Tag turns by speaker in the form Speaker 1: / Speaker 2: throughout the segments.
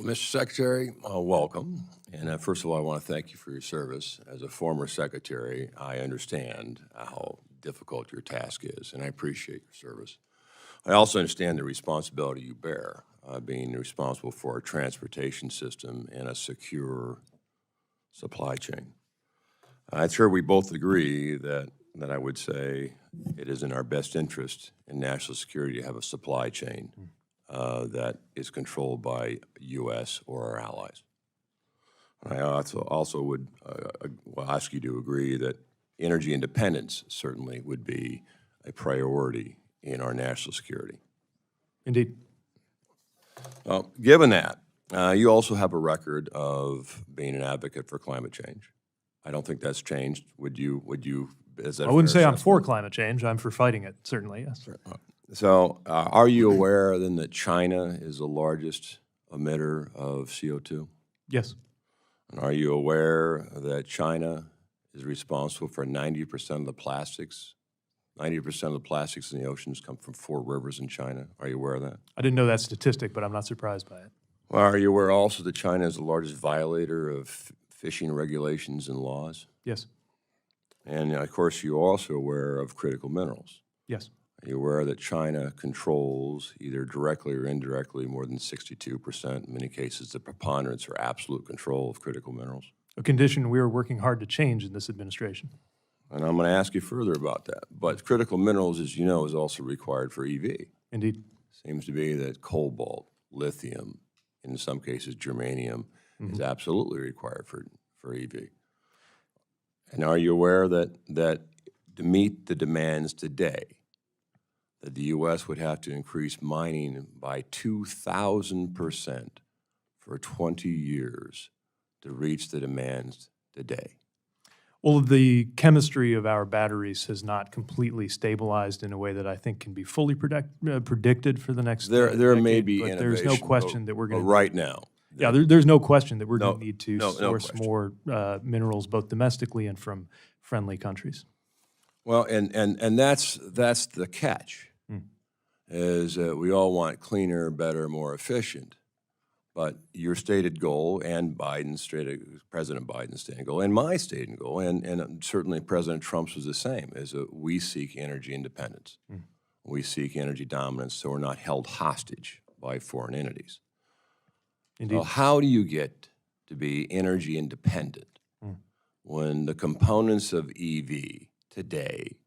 Speaker 1: Well, Mr. Secretary, welcome. And first of all, I want to thank you for your service. As a former secretary, I understand how difficult your task is, and I appreciate your service. I also understand the responsibility you bear, being responsible for our transportation system and a secure supply chain. I'm sure we both agree that I would say it is in our best interest in national security to have a supply chain that is controlled by U.S. or our allies. And I also would ask you to agree that energy independence certainly would be a priority in our national security.
Speaker 2: Indeed.
Speaker 1: Given that, you also have a record of being an advocate for climate change. I don't think that's changed. Would you? Is that
Speaker 2: I wouldn't say I'm
Speaker 1: assessment?
Speaker 2: for climate change. I'm for fighting it, certainly, yes.
Speaker 1: So are you aware then that China is the largest emitter of CO2?
Speaker 2: Yes.
Speaker 1: And are you aware that China is responsible for 90% of the plastics? 90% of the plastics in the oceans come from 4 rivers in China. Are you aware of that?
Speaker 2: I didn't know that statistic, but I'm not surprised by it.
Speaker 1: Well, are you aware also that China is the largest violator of fishing regulations and laws?
Speaker 2: Yes.
Speaker 1: And, of course, you're also aware of critical minerals.
Speaker 2: Yes.
Speaker 1: Are you aware that China controls, either directly or indirectly, more than 62%, in many cases the preponderance or absolute control of critical minerals?
Speaker 2: A condition we are working hard to change in this administration.
Speaker 1: And I'm going to ask you further about that. But critical minerals, as you know, is also required for EV.
Speaker 2: Indeed.
Speaker 1: Seems to be that cobalt, lithium, in some cases germanium, is absolutely required for EV. And are you aware that to meet the demands today, that the U.S. would have to increase mining by 2,000% for 20 years to reach the demands today?
Speaker 2: Well, the chemistry of our batteries has not completely stabilized in a way that I think can be fully predicted for the next
Speaker 1: There
Speaker 2: decade,
Speaker 1: may be
Speaker 2: but
Speaker 1: innovation.
Speaker 2: there's no question that we're going to
Speaker 1: right now.
Speaker 2: Yeah, there's no question that we're going
Speaker 1: No-
Speaker 2: to need to
Speaker 1: no
Speaker 2: source
Speaker 1: question.
Speaker 2: more minerals, both domestically and from friendly countries.
Speaker 1: Well, and that's the catch, is that we all want cleaner, better, more efficient. But your stated goal and President Biden's stated goal and my stated goal, and certainly President Trump's was the same, is that we seek energy independence. We seek energy dominance so we're not held hostage by foreign entities.
Speaker 2: Indeed.
Speaker 1: So how do you get to be energy independent when the components of EV today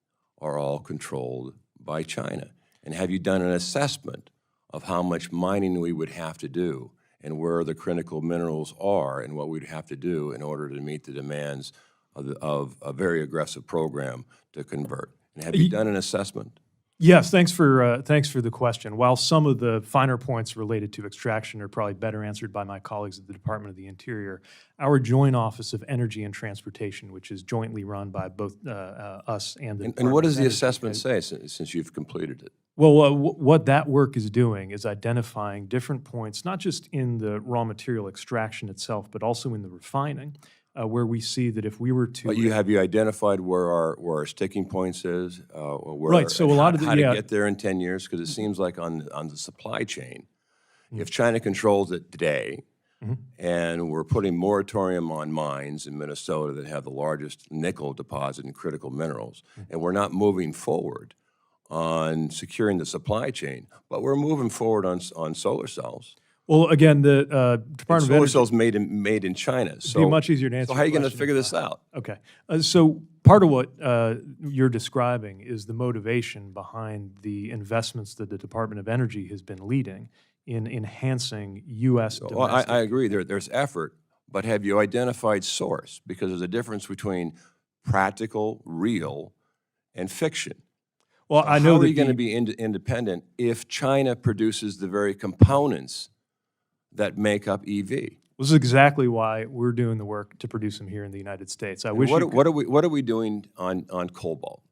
Speaker 1: are all controlled by China? And have you done an assessment of how much mining we would have to do and where the critical minerals are and what we'd have to do in order to meet the demands of a very aggressive program to convert? And have you done an assessment?
Speaker 2: Yes, thanks for the question. While some of the finer points related to extraction are probably better answered by my colleagues at the Department of the Interior, our Joint Office of Energy and Transportation, which is jointly run by both us and the Department
Speaker 1: And what does
Speaker 2: of
Speaker 1: the
Speaker 2: Energy,
Speaker 1: assessment say since you've completed it?
Speaker 2: Well, what that work is doing is identifying different points, not just in the raw material extraction itself, but also in the refining, where we see that if we were to—
Speaker 1: But have you identified where our sticking points is?
Speaker 2: Right, so a lot of the—
Speaker 1: how to get there in 10 years? Because it seems like on the supply chain, if China controls it today, and we're putting moratorium on mines in Minnesota that have the largest nickel deposit in critical minerals, and we're not moving forward on securing the supply chain, but we're moving forward on solar cells.
Speaker 2: Well, again, the Department of
Speaker 1: Solar
Speaker 2: Energy—
Speaker 1: cells made in China.
Speaker 2: It'd be much easier to answer.
Speaker 1: So how are you
Speaker 2: your
Speaker 1: going to
Speaker 2: question
Speaker 1: figure
Speaker 2: if
Speaker 1: this
Speaker 2: not.
Speaker 1: out?
Speaker 2: Okay. So part of what you're describing is the motivation behind the investments that the Department of Energy has been leading in enhancing U.S.
Speaker 1: Well,
Speaker 2: domestic—
Speaker 1: I agree. There's effort, but have you identified source? Because there's a difference between practical, real, and fiction.
Speaker 2: Well,
Speaker 1: So
Speaker 2: I know
Speaker 1: how are
Speaker 2: that
Speaker 1: you going to be independent if China produces the very components that make up EV?
Speaker 2: This is exactly why we're doing the work to produce them here in the United States. I wish
Speaker 1: What are we doing on cobalt?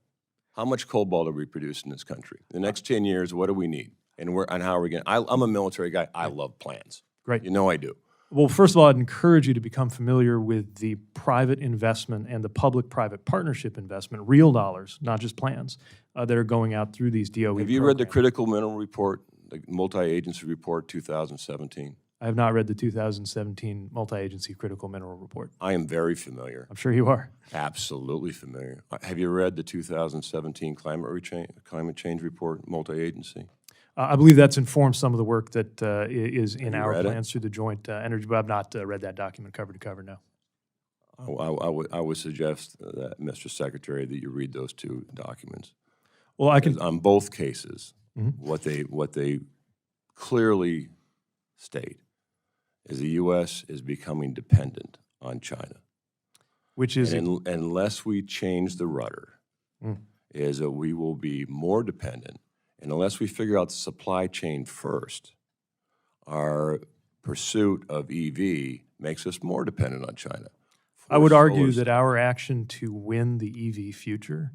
Speaker 1: How much cobalt are we producing in this country? In the next 10 years, what do we need? And how are we going to— I'm a military guy. I love plans.
Speaker 2: Great.
Speaker 1: You know I do.
Speaker 2: Well, first of all, I'd encourage you to become familiar with the private investment and the public-private partnership investment, real dollars, not just plans, that are going out through these DOE
Speaker 1: Have you read the
Speaker 2: programs.
Speaker 1: Critical Mineral Report, the Multi-Agency Report 2017?
Speaker 2: I have not read the 2017 Multi-Agency Critical Mineral Report.
Speaker 1: I am very familiar,
Speaker 2: I'm sure you are.
Speaker 1: absolutely familiar. Have you read the 2017 climate change report, multi-agency?
Speaker 2: I believe that's informed some of the work that is in
Speaker 1: you
Speaker 2: our
Speaker 1: read it?
Speaker 2: plans through the Joint Energy, but I've not read that document cover to cover, no.
Speaker 1: I would suggest that, Mr. Secretary, that you read those two documents.
Speaker 2: Well, I can,
Speaker 1: Because on both cases,
Speaker 2: Mhm.
Speaker 1: what they clearly state is the U.S. is becoming dependent on China.
Speaker 2: which is,
Speaker 1: And unless we change the rudder, is that we will be more dependent. And unless we figure out the supply chain first, our pursuit of EV makes us more dependent on China.
Speaker 2: I would
Speaker 1: For
Speaker 2: argue
Speaker 1: solar-
Speaker 2: that our action to win the EV future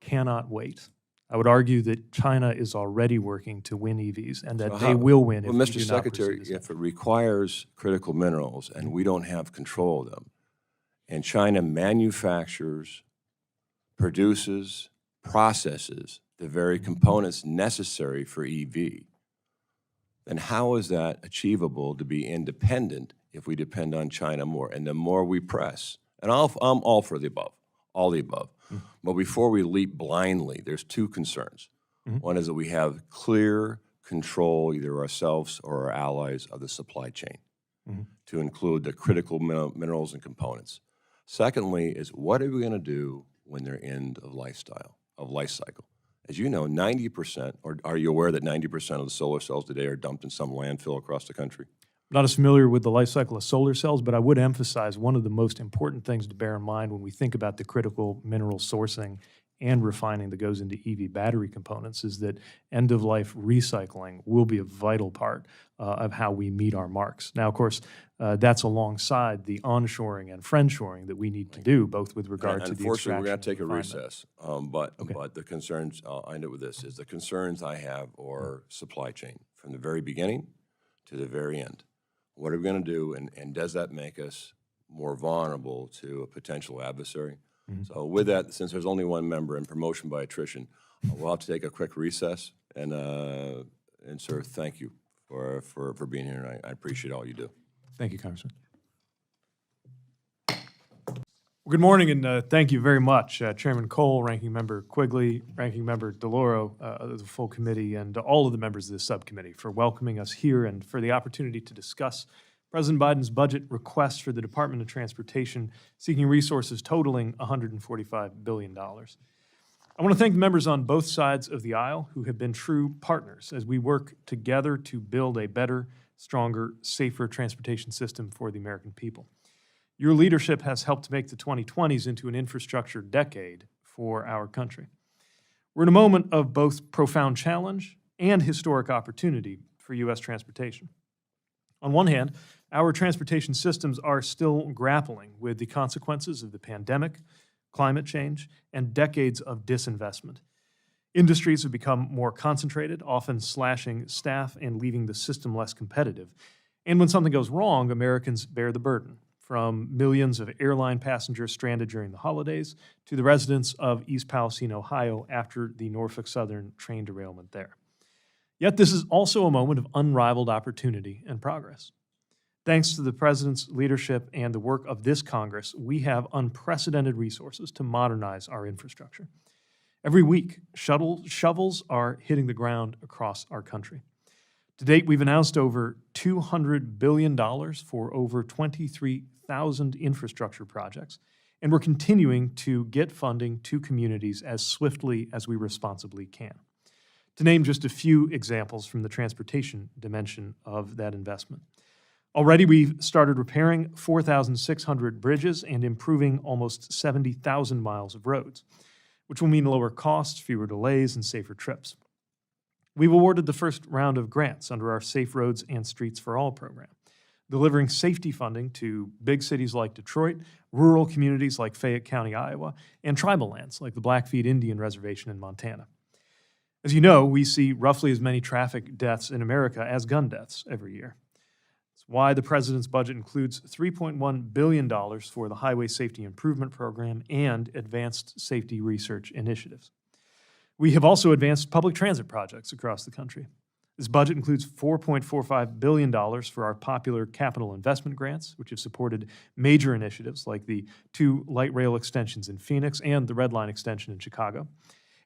Speaker 2: cannot wait. I would argue that China is already working to win EVs and that
Speaker 1: So
Speaker 2: they
Speaker 1: how-
Speaker 2: will win if
Speaker 1: Well,
Speaker 2: we
Speaker 1: Mr.
Speaker 2: do not
Speaker 1: Secretary,
Speaker 2: pursue this.
Speaker 1: if it requires critical minerals and we don't have control of them, and China manufactures, produces, processes the very components necessary for EV, then how is that achievable to be independent if we depend on China more? And the more we press, and I'm all for the above, all the above. But before we leap blindly, there's two concerns. One is that we have clear control, either ourselves or our allies, of the supply chain to include the critical minerals and components. Secondly is what are we going to do when they're end of life cycle? As you know, 90%, or are you aware that 90% of the solar cells today are dumped in some landfill across the country?
Speaker 2: Not as familiar with the life cycle of solar cells, but I would emphasize one of the most important things to bear in mind when we think about the critical mineral sourcing and refining that goes into EV battery components is that end-of-life recycling will be a vital part of how we meet our marks. Now, of course, that's alongside the onshoring and friendshoring that we need to do, both with regard to the extraction.
Speaker 1: Unfortunately, we're going to take a
Speaker 2: and refinement.
Speaker 1: recess, but the concerns, I'll end it with this, is the concerns I have are supply chain from the very beginning to the very end. What are we going to do, and does that make us more vulnerable to a potential adversary? So with that, since there's only one member and promotion by attrition, we'll have to take a quick recess, and sir, thank you for being here tonight. I appreciate all you do.
Speaker 2: Thank you, Congressman. Well, good morning, and thank you very much, Chairman Cole, Ranking Member Quigley, Ranking Member DeLauro, the full committee, and all of the members of this subcommittee for welcoming us here and for the opportunity to discuss President Biden's budget request for the Department of Transportation, seeking resources totaling $145 billion. I want to thank the members on both sides of the aisle who have been true partners as we work together to build a better, stronger, safer transportation system for the American people. Your leadership has helped to make the 2020s into an infrastructure decade for our country. We're in a moment of both profound challenge and historic opportunity for U.S. transportation. On one hand, our transportation systems are still grappling with the consequences of the pandemic, climate change, and decades of disinvestment. Industries have become more concentrated, often slashing staff and leaving the system less competitive. And when something goes wrong, Americans bear the burden, from millions of airline passengers stranded during the holidays to the residents of East Palestine, Ohio, after the Norfolk Southern train derailment there. Yet this is also a moment of unrivaled opportunity and progress. Thanks to the President's leadership and the work of this Congress, we have unprecedented resources to modernize our infrastructure. Every week, shovels are hitting the ground across our country. To date, we've announced over $200 billion for over 23,000 infrastructure projects, and we're continuing to get funding to communities as swiftly as we responsibly can. To name just a few examples from the transportation dimension of that investment. Already, we've started repairing 4,600 bridges and improving almost 70,000 miles of roads, which will mean lower costs, fewer delays, and safer trips. We've awarded the first round of grants under our Safe Roads and Streets for All program, delivering safety funding to big cities like Detroit, rural communities like Fayette County, Iowa, and tribal lands like the Blackfeet Indian Reservation in Montana. As you know, we see roughly as many traffic deaths in America as gun deaths every year. That's why the President's budget includes $3.1 billion for the Highway Safety Improvement Program and advanced safety research initiatives. We have also advanced public transit projects across the country. This budget includes $4.45 billion for our popular capital investment grants, which have supported major initiatives like the 2 light rail extensions in Phoenix and the Red Line extension in Chicago.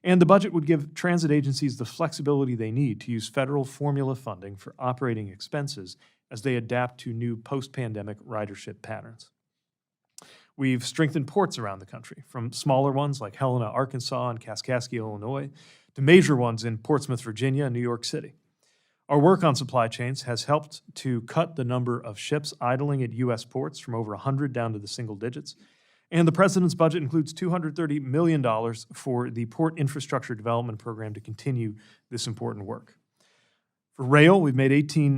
Speaker 2: And the budget would give transit agencies the flexibility they need to use federal formula funding for operating expenses as they adapt to new post-pandemic ridership patterns. We've strengthened ports around the country, from smaller ones like Helena, Arkansas, and Kaskaskia, Illinois, to major ones in Portsmouth, Virginia, and New York City. Our work on supply chains has helped to cut the number of ships idling at U.S. ports from over 100 down to the single digits. And the President's budget includes $230 million for the Port Infrastructure Development Program to continue this important work. For rail, we've made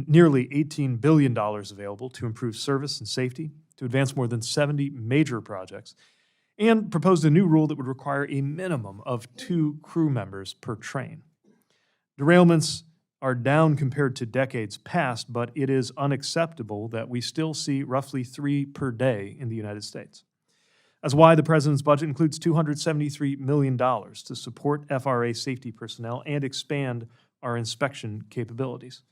Speaker 2: nearly $18 billion available to improve service and safety, to advance more than 70 major projects, and proposed a new rule that would require a minimum of 2 crew members per train. Derailments are down compared to decades past, but it is unacceptable that we still see roughly 3 per day in the United States. That's why the President's budget includes $273 million to support FRA safety personnel and expand our inspection capabilities.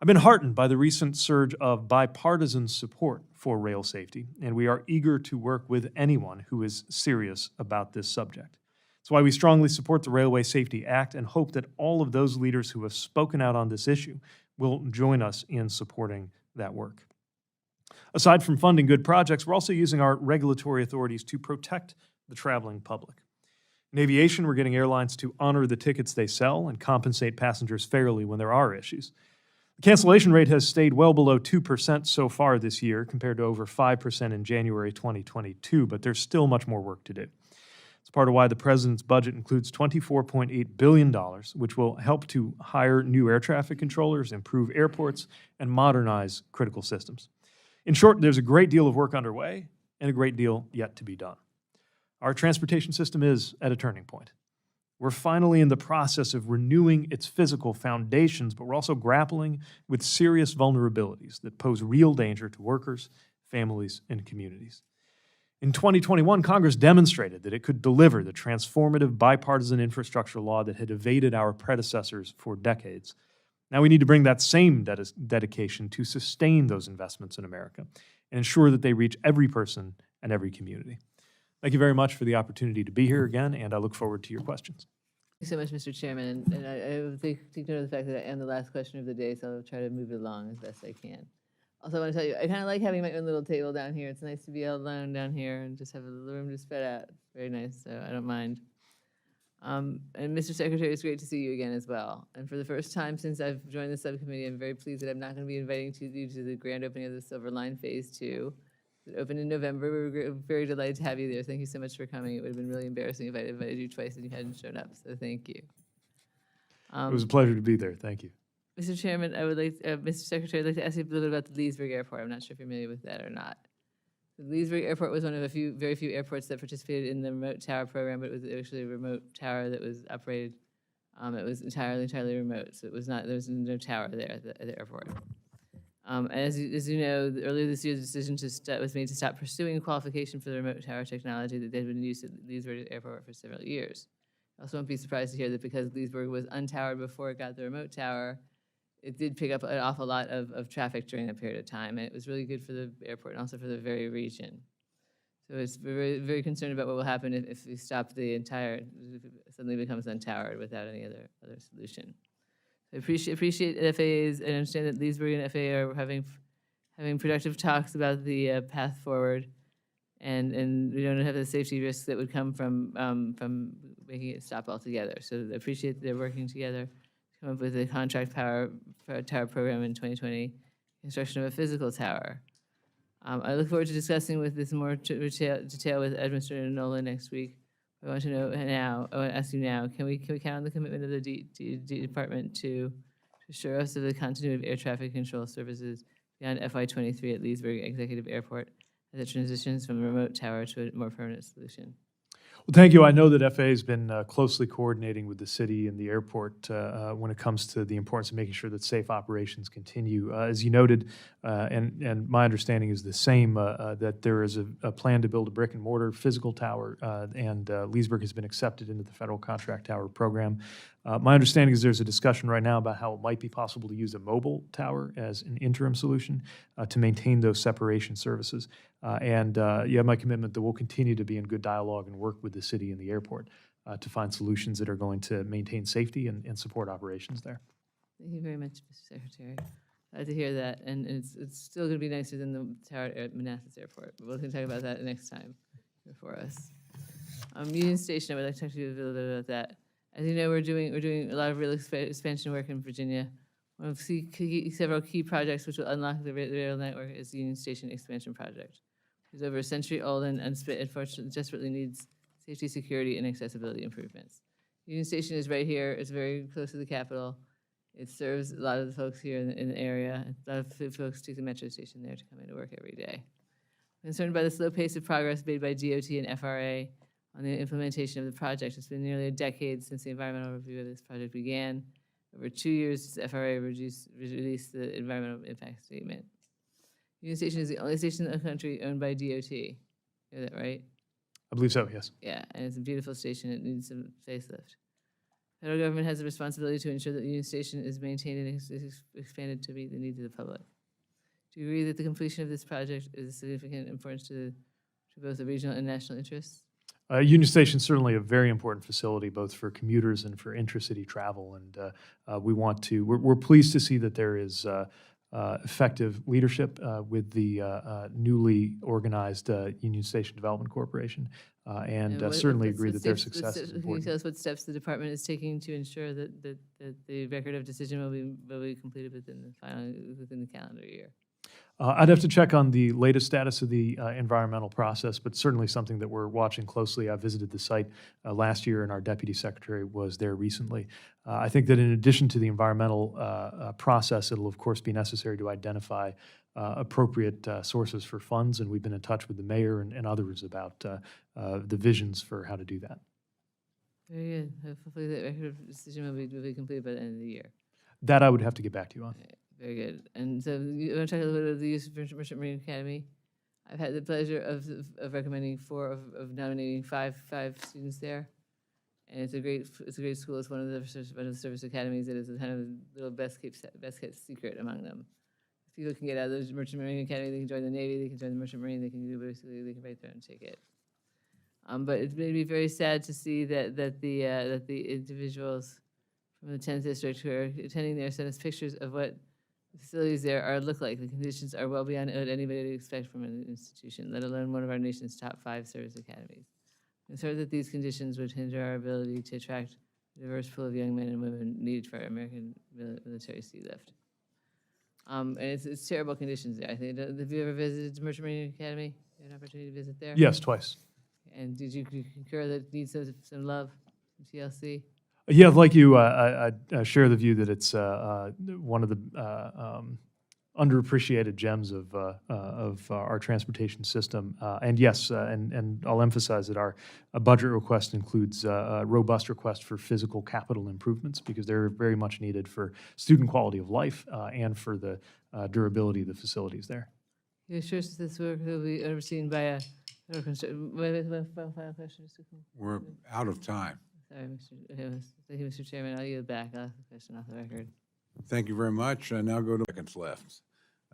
Speaker 2: I've been heartened by the recent surge of bipartisan support for rail safety, and we are eager to work with anyone who is serious about this subject. That's why we strongly support the Railway Safety Act and hope that all of those leaders who have spoken out on this issue will join us in supporting that work. Aside from funding good projects, we're also using our regulatory authorities to protect the traveling public. In aviation, we're getting airlines to honor the tickets they sell and compensate passengers fairly when there are issues. The cancellation rate has stayed well below 2% so far this year, compared to over 5% in January 2022, but there's still much more work to do. It's part of why the President's budget includes $24.8 billion, which will help to hire new air traffic controllers, improve airports, and modernize critical systems. In short, there's a great deal of work underway and a great deal yet to be done. Our transportation system is at a turning point. We're finally in the process of renewing its physical foundations, but we're also grappling with serious vulnerabilities that pose real danger to workers, families, and communities. In 2021, Congress demonstrated that it could deliver the transformative bipartisan infrastructure law that had evaded our predecessors for decades. Now we need to bring that same dedication to sustain those investments in America and ensure that they reach every person and every community. Thank you very much for the opportunity to be here again, and I look forward to your questions.
Speaker 3: Thank you so much, Mr. Chairman. And I take note of the fact that I am the last question of the day, so I'll try to move it along as best I can. Also, I want to tell you, I kind of like having my own little table down here. It's nice to be alone down here and just have a little room to spread out. Very nice, so I don't mind. And Mr. Secretary, it's great to see you again as well. And for the first time since I've joined the subcommittee, I'm very pleased that I'm not going to be inviting you to the grand opening of the Silver Line Phase 2. It opened in November. We were very delighted to have you there. Thank you so much for coming. It would have been really embarrassing if I invited you twice and you hadn't shown up, so thank you.
Speaker 2: It was a pleasure to be there. Thank you.
Speaker 3: Mr. Chairman, I would like, Mr. Secretary, I'd like to ask you a little bit about the Leesburg Airport. I'm not sure if you're familiar with that or not. The Leesburg Airport was one of very few airports that participated in the remote tower program, but it was actually a remote tower that was operated. It was entirely remote, so there was no tower there at the airport. As you know, earlier this year, the decision was made to stop pursuing qualification for the remote tower technology that had been used at Leesburg Airport for several years. I also won't be surprised to hear that because Leesburg was untowered before it got the remote tower, it did pick up an awful lot of traffic during that period of time, and it was really good for the airport and also for the very region. So it's very, very concerned about what will happen if we stop the entire, if it suddenly becomes untowered without any other solution. I appreciate FAA's, and understand that Leesburg and FAA are having productive talks about the path forward, and we don't have the safety risks that would come from making it stop altogether. So I appreciate that they're working together to come up with a contract tower program in 2020, construction of a physical tower. I look forward to discussing with this more detail with Administrator Nolan next week. I want to know now, I want to ask you now, can we count on the commitment of the department to assure us of the continuity of air traffic control services beyond FY23 at Leesburg Executive Airport as it transitions from a remote tower to a more permanent solution?
Speaker 2: Well, thank you. I know that FAA has been closely coordinating with the city and the airport when it comes to the importance of making sure that safe operations continue. As you noted, and my understanding is the same, that there is a plan to build a brick and mortar physical tower, and Leesburg has been accepted into the federal contract tower program. My understanding is there's a discussion right now about how it might be possible to use a mobile tower as an interim solution to maintain those separation services. And you have my commitment that we'll continue to be in good dialogue and work with the city and the airport to find solutions that are going to maintain safety and support operations there.
Speaker 3: Thank you very much, Mr. Secretary. Glad to hear that. And it's still going to be nicer than the tower at Manassas Airport. But we'll talk about that next time before us. Union Station, I would like to talk to you a little bit about that. As you know, we're doing a lot of real expansion work in Virginia. One of several key projects which will unlock the rail network is the Union Station expansion project. It's over a century old and unfortunately desperately needs safety, security, and accessibility improvements. Union Station is right here. It's very close to the Capitol. It serves a lot of the folks here in the area. A lot of folks take the metro station there to come into work every day. I'm concerned by the slow pace of progress made by DOT and FRA on the implementation of the project. It's been nearly a decade since the environmental review of this project began. Over 2 years since FRA released the environmental impact statement. Union Station is the only station in the country owned by DOT. You know that, right?
Speaker 2: I believe so, yes.
Speaker 3: Yeah, and it's a beautiful station. It needs some facelift. Federal government has a responsibility to ensure that the Union Station is maintained and expanded to meet the needs of the public. Do you agree that the completion of this project is of significant importance to both the regional and national interests?
Speaker 2: Union Station is certainly a very important facility, both for commuters and for intercity travel. And we're pleased to see that there is effective leadership with the newly organized Union Station Development Corporation, and certainly agree that their success is important.
Speaker 3: Can you tell us what steps the department is taking to ensure that the record of decision will be completed within the calendar year?
Speaker 2: I'd have to check on the latest status of the environmental process, but certainly something that we're watching closely. I visited the site last year, and our deputy secretary was there recently. I think that in addition to the environmental process, it'll of course be necessary to identify appropriate sources for funds, and we've been in touch with the mayor and others about the visions for how to do that.
Speaker 3: Very good. Hopefully the record of decision will be completed by the end of the year.
Speaker 2: That I would have to get back to you on.
Speaker 3: Very good. And so you want to talk a little bit about the use of Merchant Marine Academy? I've had the pleasure of recommending of nominating five students there, and it's a great school. It's one of the service academies that is a kind of little best kept secret among them. If people can get out of the Merchant Marine Academy, they can join the Navy, they can join the Merchant Marine, they can write their own ticket. But it made me very sad to see that the individuals from the 10th district who are attending there sent us pictures of what the facilities there look like. The conditions are well beyond what anybody would expect from an institution, let alone one of our nation's top 5 service academies. I'm concerned that these conditions would hinder our ability to attract a diverse pool of young men and women needed for our American military sea lift. And it's terrible conditions there. I think, have you ever visited the Merchant Marine Academy? You had an opportunity to visit there?
Speaker 2: Yes, twice.
Speaker 3: And did you concur that it needs some love from TLC?
Speaker 2: Yeah, like you, I share the view that it's one of the underappreciated gems of our transportation system. And yes, and I'll emphasize that our budget request includes a robust request for physical capital improvements because they're very much needed for student quality of life and for the durability of the facilities there.
Speaker 3: You assure us this work will be overseen by a final question, Mr. Cool?
Speaker 4: We're out of time.
Speaker 3: Sorry, thank you, Mr. Chairman. I'll yield back. I'll ask the question off the record.
Speaker 4: Thank you very much. Now go to seconds left,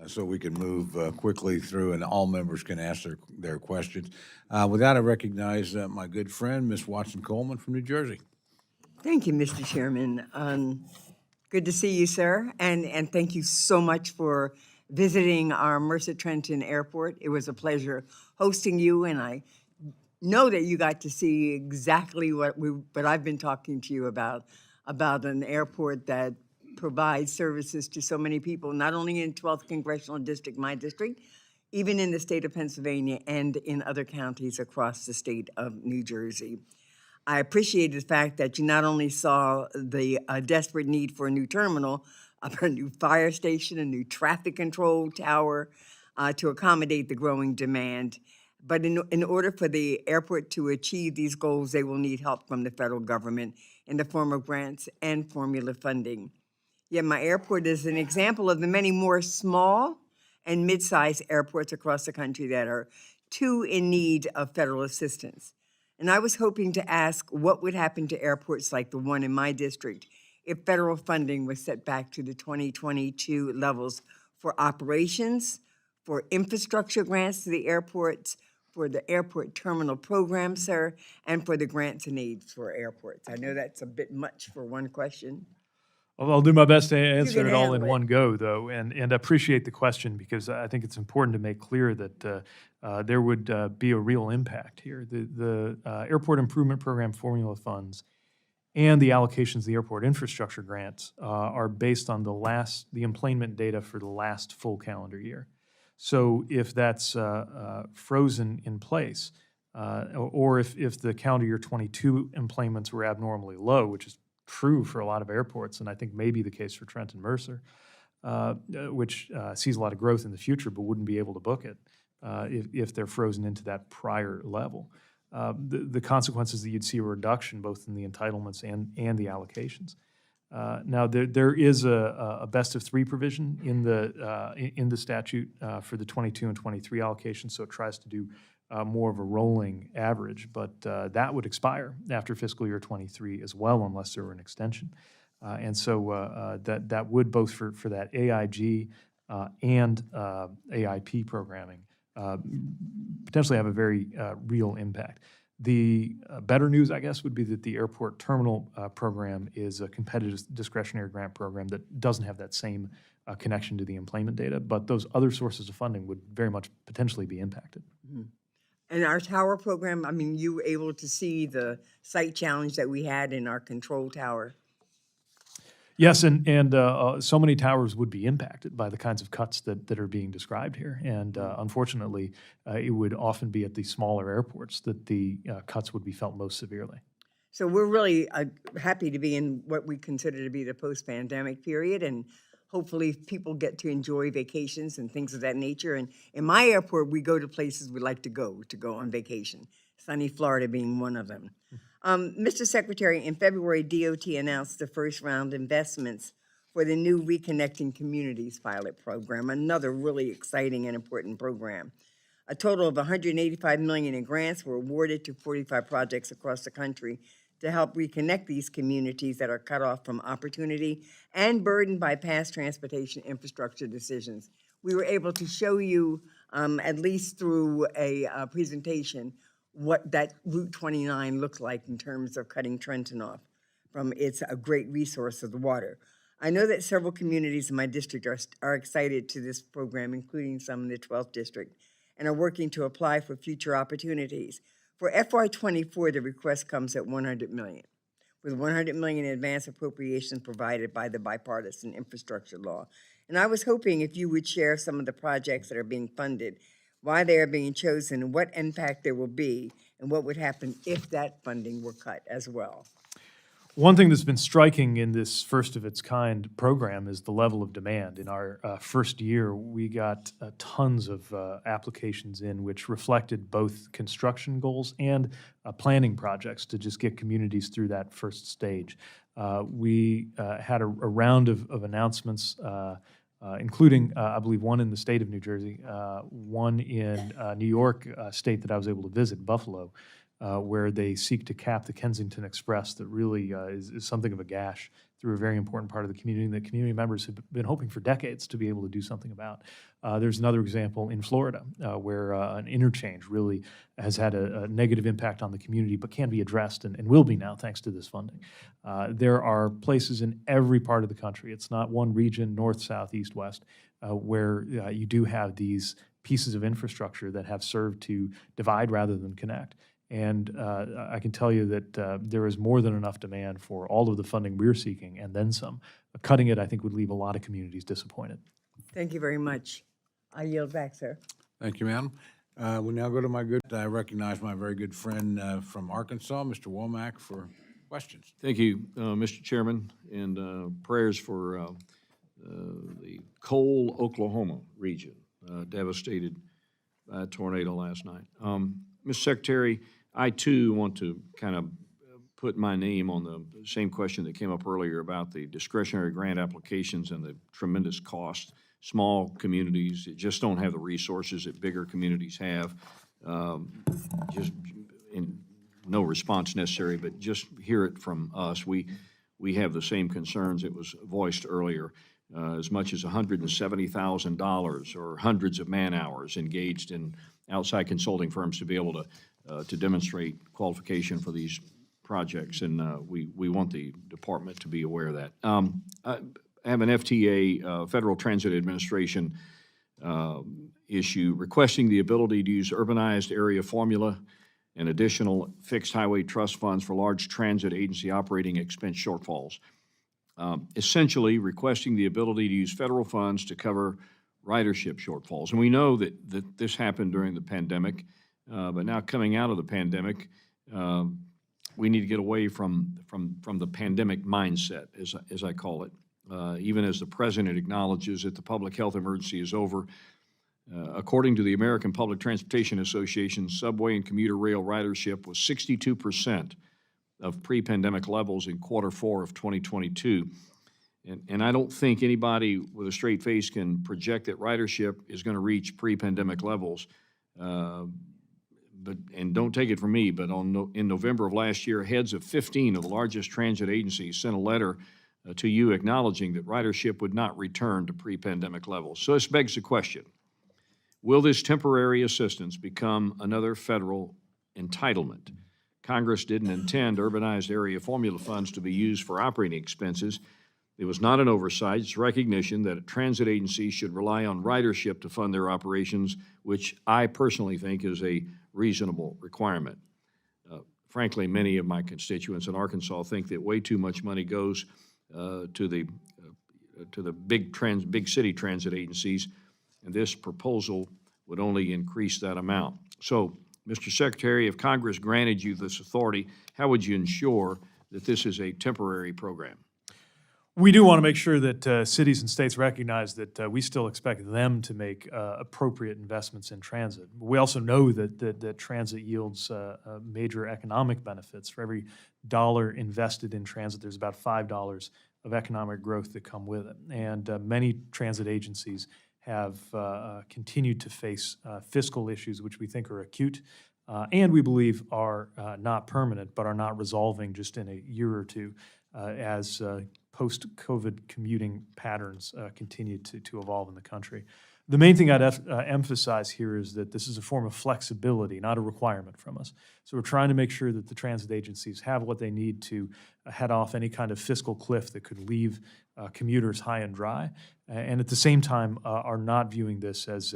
Speaker 4: so we can move quickly through and all members can ask their questions. With that, I recognize my good friend, Ms. Watson-Coleman from New Jersey.
Speaker 5: Thank you, Mr. Chairman. Good to see you, sir, and thank you so much for visiting our Mercer Trenton Airport. It was a pleasure hosting you, and I know that you got to see exactly what I've been talking to you about an airport that provides services to so many people, not only in 12th Congressional District, my district, even in the state of Pennsylvania and in other counties across the state of New Jersey. I appreciate the fact that you not only saw the desperate need for a new terminal, a new fire station, a new traffic control tower to accommodate the growing demand, but in order for the airport to achieve these goals, they will need help from the federal government in the form of grants and formula funding. Yet my airport is an example of the many more small and mid-sized airports across the country that are too in need of federal assistance. And I was hoping to ask what would happen to airports like the one in my district if federal funding was set back to the 2022 levels for operations, for infrastructure grants to the airports, for the airport terminal program, sir, and for the grants and aids for airports. I know that's a bit much for one question.
Speaker 2: Well, I'll do my best to answer
Speaker 5: can
Speaker 2: it all in
Speaker 5: handle it.
Speaker 2: one go, though, and appreciate the question because I think it's important to make clear that there would be a real impact here. The Airport Improvement Program formula funds and the allocations of the airport infrastructure grants are based on the employment data for the last full calendar year. So if that's frozen in place, or if the calendar year 22 employments were abnormally low, which is true for a lot of airports, and I think may be the case for Trenton Mercer, which sees a lot of growth in the future but wouldn't be able to book it if they're frozen into that prior level. The consequences that you'd see a reduction both in the entitlements and the allocations. Now, there is a best of three provision in the statute for the 22 and 23 allocations, so it tries to do more of a rolling average, but that would expire after fiscal year 23 as well, unless there were an extension. And so that would both for that AIG and AIP programming potentially have a very real impact. The better news, I guess, would be that the airport terminal program is a competitive discretionary grant program that doesn't have that same connection to the employment data, but those other sources of funding would very much potentially be impacted.
Speaker 5: And our tower program, I mean, you were able to see the site challenge that we had in our control tower.
Speaker 2: Yes, and so many towers would be impacted by the kinds of cuts that are being described here. And unfortunately, it would often be at the smaller airports that the cuts would be felt most severely.
Speaker 5: So we're really happy to be in what we consider to be the post-pandemic period, and hopefully people get to enjoy vacations and things of that nature. And in my airport, we go to places we like to go on vacation, sunny Florida being one of them. Mr. Secretary, in February, DOT announced the first round investments for the new Reconnecting Communities pilot program, another really exciting and important program. A total of $185 million in grants were awarded to 45 projects across the country to help reconnect these communities that are cut off from opportunity and burdened by past transportation infrastructure decisions. We were able to show you, at least through a presentation, what that Route 29 looks like in terms of cutting Trenton off from its a great resource of the water. I know that several communities in my district are excited to this program, including some in the 12th district, and are working to apply for future opportunities. For FY24, the request comes at $100 million, with $100 million in advance appropriations provided by the bipartisan infrastructure law. And I was hoping if you would share some of the projects that are being funded, why they are being chosen, what impact there will be, and what would happen if that funding were cut as well.
Speaker 2: One thing that's been striking in this first of its kind program is the level of demand. In our first year, we got tons of applications in which reflected both construction goals and planning projects to just get communities through that first stage. We had a round of announcements, including, I believe, one in the state of New Jersey, one in New York state that I was able to visit, Buffalo, where they seek to cap the Kensington Express that really is something of a gash through a very important part of the community that community members have been hoping for decades to be able to do something about. There's another example in Florida where an interchange really has had a negative impact on the community but can be addressed and will be now thanks to this funding. There are places in every part of the country, it's not one region, north, south, east, west, where you do have these pieces of infrastructure that have served to divide rather than connect. And I can tell you that there is more than enough demand for all of the funding we're seeking and then some. Cutting it, I think, would leave a lot of communities disappointed.
Speaker 5: Thank you very much. I yield back, sir.
Speaker 4: Thank you, madam. We'll now go to I recognize my very good friend from Arkansas, Mr. Womack, for questions.
Speaker 6: Thank you, Mr. Chairman, and prayers for the Cole, Oklahoma region, devastated by a tornado last night. Mr. Secretary, I too want to kind of put my name on the same question that came up earlier about the discretionary grant applications and the tremendous cost. Small communities that just don't have the resources that bigger communities have. no response necessary, but just hear it from us. We have the same concerns that was voiced earlier. As much as $170,000 or hundreds of man-hours engaged in outside consulting firms to be able to demonstrate qualification for these projects, and we want the department to be aware of that. I have an FTA, Federal Transit Administration issue, requesting the ability to use urbanized area formula and additional fixed highway trust funds for large transit agency operating expense shortfalls. Essentially requesting the ability to use federal funds to cover ridership shortfalls. And we know that this happened during the pandemic, but now coming out of the pandemic, we need to get away from the pandemic mindset, as I call it. Even as the president acknowledges that the public health emergency is over, according to the American Public Transportation Association, subway and commuter rail ridership was 62% of pre-pandemic levels in Q4 of 2022. And I don't think anybody with a straight face can project that ridership is going to reach pre-pandemic levels. And don't take it from me, but in November of last year, heads of 15 of the largest transit agencies sent a letter to you acknowledging that ridership would not return to pre-pandemic levels. So this begs the question, will this temporary assistance become another federal entitlement? Congress didn't intend urbanized area formula funds to be used for operating expenses. It was not an oversight. It's recognition that a transit agency should rely on ridership to fund their operations, which I personally think is a reasonable requirement. Frankly, many of my constituents in Arkansas think that way too much money goes to the big city transit agencies, and this proposal would only increase that amount. So, Mr. Secretary, if Congress granted you this authority, how would you ensure that this is a temporary program?
Speaker 2: We do want to make sure that cities and states recognize that we still expect them to make appropriate investments in transit. We also know that transit yields major economic benefits. For every dollar invested in transit, there's about $5 of economic growth that come with it. And many transit agencies have continued to face fiscal issues, which we think are acute and we believe are not permanent, but are not resolving just in a year or two as post-COVID commuting patterns continue to evolve in the country. The main thing I'd emphasize here is that this is a form of flexibility, not a requirement from us. So we're trying to make sure that the transit agencies have what they need to head off any kind of fiscal cliff that could leave commuters high and dry, and at the same time are not viewing this as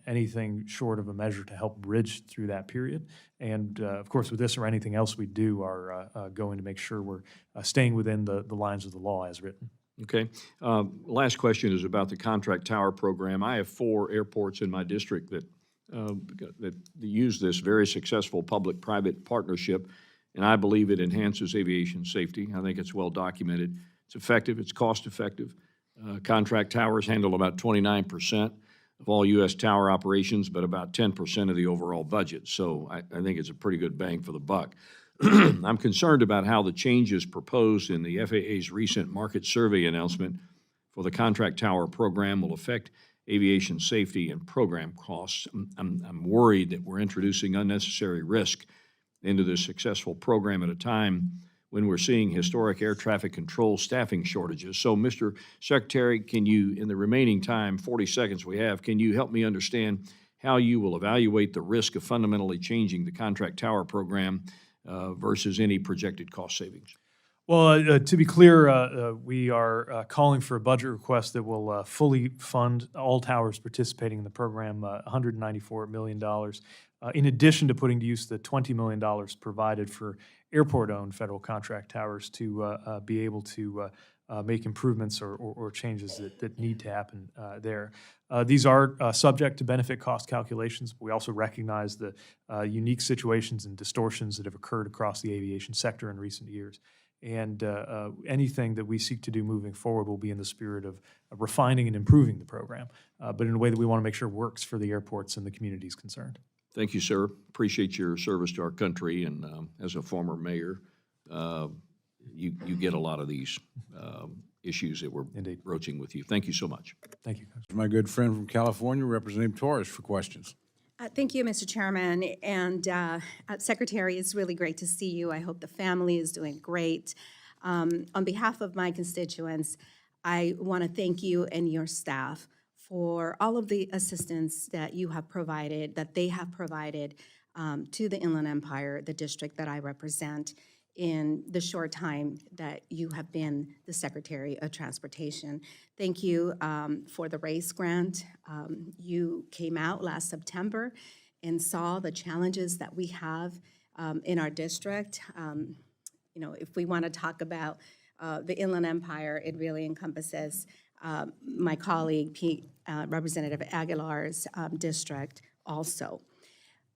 Speaker 2: anything short of a measure to help bridge through that period. And of course, with this or anything else we do, are going to make sure we're staying within the lines of the law as written.
Speaker 6: Okay. Last question is about the contract tower program. I have 4 airports in my district that use this very successful public-private partnership, and I believe it enhances aviation safety. I think it's well documented. It's effective. It's cost-effective. Contract towers handle about 29% of all U.S. tower operations, but about 10% of the overall budget. So I think it's a pretty good bang for the buck. I'm concerned about how the changes proposed in the FAA's recent market survey announcement for the contract tower program will affect aviation safety and program costs. I'm worried that we're introducing unnecessary risk into this successful program at a time when we're seeing historic air traffic control staffing shortages. So, Mr. Secretary, can you, in the remaining time, 40 seconds we have, can you help me understand how you will evaluate the risk of fundamentally changing the contract tower program versus any projected cost savings?
Speaker 2: Well, to be clear, we are calling for a budget request that will fully fund all towers participating in the program, $194 million, in addition to putting to use the $20 million provided for airport-owned federal contract towers to be able to make improvements or changes that need to happen there. These are subject to benefit cost calculations. But we also recognize the unique situations and distortions that have occurred across the aviation sector in recent years. And anything that we seek to do moving forward will be in the spirit of refining and improving the program, but in a way that we want to make sure works for the airports and the communities concerned.
Speaker 6: Thank you, sir. Appreciate your service to our country, and as a former mayor, you get a lot of these issues that we're broaching with you. Thank you so much.
Speaker 2: Thank you.
Speaker 4: My good friend from California, Representative Torres, for questions.
Speaker 7: Thank you, Mr. Chairman. And Secretary, it's really great to see you. I hope the family is doing great. On behalf of my constituents, I want to thank you and your staff for all of the assistance that you have provided, that they have provided to the Inland Empire, the district that I represent, in the short time that you have been the Secretary of Transportation. Thank you for the RACE grant. You came out last September and saw the challenges that we have in our district. You know, if we want to talk about the Inland Empire, it really encompasses my colleague, Representative Aguilar's district also.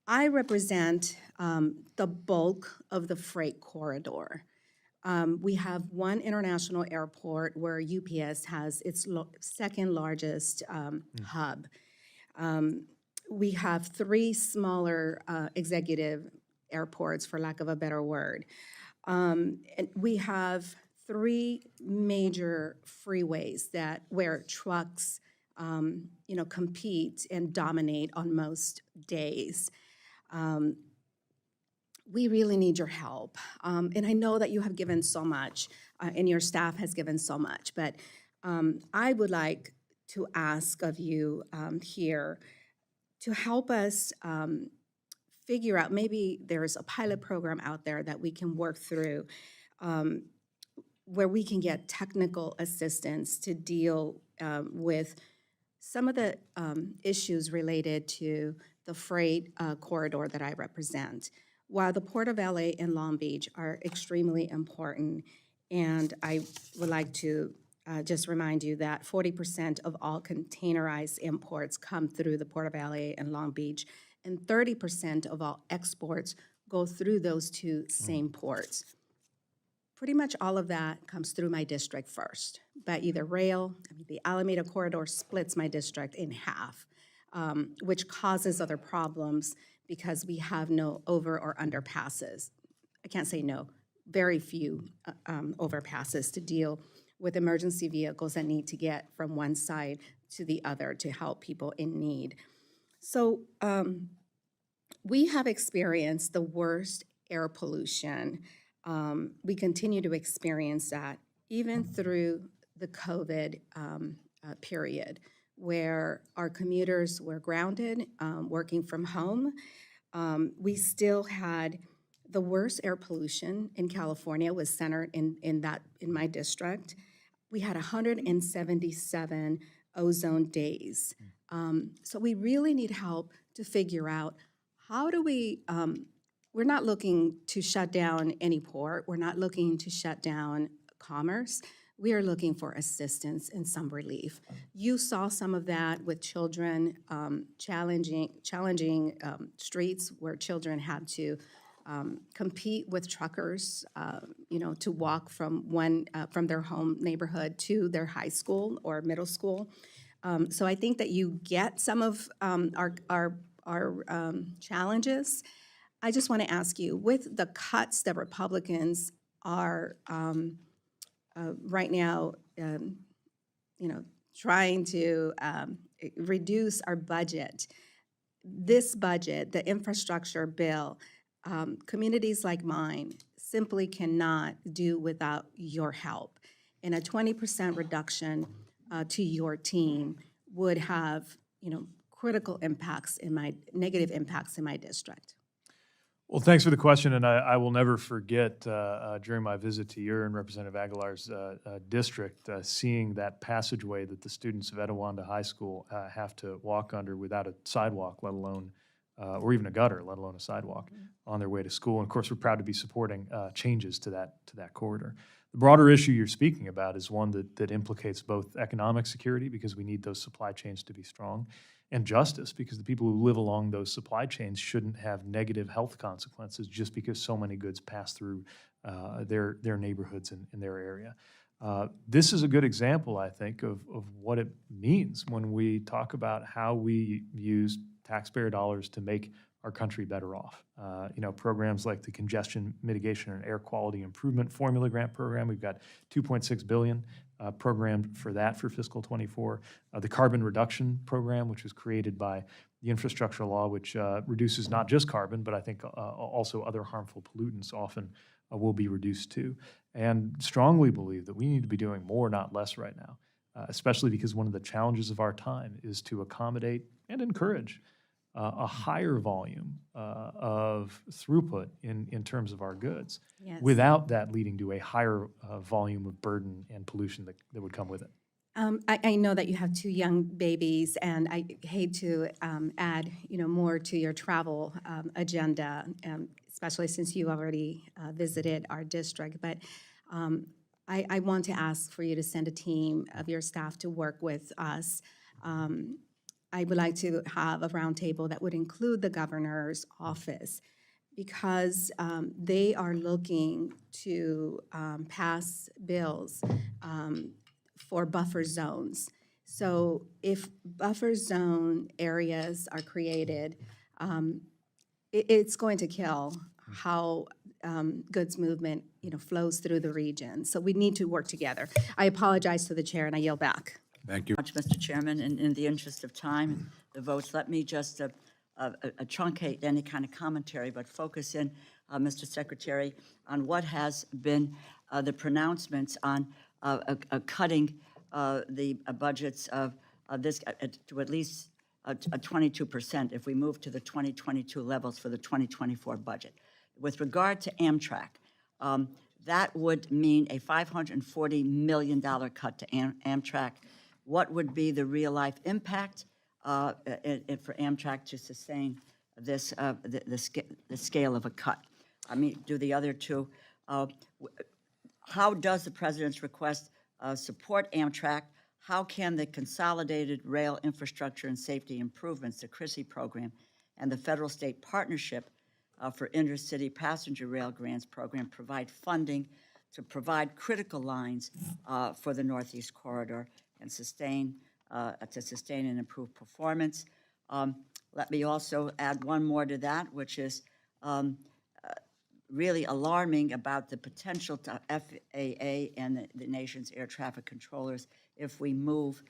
Speaker 7: I represent the bulk of the freight corridor. We have one international airport where UPS has its second largest hub. We have three smaller executive airports, for lack of a better word. And we have three major freeways where trucks, you know, compete and dominate on most days. We really need your help. And I know that you have given so much, and your staff has given so much, but I would like to ask of you here to help us figure out, maybe there's a pilot program out there that we can work through where we can get technical assistance to deal with some of the issues related to the freight corridor that I represent. While the Port of LA and Long Beach are extremely important, and I would like to just remind you that 40% of all containerized imports come through the Port of LA and Long Beach, and 30% of all exports go through those two same ports. Pretty much all of that comes through my district first, by either rail. I mean, the Alameda Corridor splits my district in half, which causes other problems because we have no over or underpasses. I can't say no, very few overpasses to deal with emergency vehicles that need to get from one side to the other to help people in need. So we have experienced the worst air pollution. We continue to experience that even through the COVID period, where our commuters were grounded, working from home. We still had the worst air pollution in California was centered in my district. We had 177 ozone days. So we really need help to figure out how do we, we're not looking to shut down any port. We're not looking to shut down commerce. We are looking for assistance and some relief. You saw some of that with children, challenging streets where children had to compete with truckers, you know, to walk from their home neighborhood to their high school or middle school. So I think that you get some of our challenges. I just want to ask you, with the cuts that Republicans are right now, you know, trying to reduce our budget. This budget, the infrastructure bill, communities like mine simply cannot do without your help. And a 20% reduction to your team would have, you know, critical impacts negative impacts in my district.
Speaker 2: Well, thanks for the question, and I will never forget during my visit to your and Representative Aguilar's district, seeing that passageway that the students of Etiwanda High School have to walk under without a sidewalk, let alone, or even a gutter, let alone a sidewalk, on their way to school. And of course, we're proud to be supporting changes to that corridor. The broader issue you're speaking about is one that implicates both economic security, because we need those supply chains to be strong, and justice, because the people who live along those supply chains shouldn't have negative health consequences just because so many goods pass through their neighborhoods in their area. This is a good example, I think, of what it means when we talk about how we use taxpayer dollars to make our country better off. Programs like the Congestion Mitigation and Air Quality Improvement Formula Grant Program, we've got $2.6 billion programmed for that for fiscal '24. The Carbon Reduction Program, which was created by the infrastructure law, which reduces not just carbon, but I think also other harmful pollutants often will be reduced too. And strongly believe that we need to be doing more, not less right now, especially because one of the challenges of our time is to accommodate and encourage a higher volume of throughput in terms of our goods,
Speaker 7: Yes.
Speaker 2: without that leading to a higher volume of burden and pollution that would come with it.
Speaker 7: I know that you have two young babies, and I hate to add, more to your travel agenda, especially since you already visited our district. But I want to ask for you to send a team of your staff to work with us. I would like to have a roundtable that would include the governor's office, because they are looking to pass bills for buffer zones. So if buffer zone areas are created, it's going to kill how goods movement, flows through the region. So we need to work together. I apologize to the chair, and I yield back.
Speaker 4: Thank you.
Speaker 8: Much, Mr. Chairman, in the interest of time and the votes, let me just truncate any kind of commentary, but focus in, Mr. Secretary, on what has been the pronouncements on cutting the budgets of this to at least 22% if we move to the 2022 levels for the 2024 budget. With regard to Amtrak, that would mean a $540 million cut to Amtrak. What would be the real-life impact for Amtrak to sustain this the scale of a cut? I mean, do the other two? How does the president's request support Amtrak? How can the Consolidated Rail Infrastructure and Safety Improvements, the CRISI program, and the federal-state partnership for intercity passenger rail grants program provide funding to provide critical lines for the Northeast Corridor and sustain and improve performance? Let me also add one more to that, which is really alarming about the potential to FAA and the nation's air traffic controllers if we move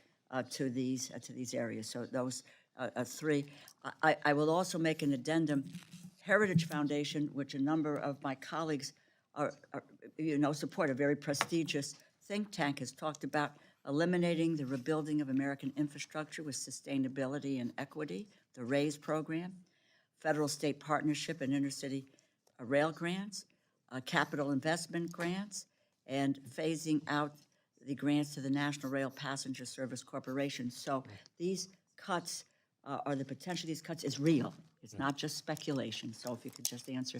Speaker 8: to these areas. So those three. I will also make an addendum. Heritage Foundation, which a number of my colleagues support, a very prestigious think tank, has talked about eliminating the rebuilding of American infrastructure with sustainability and equity, the RAISE program, federal-state partnership and intercity rail grants, capital investment grants, and phasing out the grants to the National Rail Passenger Service Corporation. So these cuts the potential of these cuts is real. It's not just speculation. So if you could just answer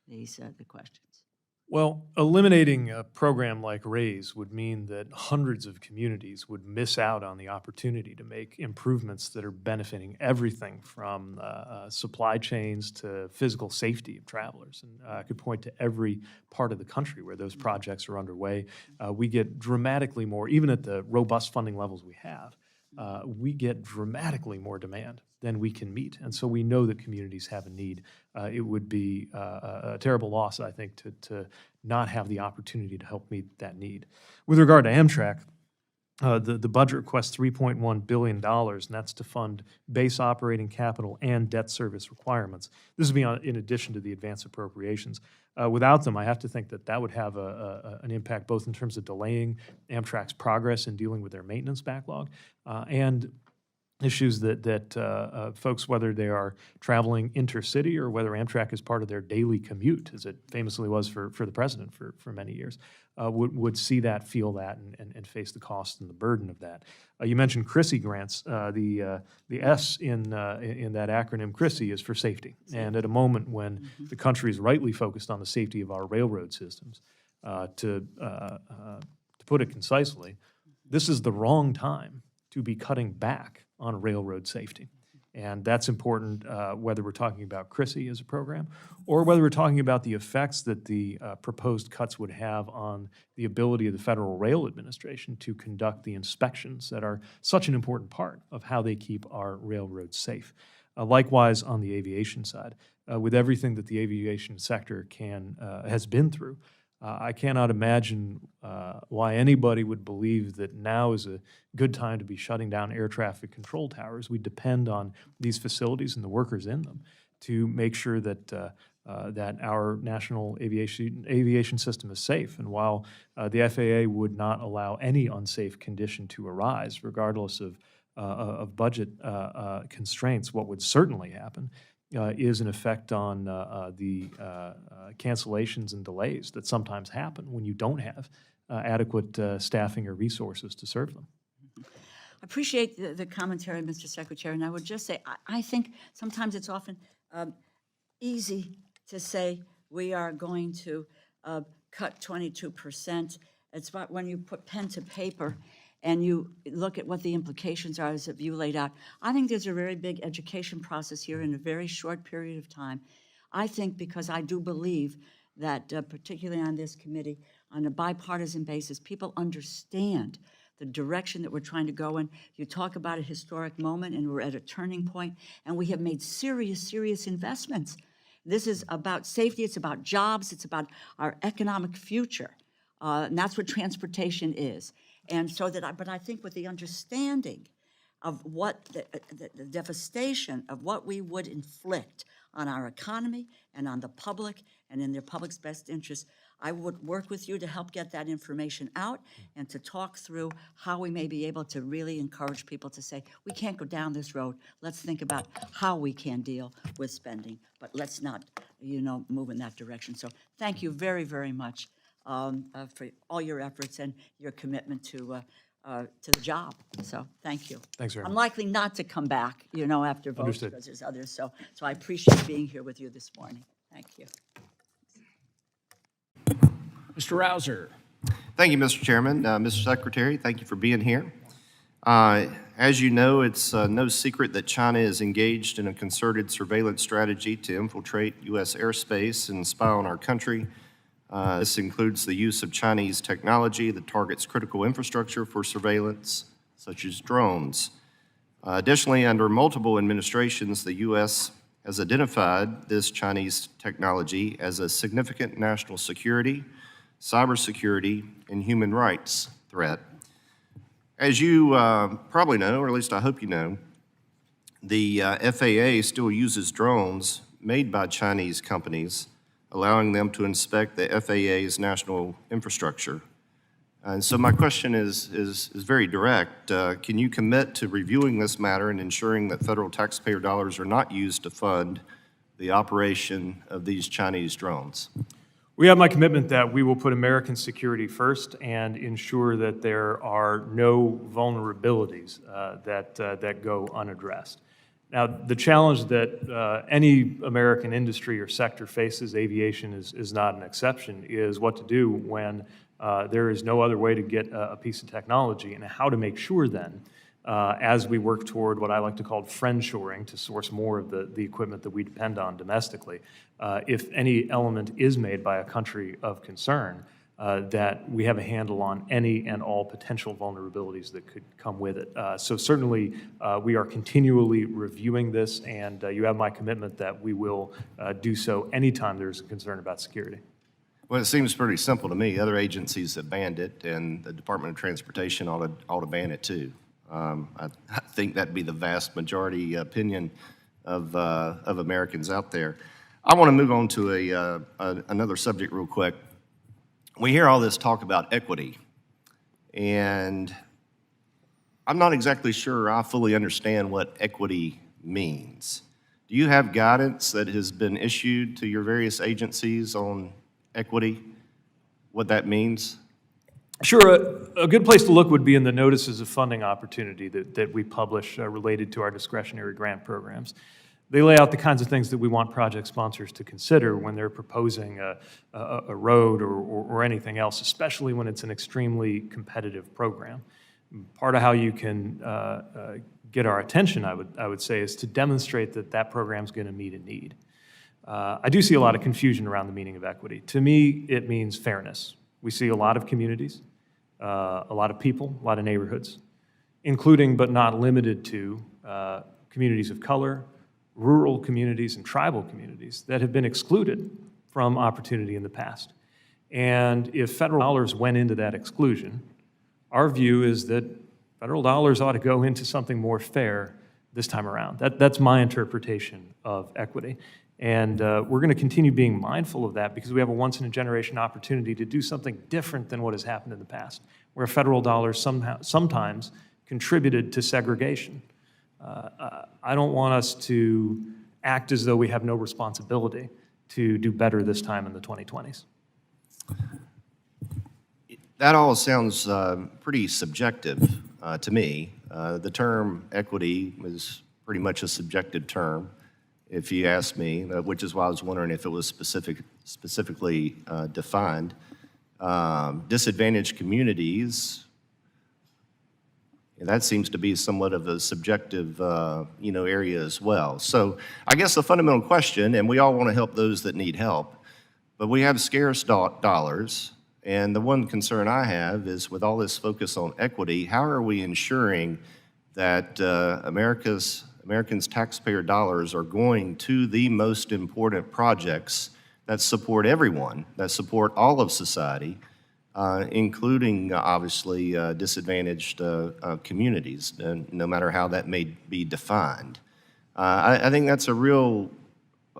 Speaker 8: the questions.
Speaker 2: Well, eliminating a program like RAISE would mean that hundreds of communities would miss out on the opportunity to make improvements that are benefiting everything from supply chains to physical safety of travelers. And I could point to every part of the country where those projects are underway. We get dramatically more, even at the robust funding levels we have, we get dramatically more demand than we can meet. And so we know that communities have a need. It would be a terrible loss, I think, to not have the opportunity to help meet that need. With regard to Amtrak, the budget requests $3.1 billion, and that's to fund base operating capital and debt service requirements. This would be in addition to the advance appropriations. Without them, I have to think that would have an impact both in terms of delaying Amtrak's progress in dealing with their maintenance backlog and issues that folks, whether they are traveling intercity or whether Amtrak is part of their daily commute, as it famously was for the president for many years, would see that, feel that, and face the cost and the burden of that. You mentioned CRISI grants. The S in that acronym CRISI is for safety. And at a moment when the country is rightly focused on the safety of our railroad systems, to put it concisely, this is the wrong time to be cutting back on railroad safety. And that's important whether we're talking about CRISI as a program or whether we're talking about the effects that the proposed cuts would have on the ability of the Federal Rail Administration to conduct the inspections that are such an important part of how they keep our railroads safe. Likewise, on the aviation side, with everything that the aviation sector has been through, I cannot imagine why anybody would believe that now is a good time to be shutting down air traffic control towers. We depend on these facilities and the workers in them to make sure that that our national aviation system is safe. And while the FAA would not allow any unsafe condition to arise, regardless of budget constraints, what would certainly happen is an effect on the cancellations and delays that sometimes happen when you don't have adequate staffing or resources to serve them.
Speaker 8: I appreciate the commentary, Mr. Secretary, and I would just say, I think sometimes it's often easy to say we are going to cut 22%. It's about when you put pen to paper and you look at what the implications are as you laid out. I think there's a very big education process here in a very short period of time. I think because I do believe that particularly on this committee, on a bipartisan basis, people understand the direction that we're trying to go in. You talk about a historic moment and we're at a turning point and we have made serious, serious investments. This is about safety, it's about jobs, it's about our economic future. And that's what transportation is. And so but I think with the understanding of what the devastation of what we would inflict on our economy and on the public and in their public's best interest, I would work with you to help get that information out and to talk through how we may be able to really encourage people to say, we can't go down this road. Let's think about how we can deal with spending, but let's not, move in that direction. So thank you very, very much for all your efforts and your commitment to the job. So thank you.
Speaker 2: Thanks very
Speaker 8: I'm
Speaker 2: much.
Speaker 8: likely not to come back, after votes
Speaker 2: Understood.
Speaker 8: because there's others. So I appreciate being here with you this morning. Thank you.
Speaker 9: Mr. Rouser.
Speaker 10: Thank you, Mr. Chairman. Mr. Secretary, thank you for being here. As you know, it's no secret that China is engaged in a concerted surveillance strategy to infiltrate U.S. airspace and spy on our country. This includes the use of Chinese technology that targets critical infrastructure for surveillance, such as drones. Additionally, under multiple administrations, the U.S. has identified this Chinese technology as a significant national security, cybersecurity, and human rights threat. As you probably know, or at least I hope you know, the FAA still uses drones made by Chinese companies, allowing them to inspect the FAA's national infrastructure. And so my question is very direct. Can you commit to reviewing this matter and ensuring that federal taxpayer dollars are not used to fund the operation of these Chinese drones?
Speaker 2: We have my commitment that we will put American security first and ensure that there are no vulnerabilities that go unaddressed. Now, the challenge that any American industry or sector faces, aviation is not an exception, is what to do when there is no other way to get a piece of technology, and how to make sure then, as we work toward what I like to call friendshoring, to source more of the equipment that we depend on domestically, if any element is made by a country of concern, that we have a handle on any and all potential vulnerabilities that could come with it. So certainly, we are continually reviewing this, and you have my commitment that we will do so anytime there's a concern about security.
Speaker 10: Well, it seems pretty simple to me. Other agencies have banned it, and the Department of Transportation ought to ban it too. I think that'd be the vast majority opinion of Americans out there. I want to move on to another subject real quick. We hear all this talk about equity, and I'm not exactly sure I fully understand what equity means. Do you have guidance that has been issued to your various agencies on equity, what that means?
Speaker 2: Sure. A good place to look would be in the notices of funding opportunity that we publish related to our discretionary grant programs. They lay out the kinds of things that we want project sponsors to consider when they're proposing a road or anything else, especially when it's an extremely competitive program. Part of how you can get our attention, I would say, is to demonstrate that that program's going to meet a need. I do see a lot of confusion around the meaning of equity. To me, it means fairness. We see a lot of communities, a lot of people, a lot of neighborhoods, including but not limited to communities of color, rural communities and tribal communities that have been excluded from opportunity in the past. And if federal dollars went into that exclusion, our view is that federal dollars ought to go into something more fair this time around. That's my interpretation of equity. And we're going to continue being mindful of that because we have a once-in-a-generation opportunity to do something different than what has happened in the past, where federal dollars sometimes contributed to segregation. I don't want us to act as though we have no responsibility to do better this time in the 2020s.
Speaker 10: That all sounds pretty subjective to me. The term equity is pretty much a subjective term, if you ask me, which is why I was wondering if it was specifically defined. Disadvantaged communities, that seems to be somewhat of a subjective, area as well. So I guess the fundamental question, and we all want to help those that need help, but we have scarce dollars, and the one concern I have is with all this focus on equity, how are we ensuring that Americans' taxpayer dollars are going to the most important projects that support everyone, that support all of society, including, obviously, disadvantaged communities, no matter how that may be defined. I think that's a real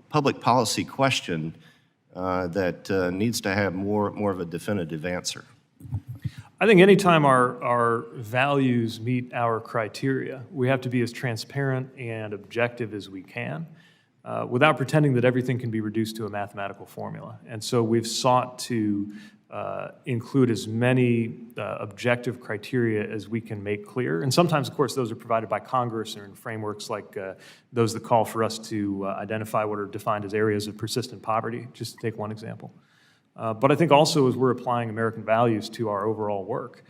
Speaker 10: public policy question that needs to have more of a definitive answer.
Speaker 2: I think anytime our values meet our criteria, we have to be as transparent and objective as we can without pretending that everything can be reduced to a mathematical formula. And so we've sought to include as many objective criteria as we can make clear. And sometimes, of course, those are provided by Congress or in frameworks like those that call for us to identify what are defined as areas of persistent poverty, just to take one example. But I think also as we're applying American values to our overall work,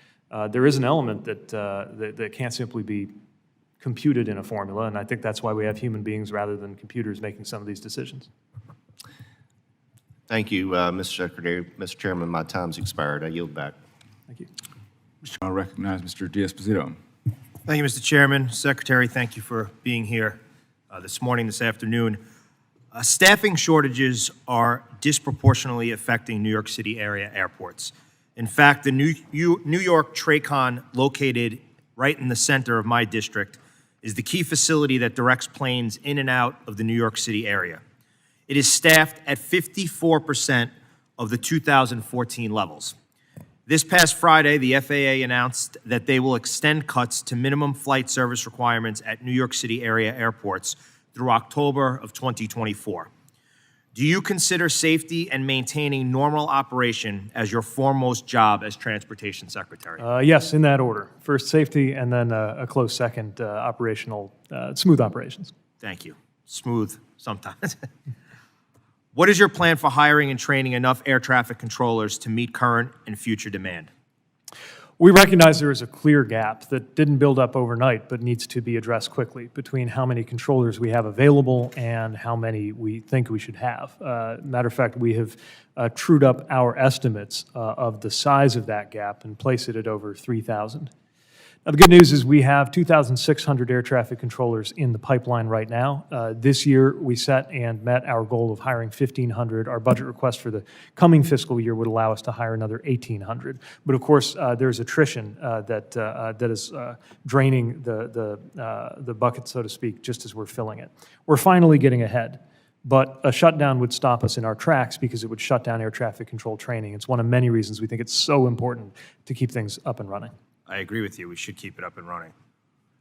Speaker 2: there is an element that can't simply be computed in a formula, and I think that's why we have human beings rather than computers making some of these decisions.
Speaker 10: Thank you, Mr. Secretary. Mr. Chairman, my time's expired. I yield back.
Speaker 2: Thank you.
Speaker 11: I recognize Mr. D'Esposito.
Speaker 12: Thank you, Mr. Chairman. Secretary, thank you for being here this morning, this afternoon. Staffing shortages are disproportionately affecting New York City area airports. In fact, the New York TRACON, located right in the center of my district, is the key facility that directs planes in and out of the New York City area. It is staffed at 54% of the 2014 levels. This past Friday, the FAA announced that they will extend cuts to minimum flight service requirements at New York City area airports through October of 2024. Do you consider safety and maintaining normal operation as your foremost job as Transportation Secretary?
Speaker 2: Yes, in that order. First, safety, and then a close second, operational, smooth operations.
Speaker 12: Thank you. Smooth sometimes. What is your plan for hiring and training enough air traffic controllers to meet current and future demand?
Speaker 2: We recognize there is a clear gap that didn't build up overnight but needs to be addressed quickly between how many controllers we have available and how many we think we should have. Matter of fact, we have trued up our estimates of the size of that gap and place it at over 3,000. Now, the good news is we have 2,600 air traffic controllers in the pipeline right now. This year, we set and met our goal of hiring 1,500. Our budget request for the coming fiscal year would allow us to hire another 1,800. But of course, there's attrition that is draining the bucket, so to speak, just as we're filling it. We're finally getting ahead. But a shutdown would stop us in our tracks because it would shut down air traffic control training. It's one of many reasons we think it's so important to keep things up and running.
Speaker 12: I agree with you. We should keep it up and running.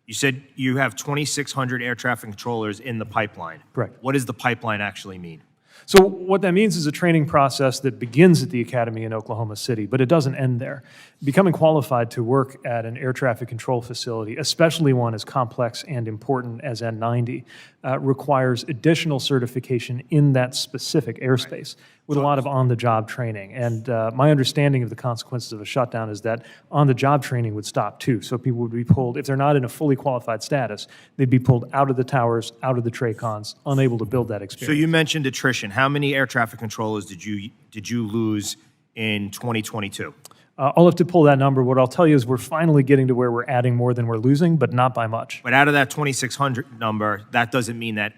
Speaker 12: You said you have 2,600 air traffic controllers in the pipeline.
Speaker 2: Correct.
Speaker 12: What does the pipeline actually mean?
Speaker 2: So what that means is a training process that begins at the academy in Oklahoma City, but it doesn't end there. Becoming qualified to work at an air traffic control facility, especially one as complex and important as N90, requires additional certification in that specific airspace with a lot of on-the-job training. And my understanding of the consequences of a shutdown is that on-the-job training would stop too. So people would be pulled, if they're not in a fully qualified status, they'd be pulled out of the towers, out of the TRACONs, unable to build that experience.
Speaker 12: So you mentioned attrition. How many air traffic controllers did you lose in 2022?
Speaker 2: I'll have to pull that number. What I'll tell you is we're finally getting to where we're adding more than we're losing, but not by much.
Speaker 12: But out of that 2,600 number, that doesn't mean that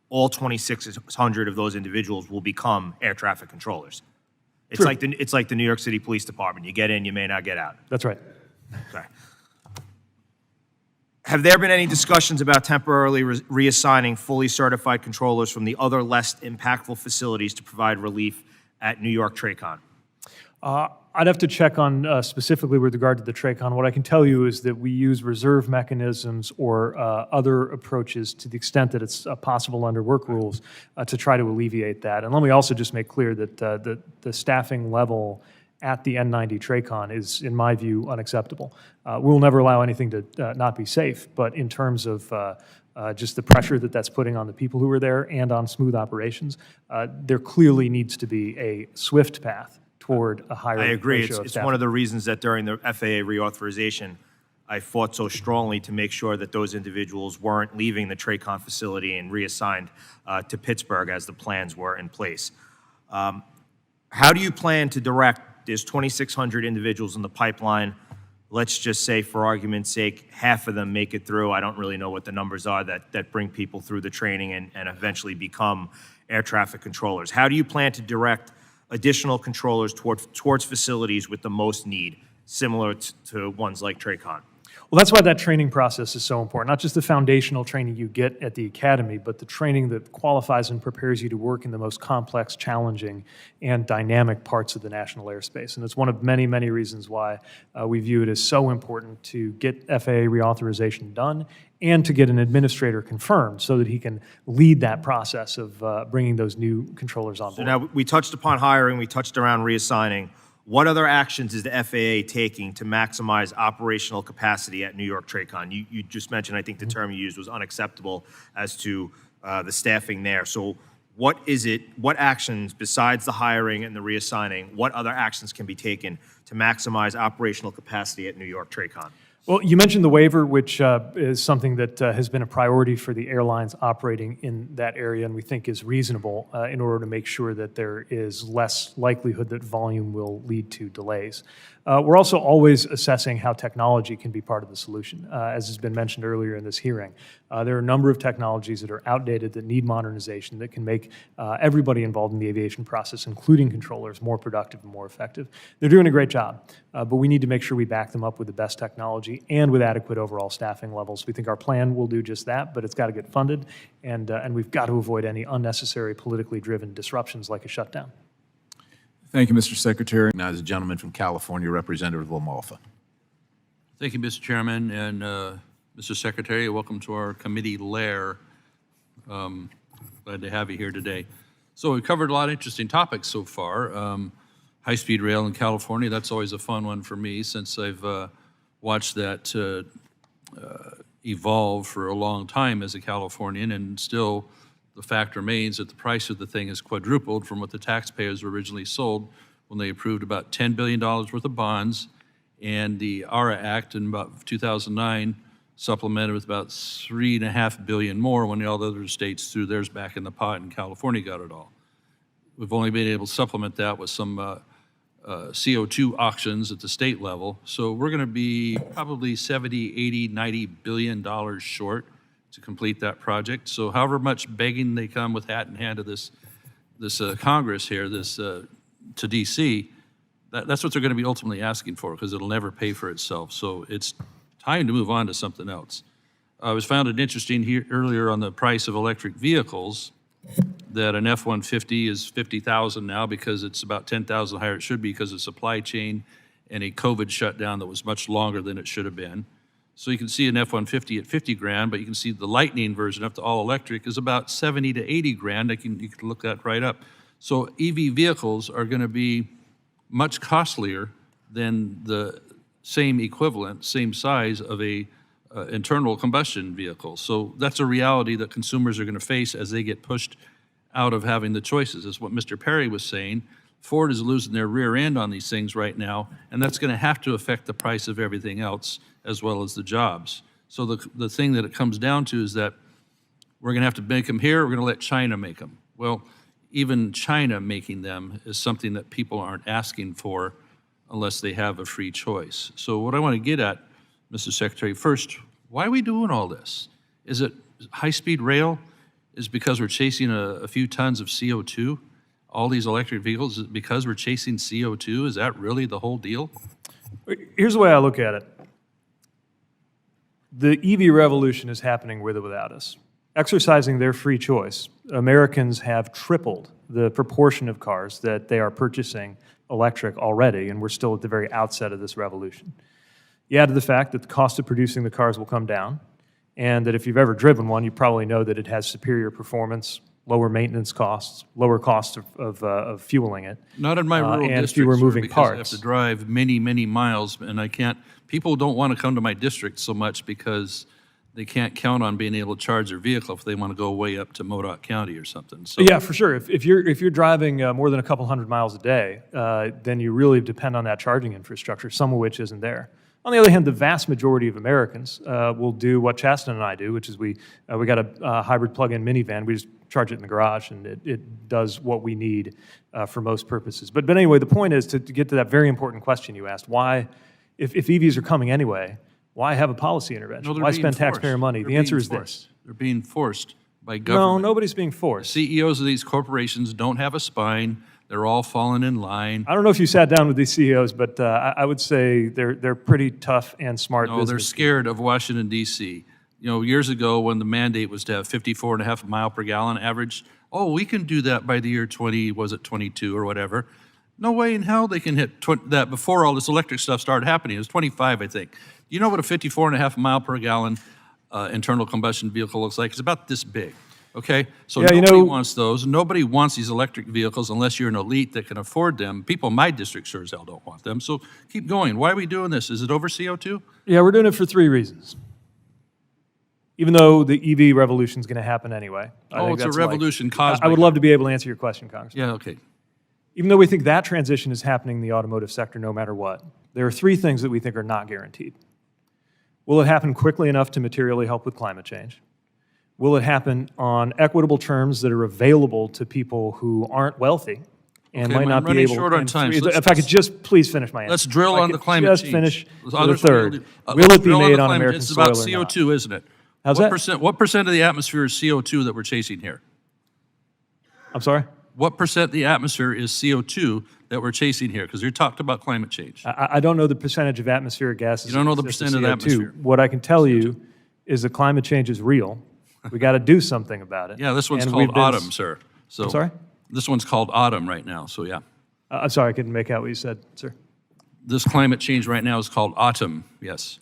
Speaker 12: all 2,600 of those individuals will become air traffic controllers. It's like the New York City Police Department. You get in, you may not get out.
Speaker 2: That's right.
Speaker 12: Okay. Have there been any discussions about temporarily reassigning fully certified controllers from the other less impactful facilities to provide relief at New York TRACON?
Speaker 2: I'd have to check on specifically with regard to the TRACON. What I can tell you is that we use reserve mechanisms or other approaches to the extent that it's possible under work rules to try to alleviate that. And let me also just make clear that the staffing level at the N90 TRACON is, in my view, unacceptable. We'll never allow anything to not be safe, but in terms of just the pressure that that's putting on the people who are there and on smooth operations, there clearly needs to be a swift path toward a higher
Speaker 12: I agree.
Speaker 2: ratio of
Speaker 12: It's
Speaker 2: staffing.
Speaker 12: one of the reasons that during the FAA reauthorization, I fought so strongly to make sure that those individuals weren't leaving the TRACON facility and reassigned to Pittsburgh as the plans were in place. How do you plan to direct, there's 2,600 individuals in the pipeline, let's just say for argument's sake, half of them make it through. I don't really know what the numbers are that bring people through the training and eventually become air traffic controllers. How do you plan to direct additional controllers towards facilities with the most need, similar to ones like TRACON?
Speaker 2: Well, that's why that training process is so important. Not just the foundational training you get at the academy, but the training that qualifies and prepares you to work in the most complex, challenging, and dynamic parts of the national airspace. And it's one of many, many reasons why we view it as so important to get FAA reauthorization done and to get an administrator confirmed so that he can lead that process of bringing those new controllers on
Speaker 12: So
Speaker 2: board.
Speaker 12: now, we touched upon hiring, we touched around reassigning. What other actions is the FAA taking to maximize operational capacity at New York TRACON? You just mentioned, I think the term you used was unacceptable as to the staffing there. So what actions, besides the hiring and the reassigning, what other actions can be taken to maximize operational capacity at New York TRACON?
Speaker 2: Well, you mentioned the waiver, which is something that has been a priority for the airlines operating in that area, and we think is reasonable in order to make sure that there is less likelihood that volume will lead to delays. We're also always assessing how technology can be part of the solution. As has been mentioned earlier in this hearing, there are a number of technologies that are outdated that need modernization that can make everybody involved in the aviation process, including controllers, more productive and more effective. They're doing a great job, but we need to make sure we back them up with the best technology and with adequate overall staffing levels. We think our plan will do just that, but it's got to get funded, and we've got to avoid any unnecessary politically driven disruptions like a shutdown.
Speaker 11: Thank you, Mr. Secretary.
Speaker 13: Now, the gentleman from California, Representative Lamalfa.
Speaker 14: Thank you, Mr. Chairman, and Mr. Secretary, welcome to our committee lair. Glad to have you here today. So we've covered a lot of interesting topics so far. High-speed rail in California, that's always a fun one for me since I've watched that evolve for a long time as a Californian, and still the fact remains that the price of the thing has quadrupled from what the taxpayers originally sold when they approved about $10 billion worth of bonds, and the ARA Act in about 2009 supplemented with about $3.5 billion more when all the other states threw theirs back in the pot and California got it all. We've only been able to supplement that with some CO2 auctions at the state level. So we're going to be probably 70, 80, 90 billion dollars short to complete that project. So however much begging they come with hat in hand to this Congress here, to DC, that's what they're going to be ultimately asking for, because it'll never pay for itself. So it's time to move on to something else. I was found it interesting here earlier on the price of electric vehicles that an F-150 is $50,000 now because it's about $10,000 higher it should be because of supply chain and a COVID shutdown that was much longer than it should have been. So you can see an F-150 at 50 grand, but you can see the Lightning version up to all electric is about 70 to 80 grand. You can look that right up. So EV vehicles are going to be much costlier than the same equivalent, same size of a internal combustion vehicle. So that's a reality that consumers are going to face as they get pushed out of having the choices. Is what Mr. Perry was saying. Ford is losing their rear end on these things right now, and that's going to have to affect the price of everything else as well as the jobs. So the thing that it comes down to is that we're going to have to make them here, we're going to let China make them. Well, even China making them is something that people aren't asking for unless they have a free choice. So what I want to get at, Mr. Secretary, first, why are we doing all this? Is it high-speed rail? is because we're chasing a few tons of CO2? All these electric vehicles, is it because we're chasing CO2? Is that really the whole deal?
Speaker 2: Here's the way I look at it. The EV revolution is happening with or without us. Exercising their free choice, Americans have tripled the proportion of cars that they are purchasing electric already, and we're still at the very outset of this revolution. You add to the fact that the cost of producing the cars will come down, and that if you've ever driven one, you probably know that it has superior performance, lower maintenance costs, lower cost of fueling it.
Speaker 14: Not in my rural
Speaker 2: and
Speaker 14: district,
Speaker 2: fewer
Speaker 14: sir,
Speaker 2: moving
Speaker 14: because I have
Speaker 2: parts.
Speaker 14: to drive many, many miles, and I can't, people don't want to come to my district so much because they can't count on being able to charge their vehicle if they want to go way up to Modoc County or something. So
Speaker 2: Yeah, for sure. If you're driving more than a couple hundred miles a day, then you really depend on that charging infrastructure, some of which isn't there. On the other hand, the vast majority of Americans will do what Chasten and I do, which is we got a hybrid plug-in minivan. We just charge it in the garage, and it does what we need for most purposes. But anyway, the point is to get to that very important question you asked: why, if EVs are coming anyway, why have a policy intervention?
Speaker 14: No, they're
Speaker 2: Why
Speaker 14: being
Speaker 2: spend
Speaker 14: forced.
Speaker 2: taxpayer money?
Speaker 14: They're
Speaker 2: The answer
Speaker 14: being
Speaker 2: is
Speaker 14: forced.
Speaker 2: this.
Speaker 14: They're being forced by
Speaker 2: No,
Speaker 14: government.
Speaker 2: nobody's being forced.
Speaker 14: CEOs of these corporations don't have a spine. They're all falling in line.
Speaker 2: I don't know if you sat down with these CEOs, but I would say they're pretty tough and smart
Speaker 14: No, they're
Speaker 2: business.
Speaker 14: scared of Washington, D.C. You know, years ago when the mandate was to have 54.5 mile per gallon average, oh, we can do that by the year 22 or whatever. No way in hell they can hit that before all this electric stuff started happening. It was 25, I think. You know what a 54.5 mile per gallon internal combustion vehicle looks like? It's about this big, okay? So
Speaker 2: Yeah,
Speaker 14: nobody wants those. Nobody wants these electric vehicles unless you're an elite that can afford them. People in my district sure as hell don't want them. So keep going. Why are we doing this? Is it over CO2?
Speaker 2: Yeah, we're doing it for 3 reasons. Even though the EV revolution is going to happen anyway. I
Speaker 14: Oh,
Speaker 2: think
Speaker 14: it's a
Speaker 2: that's like-
Speaker 14: revolution caused
Speaker 2: I
Speaker 14: by
Speaker 2: would love to be able to answer your question, Congressman.
Speaker 14: Yeah, okay.
Speaker 2: Even though we think that transition is happening in the automotive sector no matter what, there are 3 things that we think are not guaranteed. Will it happen quickly enough to materially help with climate change? Will it happen on equitable terms that are available to people who aren't wealthy and
Speaker 14: Okay,
Speaker 2: might
Speaker 14: I'm
Speaker 2: not be
Speaker 14: running
Speaker 2: able?
Speaker 14: short on
Speaker 2: and
Speaker 14: time,
Speaker 2: three-
Speaker 14: so let's-
Speaker 2: if I could just please finish my answer.
Speaker 14: Let's drill
Speaker 2: If I
Speaker 14: on
Speaker 2: could
Speaker 14: the climate
Speaker 2: just
Speaker 14: change.
Speaker 2: finish
Speaker 14: Let's-
Speaker 2: to
Speaker 14: I'll
Speaker 2: the
Speaker 14: just really-
Speaker 2: third.
Speaker 14: let's
Speaker 2: Will it be
Speaker 14: drill on
Speaker 2: made
Speaker 14: the
Speaker 2: on
Speaker 14: climate.
Speaker 2: American
Speaker 14: It's
Speaker 2: soil
Speaker 14: about
Speaker 2: or not?
Speaker 14: CO2, isn't it?
Speaker 2: How's
Speaker 14: What
Speaker 2: that?
Speaker 14: What percent of the atmosphere is CO2 that we're chasing here?
Speaker 2: I'm sorry?
Speaker 14: What percent of the atmosphere is CO2 that we're chasing here? Because you talked about climate change.
Speaker 2: I don't know the percentage of atmospheric gases.
Speaker 14: You don't know the
Speaker 2: that exist
Speaker 14: percent
Speaker 2: in
Speaker 14: of the
Speaker 2: CO2.
Speaker 14: atmosphere.
Speaker 2: What I can tell you is that climate change is real. We got to do something about it.
Speaker 14: Yeah, this one's
Speaker 2: And
Speaker 14: called
Speaker 2: we've been
Speaker 14: autumn, sir. So
Speaker 2: I'm sorry?
Speaker 14: This one's called autumn right now, so yeah.
Speaker 2: I'm sorry, I couldn't make out what you said, sir.
Speaker 14: This climate change right now is called autumn, yes.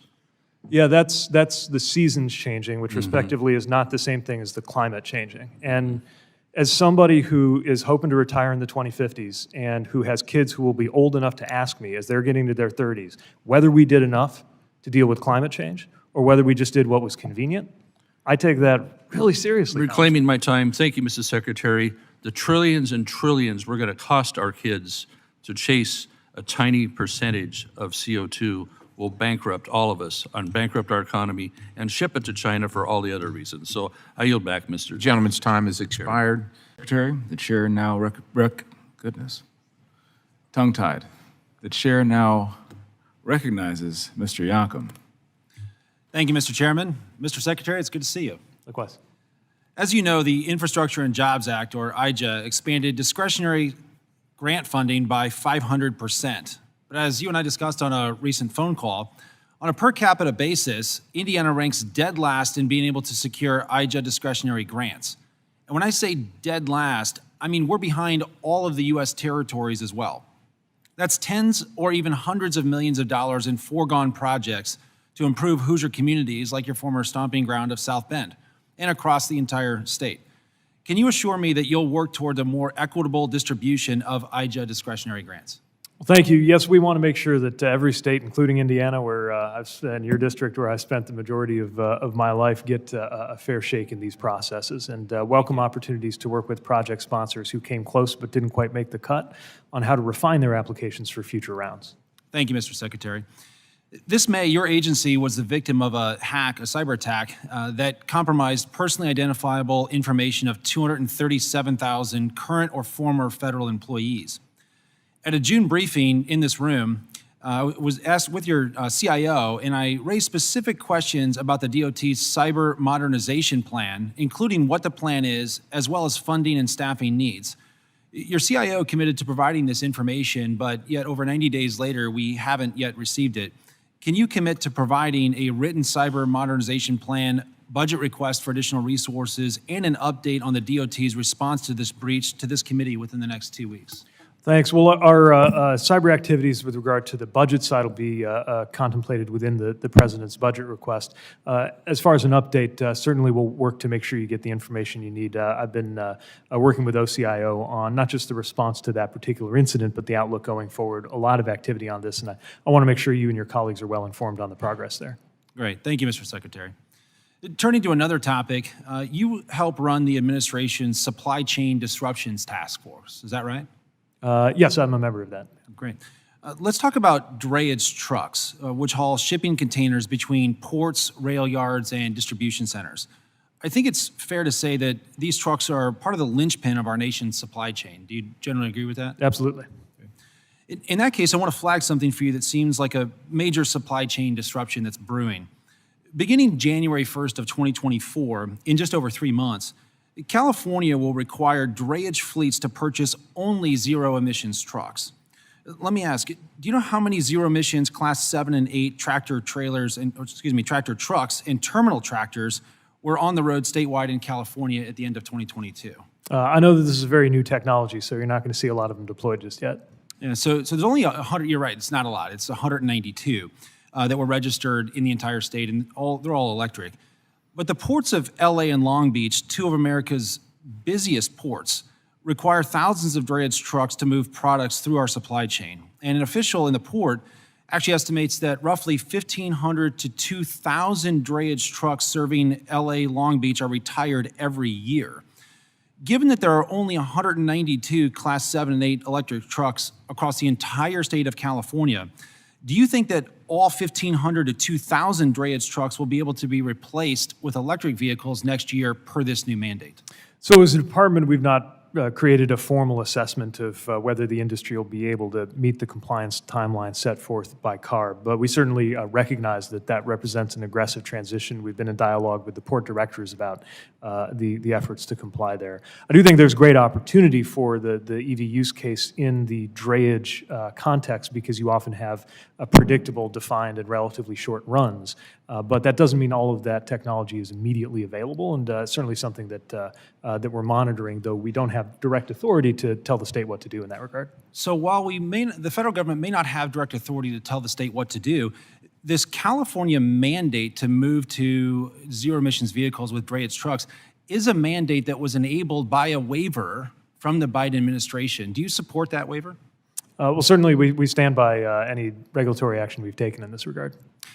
Speaker 2: Yeah, that's the seasons changing, which
Speaker 14: Mm-hmm.
Speaker 2: respectively is not the same thing as the climate changing. And as somebody who is hoping to retire in the 2050s and who has kids who will be old enough to ask me as they're getting to their 30s whether we did enough to deal with climate change or whether we just did what was convenient, I take that really seriously.
Speaker 14: Reclaiming my time, thank you, Mrs. Secretary. The trillions and trillions we're going to cost our kids to chase a tiny percentage of CO2 will bankrupt all of us, and bankrupt our economy, and ship it to China for all the other reasons. So I yield back, Mr.
Speaker 13: The gentleman's time has expired. Secretary, the chair now goodness, tongue-tied. The chair now recognizes Mr. Yankum.
Speaker 9: Thank you, Mr. Chairman. Mr. Secretary, it's good to see you.
Speaker 2: Likewise.
Speaker 9: As you know, the Infrastructure and Jobs Act, or IJA, expanded discretionary grant funding by 500%. But as you and I discussed on a recent phone call, on a per capita basis, Indiana ranks dead last in being able to secure IJA discretionary grants. And when I say dead last, I mean we're behind all of the U.S. territories as well. That's tens or even hundreds of millions of dollars in foregone projects to improve Hoosier communities like your former stomping ground of South Bend and across the entire state. Can you assure me that you'll work toward a more equitable distribution of IJA discretionary grants?
Speaker 2: Well, thank you. Yes, we want to make sure that every state, including Indiana, where in your district, where I spent the majority of my life, get a fair shake in these processes and welcome opportunities to work with project sponsors who came close but didn't quite make the cut on how to refine their applications for future rounds.
Speaker 9: Thank you, Mr. Secretary. This May, your agency was the victim of a hack, a cyber attack, that compromised personally identifiable information of 237,000 current or former federal employees. At a June briefing in this room, was asked with your CIO, and I raised specific questions about the DOT's cyber modernization plan, including what the plan is, as well as funding and staffing needs. Your CIO committed to providing this information, but yet over 90 days later, we haven't yet received it. Can you commit to providing a written cyber modernization plan, budget request for additional resources, and an update on the DOT's response to this breach to this committee within the next 2 weeks?
Speaker 2: Thanks. Well, our cyber activities with regard to the budget side will be contemplated within the president's budget request. As far as an update, certainly we'll work to make sure you get the information you need. I've been working with OCIO on not just the response to that particular incident, but the outlook going forward. A lot of activity on this, and I want to make sure you and your colleagues are well informed on the progress there.
Speaker 9: Great. Thank you, Mr. Secretary. Turning to another topic, you help run the administration's Supply Chain Disruptions Task Force. Is that right?
Speaker 2: Yes, I'm a member of that.
Speaker 9: Great. Let's talk about drayage trucks, which haul shipping containers between ports, rail yards, and distribution centers. I think it's fair to say that these trucks are part of the linchpin of our nation's supply chain. Do you generally agree with that?
Speaker 2: Absolutely.
Speaker 9: In that case, I want to flag something for you that seems like a major supply chain disruption that's brewing. Beginning January 1st of 2024, in just over 3 months, California will require drayage fleets to purchase only zero-emissions trucks. Let me ask, do you know how many zero-emissions Class 7 and 8 tractor trucks and terminal tractors were on the road statewide in California at the end of 2022?
Speaker 2: I know that this is a very new technology, so you're not going to see a lot of them deployed just yet.
Speaker 9: Yeah, so there's only 100, you're right, it's not a lot, it's 192 that were registered in the entire state, and they're all electric. But the ports of LA and Long Beach, two of America's busiest ports, require thousands of drayage trucks to move products through our supply chain. And an official in the port actually estimates that roughly 1,500 to 2,000 drayage trucks serving LA, Long Beach are retired every year. Given that there are only 192 Class 7 and 8 electric trucks across the entire state of California, do you think that all 1,500 to 2,000 drayage trucks will be able to be replaced with electric vehicles next year per this new mandate?
Speaker 2: So as a department, we've not created a formal assessment of whether the industry will be able to meet the compliance timeline set forth by CARB, but we certainly recognize that that represents an aggressive transition. We've been in dialogue with the port directors about the efforts to comply there. I do think there's great opportunity for the EV use case in the drayage context because you often have a predictable, defined, and relatively short runs. But that doesn't mean all of that technology is immediately available, and certainly something that we're monitoring, though we don't have direct authority to tell the state what to do in that regard.
Speaker 9: So while the federal government may not have direct authority to tell the state what to do, this California mandate to move to zero-emissions vehicles with drayage trucks is a mandate that was enabled by a waiver from the Biden administration. Do you support that waiver?
Speaker 2: Well, certainly we stand by any regulatory action we've taken in this regard.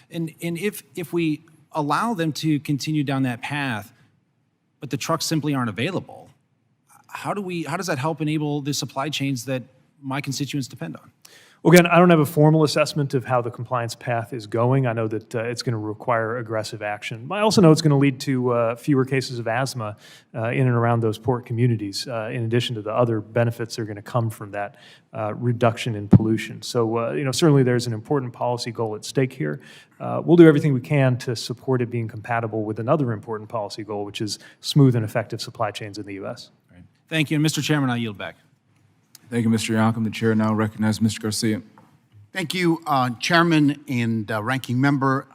Speaker 9: And if we allow them to continue down that path, but the trucks simply aren't available, how does that help enable the supply chains that my constituents depend on?
Speaker 2: Well, again, I don't have a formal assessment of how the compliance path is going. I know that it's going to require aggressive action. I also know it's going to lead to fewer cases of asthma in and around those port communities, in addition to the other benefits that are going to come from that reduction in pollution. So, certainly there's an important policy goal at stake here. We'll do everything we can to support it being compatible with another important policy goal, which is smooth and effective supply chains in the U.S.
Speaker 9: Right. Thank you. And Mr. Chairman, I yield back.
Speaker 13: Thank you, Mr. Yocum. The chair now recognizes Mr. Garcia.
Speaker 15: Thank you, Chairman and Ranking Member.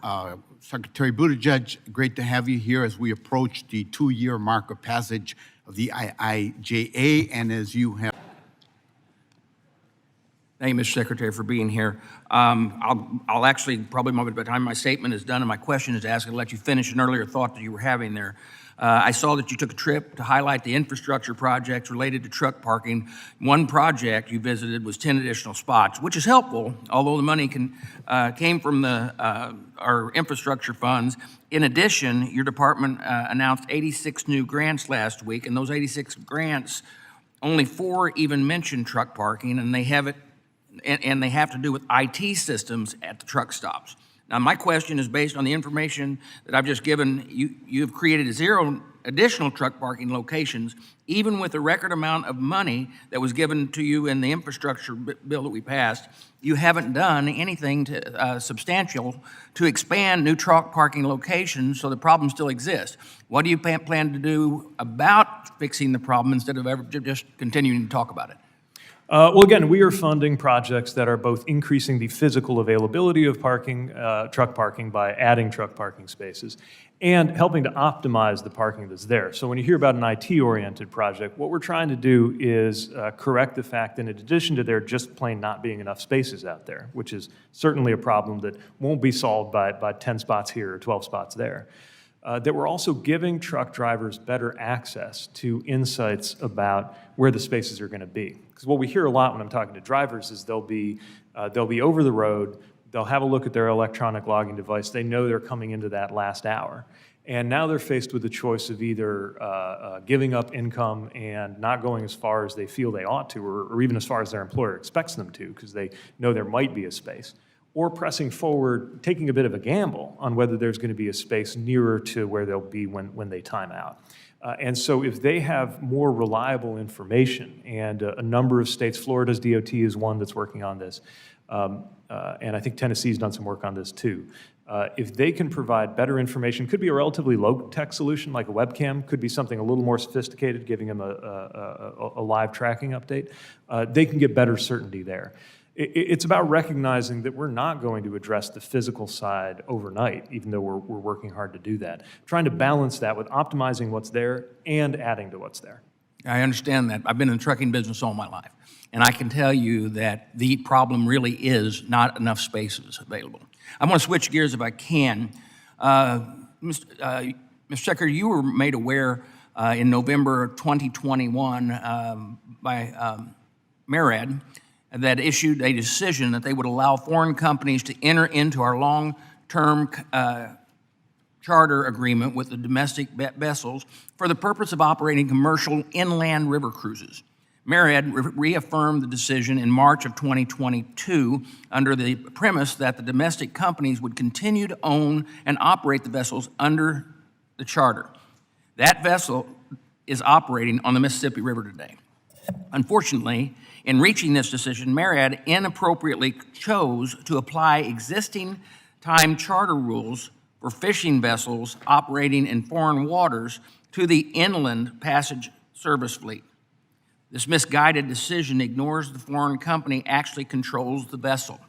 Speaker 15: Secretary Buttigieg, great to have you here as we approach the 2-year mark of passage of the IIJA, and as you have.
Speaker 16: Thank you, Mr. Secretary, for being here. I'll actually, probably by the time my statement is done and my question is asked, I'll let you finish an earlier thought that you were having there. I saw that you took a trip to highlight the infrastructure projects related to truck parking. One project you visited was 10 additional spots, which is helpful, although the money came from our infrastructure funds. In addition, your department announced 86 new grants last week, and those 86 grants, only 4 even mention truck parking, and they have to do with IT systems at the truck stops. Now, my question is based on the information that I've just given. You have created a zero additional truck parking locations, even with the record amount of money that was given to you in the infrastructure bill that we passed. You haven't done anything substantial to expand new truck parking locations, so the problem still exists. What do you plan to do about fixing the problem instead of ever just continuing to talk about it?
Speaker 2: Well, again, we are funding projects that are both increasing the physical availability of parking, truck parking by adding truck parking spaces, and helping to optimize the parking that's there. So when you hear about an IT-oriented project, what we're trying to do is correct the fact that in addition to there just plain not being enough spaces out there, which is certainly a problem that won't be solved by 10 spots here or 12 spots there, that we're also giving truck drivers better access to insights about where the spaces are going to be. Because what we hear a lot when I'm talking to drivers is they'll be over the road, they'll have a look at their electronic logging device, they know they're coming into that last hour. And now they're faced with the choice of either giving up income and not going as far as they feel they ought to, or even as far as their employer expects them to, because they know there might be a space, or pressing forward, taking a bit of a gamble on whether there's going to be a space nearer to where they'll be when they time out. And so if they have more reliable information, and a number of states, Florida's DOT is one that's working on this, and I think Tennessee's done some work on this too. If they can provide better information, could be a relatively low-tech solution like a webcam, could be something a little more sophisticated, giving them a live tracking update, they can get better certainty there. It's about recognizing that we're not going to address the physical side overnight, even though we're working hard to do that. Trying to balance that with optimizing what's there and adding to what's there.
Speaker 16: I understand that. I've been in the trucking business all my life, and I can tell you that the problem really is not enough spaces available. I want to switch gears if I can. Mr. Secretary, you were made aware in November 2021 by MARAD that issued a decision that they would allow foreign companies to enter into our long-term charter agreement with the domestic vessels for the purpose of operating commercial inland river cruises. MARAD reaffirmed the decision in March of 2022 under the premise that the domestic companies would continue to own and operate the vessels under the charter. That vessel is operating on the Mississippi River today. Unfortunately, in reaching this decision, MARAD inappropriately chose to apply existing time charter rules for fishing vessels operating in foreign waters to the inland passage service fleet. This misguided decision ignores the foreign company actually controls the vessel.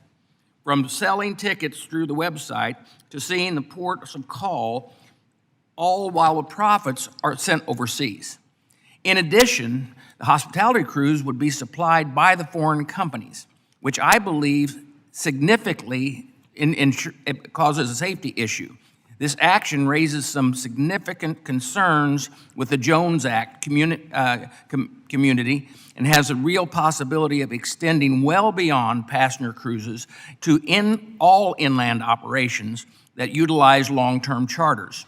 Speaker 16: From selling tickets through the website to seeing the ports of call, all while the profits are sent overseas. In addition, the hospitality cruise would be supplied by the foreign companies, which I believe significantly it causes a safety issue. This action raises some significant concerns with the Jones Act community and has a real possibility of extending well beyond passenger cruises to all inland operations that utilize long-term charters.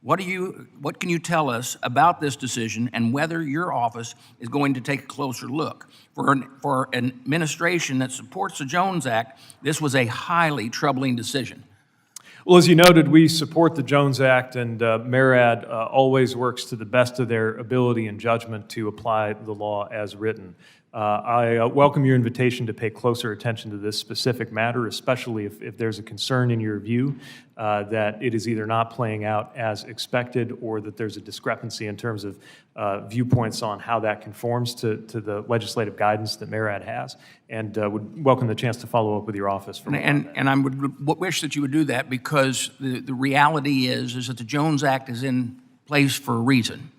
Speaker 16: What can you tell us about this decision and whether your office is going to take a closer look? For an administration that supports the Jones Act, this was a highly troubling decision.
Speaker 2: Well, as you noted, we support the Jones Act, and MARAD always works to the best of their ability and judgment to apply the law as written. I welcome your invitation to pay closer attention to this specific matter, especially if there's a concern in your view that it is either not playing out as expected or that there's a discrepancy in terms of viewpoints on how that conforms to the legislative guidance that MARAD has, and would welcome the chance to follow up with your office.
Speaker 16: And I would wish that you would do that, because the reality is that the Jones Act is in place for a reason.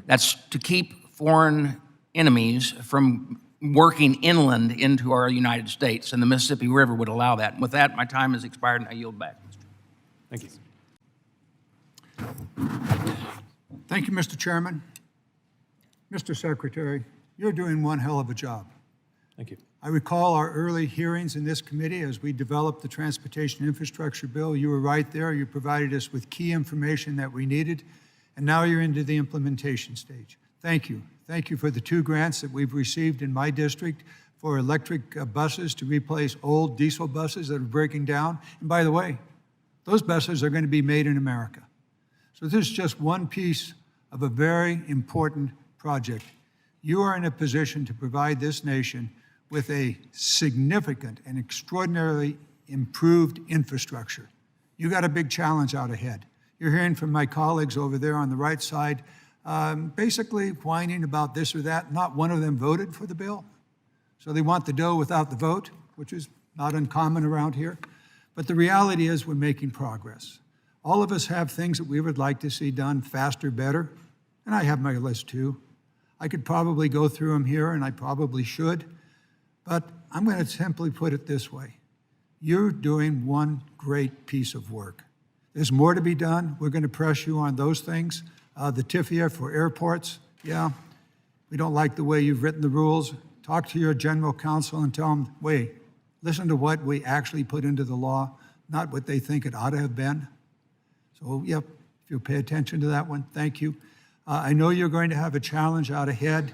Speaker 16: That's to keep foreign enemies from working inland into our United States, and the Mississippi River would allow that. And with that, my time has expired, and I yield back.
Speaker 2: Thank you.
Speaker 17: Thank you, Mr. Chairman. Mr. Secretary, you're doing one hell of a job.
Speaker 2: Thank you.
Speaker 17: I recall our early hearings in this committee as we developed the Transportation Infrastructure Bill. You were right there. You provided us with key information that we needed, and now you're into the implementation stage. Thank you. Thank you for the 2 grants that we've received in my district for electric buses to replace old diesel buses that are breaking down. And by the way, those buses are going to be made in America. So this is just one piece of a very important project. You are in a position to provide this nation with a significant and extraordinarily improved infrastructure. You got a big challenge out ahead. You're hearing from my colleagues over there on the right side, basically whining about this or that. Not one of them voted for the bill. So they want the dough without the vote, which is not uncommon around here. But the reality is we're making progress. All of us have things that we would like to see done faster, better, and I have my list too. I could probably go through them here, and I probably should, but I'm going to simply put it this way. You're doing one great piece of work. There's more to be done. We're going to press you on those things. The TIFIA for airports, yeah, we don't like the way you've written the rules. Talk to your general counsel and tell them, wait, listen to what we actually put into the law, not what they think it ought to have been. So, yep, if you'll pay attention to that one, thank you. I know you're going to have a challenge out ahead,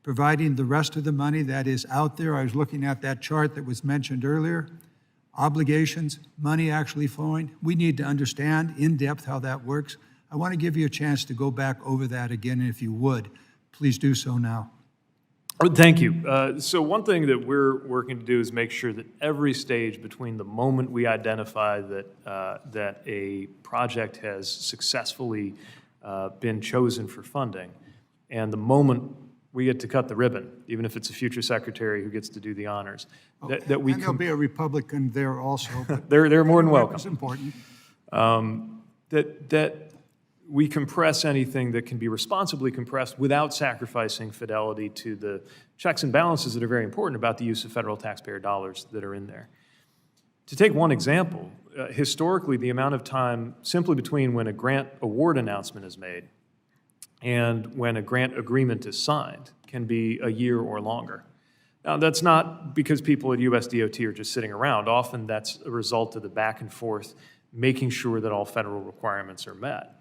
Speaker 17: providing the rest of the money that is out there. I was looking at that chart that was mentioned earlier. Obligations, money actually flowing. We need to understand in depth how that works. I want to give you a chance to go back over that again, and if you would, please do so now.
Speaker 2: Thank you. So one thing that we're working to do is make sure that every stage between the moment we identify that a project has successfully been chosen for funding and the moment we get to cut the ribbon, even if it's a future secretary who gets to do the honors, that we
Speaker 17: And there'll be a Republican there also. But
Speaker 2: they're more than welcome.
Speaker 17: It's important.
Speaker 2: That we compress anything that can be responsibly compressed without sacrificing fidelity to the checks and balances that are very important about the use of federal taxpayer dollars that are in there. To take one example, historically, the amount of time simply between when a grant award announcement is made and when a grant agreement is signed can be a year or longer. Now, that's not because people at USDOT are just sitting around. Often that's a result of the back and forth, making sure that all federal requirements are met.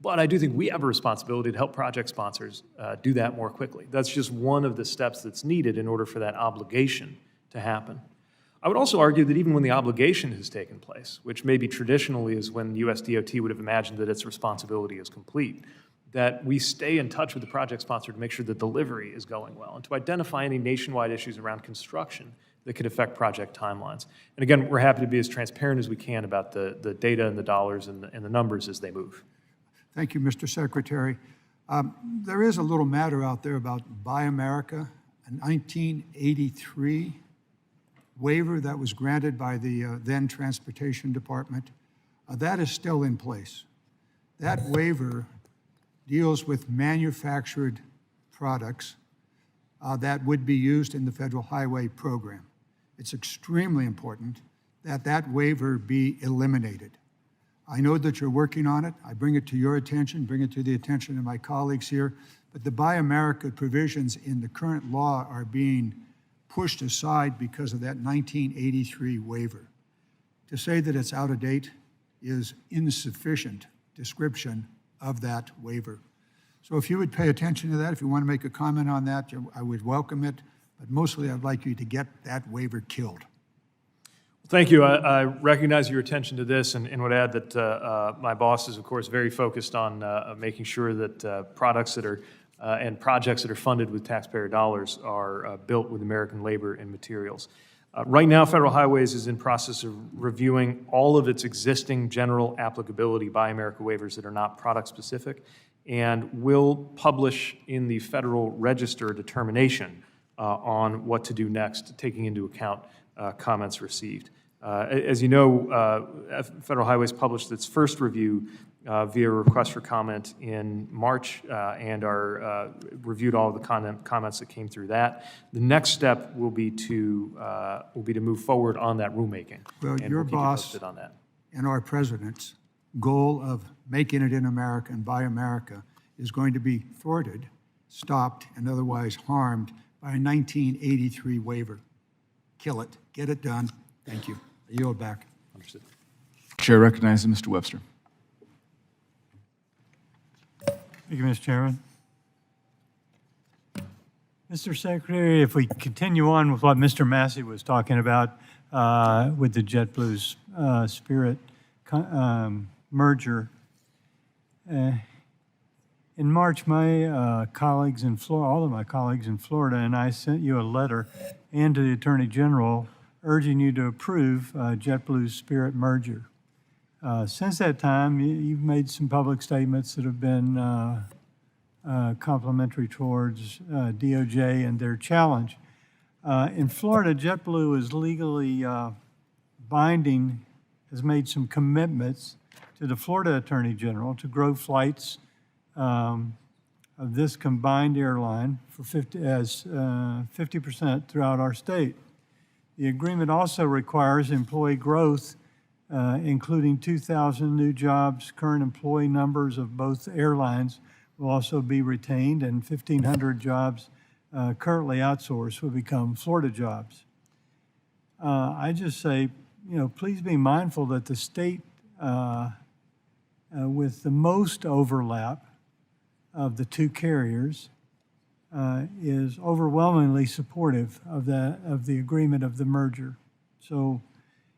Speaker 2: But I do think we have a responsibility to help project sponsors do that more quickly. That's just one of the steps that's needed in order for that obligation to happen. I would also argue that even when the obligation has taken place, which maybe traditionally is when USDOT would have imagined that its responsibility is complete, that we stay in touch with the project sponsor to make sure the delivery is going well and to identify any nationwide issues around construction that could affect project timelines. And again, we're happy to be as transparent as we can about the data and the dollars and the numbers as they move.
Speaker 17: Thank you, Mr. Secretary. There is a little matter out there about Buy America, a 1983 waiver that was granted by the then Transportation Department. That is still in place. That waiver deals with manufactured products that would be used in the Federal Highway Program. It's extremely important that that waiver be eliminated. I know that you're working on it. I bring it to your attention, bring it to the attention of my colleagues here, but the Buy America provisions in the current law are being pushed aside because of that 1983 waiver. To say that it's out of date is insufficient description of that waiver. So if you would pay attention to that, if you want to make a comment on that, I would welcome it, but mostly I'd like you to get that waiver killed.
Speaker 2: Thank you. I recognize your attention to this and would add that my boss is, of course, very focused on making sure that products that are and projects that are funded with taxpayer dollars are built with American labor and materials. Right now, Federal Highways is in process of reviewing all of its existing general applicability Buy America waivers that are not product-specific and will publish in the Federal Register a determination on what to do next, taking into account comments received. As you know, Federal Highways published its first review via request for comment in March and reviewed all of the comments that came through that. The next step will be to move forward on that rulemaking.
Speaker 17: Well,
Speaker 2: and
Speaker 17: your
Speaker 2: we'll keep you
Speaker 17: boss
Speaker 2: posted on that.
Speaker 17: and our president's goal of making it in America and by America is going to be thwarted, stopped, and otherwise harmed by a 1983 waiver. Kill it. Get it done. Thank you. I yield back.
Speaker 2: Understood.
Speaker 13: Chair recognizes Mr. Webster.
Speaker 18: Thank you, Mr. Chairman. Mr. Secretary, if we continue on with what Mr. Massey was talking about with the JetBlue's Spirit merger, In March, my colleagues in Florida, all of my colleagues in Florida, and I sent you a letter and to the Attorney General urging you to approve JetBlue's Spirit merger. Since that time, you've made some public statements that have been complimentary towards DOJ and their challenge. In Florida, JetBlue is legally binding, has made some commitments to the Florida Attorney General to grow flights of this combined airline for 50% throughout our state. The agreement also requires employee growth, including 2,000 new jobs. Current employee numbers of both airlines will also be retained, and 1,500 jobs currently outsourced will become Florida jobs. I just say, please be mindful that the state with the most overlap of the two carriers is overwhelmingly supportive of the agreement of the merger. So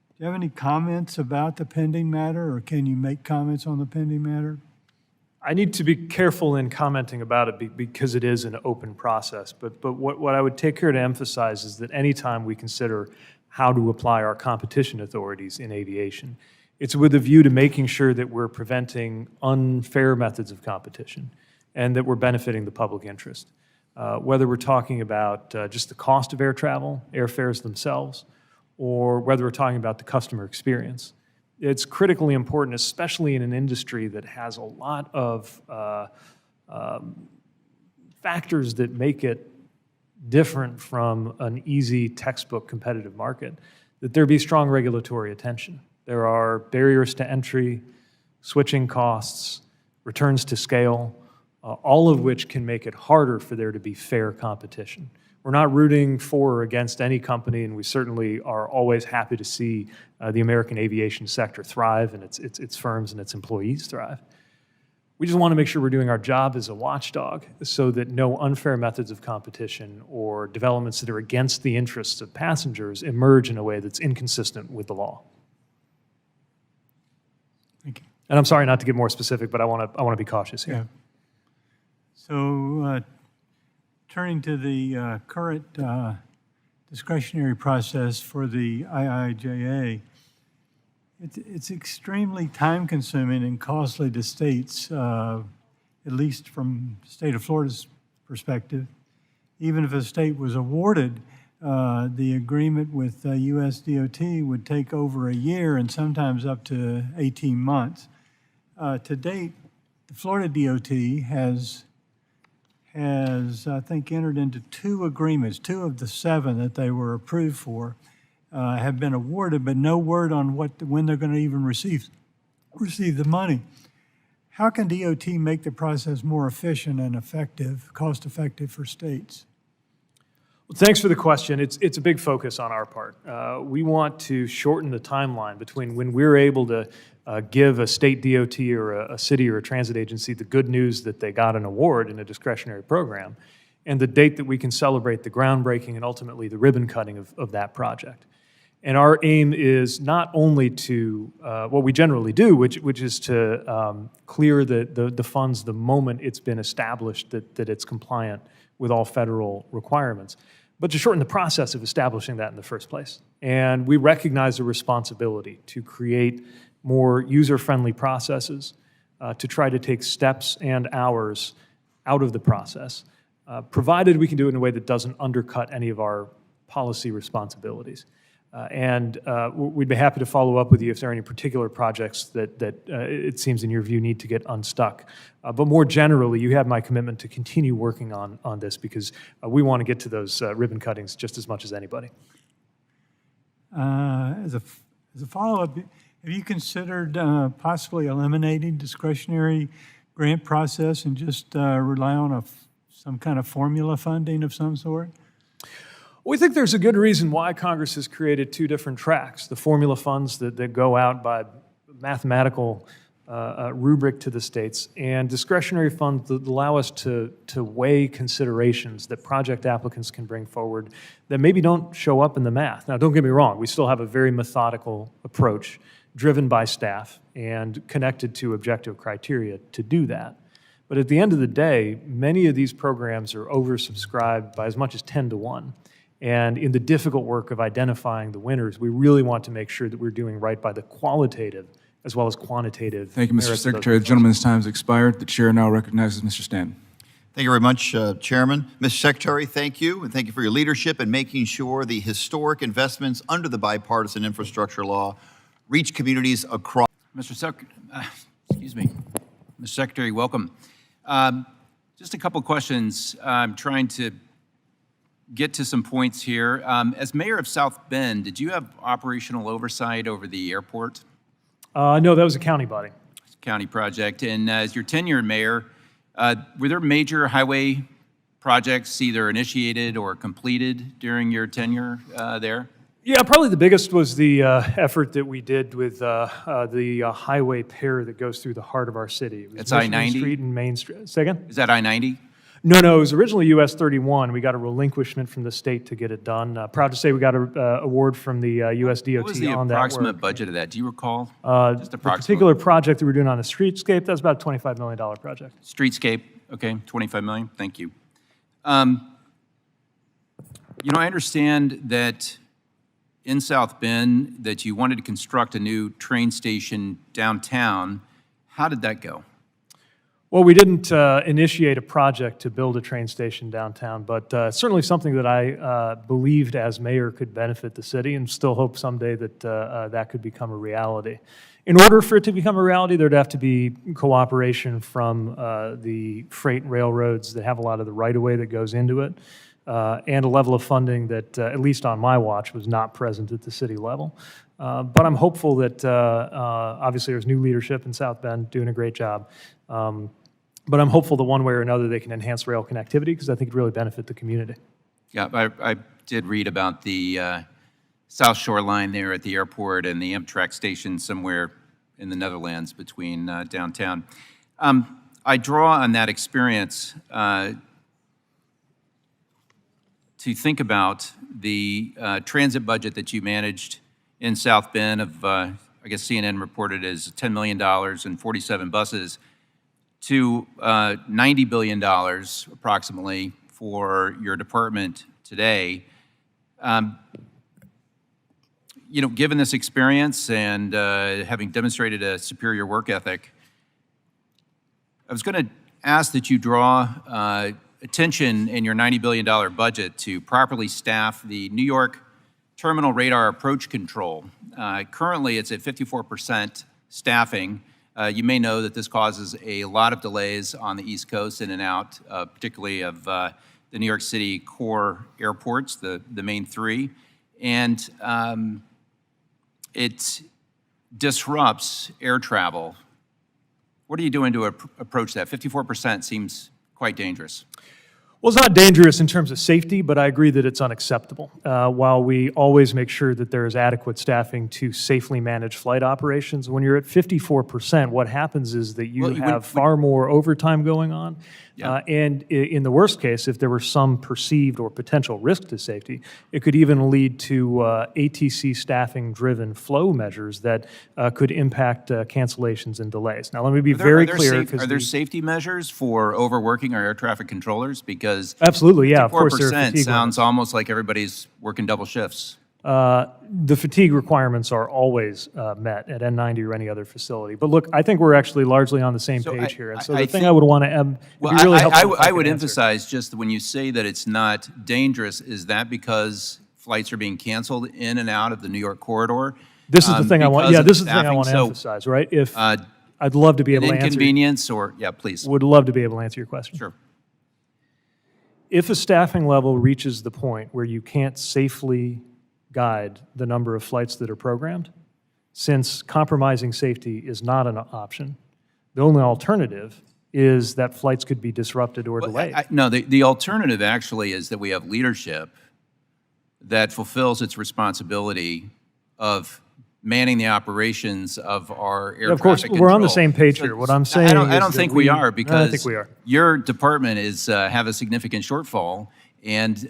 Speaker 18: do you have any comments about the pending matter, or can you make comments on the pending matter?
Speaker 2: I need to be careful in commenting about it because it is an open process. But what I would take care to emphasize is that anytime we consider how to apply our competition authorities in aviation, it's with a view to making sure that we're preventing unfair methods of competition and that we're benefiting the public interest. Whether we're talking about just the cost of air travel, airfares themselves, or whether we're talking about the customer experience. It's critically important, especially in an industry that has a lot of factors that make it different from an easy textbook competitive market, that there be strong regulatory attention. There are barriers to entry, switching costs, returns to scale, all of which can make it harder for there to be fair competition. We're not rooting for or against any company, and we certainly are always happy to see the American aviation sector thrive and its firms and its employees thrive. We just want to make sure we're doing our job as a watchdog so that no unfair methods of competition or developments that are against the interests of passengers emerge in a way that's inconsistent with the law.
Speaker 18: Thank you.
Speaker 2: And I'm sorry not to get more specific, but I want to be cautious here.
Speaker 18: Yeah. So turning to the current discretionary process for the IIJA, it's extremely time-consuming and costly to states, at least from the state of Florida's perspective. Even if a state was awarded, the agreement with US DOT would take over a year and sometimes up to 18 months. To date, the Florida DOT has, I think, entered into 2 agreements. 2 of the 7 that they were approved for have been awarded, but no word on when they're going to even receive the money. How can DOT make the process more efficient and effective, cost-effective for states?
Speaker 2: Well, thanks for the question. It's a big focus on our part. We want to shorten the timeline between when we're able to give a state DOT or a city or a transit agency the good news that they got an award in a discretionary program and the date that we can celebrate the groundbreaking and ultimately the ribbon cutting of that project. And our aim is not only to, what we generally do, which is to clear the funds the moment it's been established that it's compliant with all federal requirements, but to shorten the process of establishing that in the first place. And we recognize the responsibility to create more user-friendly processes, to try to take steps and hours out of the process, provided we can do it in a way that doesn't undercut any of our policy responsibilities. And we'd be happy to follow up with you if there are any particular projects that it seems in your view need to get unstuck. But more generally, you have my commitment to continue working on this because we want to get to those ribbon cuttings just as much as anybody.
Speaker 18: As a follow-up, have you considered possibly eliminating discretionary grant process and just rely on some kind of formula funding of some sort?
Speaker 2: We think there's a good reason why Congress has created 2 different tracks, the formula funds that go out by mathematical rubric to the states, and discretionary funds that allow us to weigh considerations that project applicants can bring forward that maybe don't show up in the math. Now, don't get me wrong, we still have a very methodical approach driven by staff and connected to objective criteria to do that. But at the end of the day, many of these programs are oversubscribed by as much as 10 to 1. And in the difficult work of identifying the winners, we really want to make sure that we're doing right by the qualitative as well as quantitative.
Speaker 11: Thank you, Mr.
Speaker 2: merits of those
Speaker 11: Secretary. The
Speaker 2: proposals.
Speaker 11: gentleman's time has expired. The chair now recognizes Mr. Stanton.
Speaker 19: Thank you very much, Chairman. Mr. Secretary, thank you, and thank you for your leadership in making sure the historic investments under the bipartisan infrastructure law reach communities across.
Speaker 9: Excuse me. Mr. Secretary, welcome. Just a couple questions. I'm trying to get to some points here. As mayor of South Bend, did you have operational oversight over the airport?
Speaker 2: No, that was a county body.
Speaker 9: County project. And as your tenured mayor, were there major highway projects either initiated or completed during your tenure there?
Speaker 2: Yeah, probably the biggest was the effort that we did with the highway pair that goes through the heart of our city. It was
Speaker 9: It's
Speaker 2: Michigan
Speaker 9: I-90?
Speaker 2: Street and Main Street. Say again?
Speaker 9: Is that I-90?
Speaker 2: No, it was originally US 31. We got a relinquishment from the state to get it done. Proud to say we got an award from the US DOT
Speaker 9: What was the
Speaker 2: on that
Speaker 9: approximate
Speaker 2: work.
Speaker 9: budget of that? Do you recall? Just
Speaker 2: The
Speaker 9: approximate.
Speaker 2: particular project that we're doing on the streetscape, that's about a $25 million project.
Speaker 9: Streetscape, okay, 25 million, thank you. You know, I understand that in South Bend that you wanted to construct a new train station downtown. How did that go?
Speaker 2: Well, we didn't initiate a project to build a train station downtown, but certainly something that I believed as mayor could benefit the city, and still hope someday that that could become a reality. In order for it to become a reality, there'd have to be cooperation from the freight railroads that have a lot of the right-of-way that goes into it, and a level of funding that, at least on my watch, was not present at the city level. But I'm hopeful that, obviously, there's new leadership in South Bend doing a great job. But I'm hopeful that one way or another they can enhance rail connectivity, because I think it'd really benefit the community.
Speaker 9: Yeah, I did read about the South Shore line there at the airport and the Amtrak station somewhere in the Netherlands between downtown. I draw on that experience to think about the transit budget that you managed in South Bend of, I guess CNN reported as $10 million and 47 buses, to $90 billion approximately for your department today. You know, given this experience and having demonstrated a superior work ethic, I was going to ask that you draw attention in your $90 billion budget to properly staff the New York Terminal Radar Approach Control. Currently, it's at 54% staffing. You may know that this causes a lot of delays on the East Coast in and out, particularly of the New York City core airports, the main three. And it disrupts air travel. What are you doing to approach that? 54% seems quite dangerous.
Speaker 2: Well, it's not dangerous in terms of safety, but I agree that it's unacceptable. While we always make sure that there is adequate staffing to safely manage flight operations, when you're at 54%, what happens is that you have far more overtime going on. And in the worst case, if there were some perceived or potential risk to safety, it could even lead to ATC staffing-driven flow measures that could impact cancellations and delays. Now, let me be very clear.
Speaker 9: Are there safety measures for overworking our air traffic controllers? Because
Speaker 2: absolutely, yeah, of course there are
Speaker 9: 54%
Speaker 2: fatigue
Speaker 9: sounds almost like everybody's working double shifts.
Speaker 2: The fatigue requirements are always met at N90 or any other facility. But look, I think we're actually largely on the same page here. And so the thing I would want to
Speaker 9: I would emphasize just that when you say that it's not dangerous, is that because flights are being canceled in and out of the New York corridor?
Speaker 2: This is the thing I want. Yeah, this is the thing I want to
Speaker 9: So,
Speaker 2: emphasize, right? If I'd love to be able to answer.
Speaker 9: Inconvenience, or yeah, please.
Speaker 2: Would love to be able to answer your question.
Speaker 9: Sure.
Speaker 2: If a staffing level reaches the point where you can't safely guide the number of flights that are programmed, since compromising safety is not an option, the only alternative is that flights could be disrupted or delayed.
Speaker 9: No, the alternative actually is that we have leadership that fulfills its responsibility of manning the operations of our air traffic control.
Speaker 2: Of course, we're on the same page here. What I'm saying
Speaker 9: I don't think we are, because
Speaker 2: I think we are.
Speaker 9: Your department is have a significant shortfall, and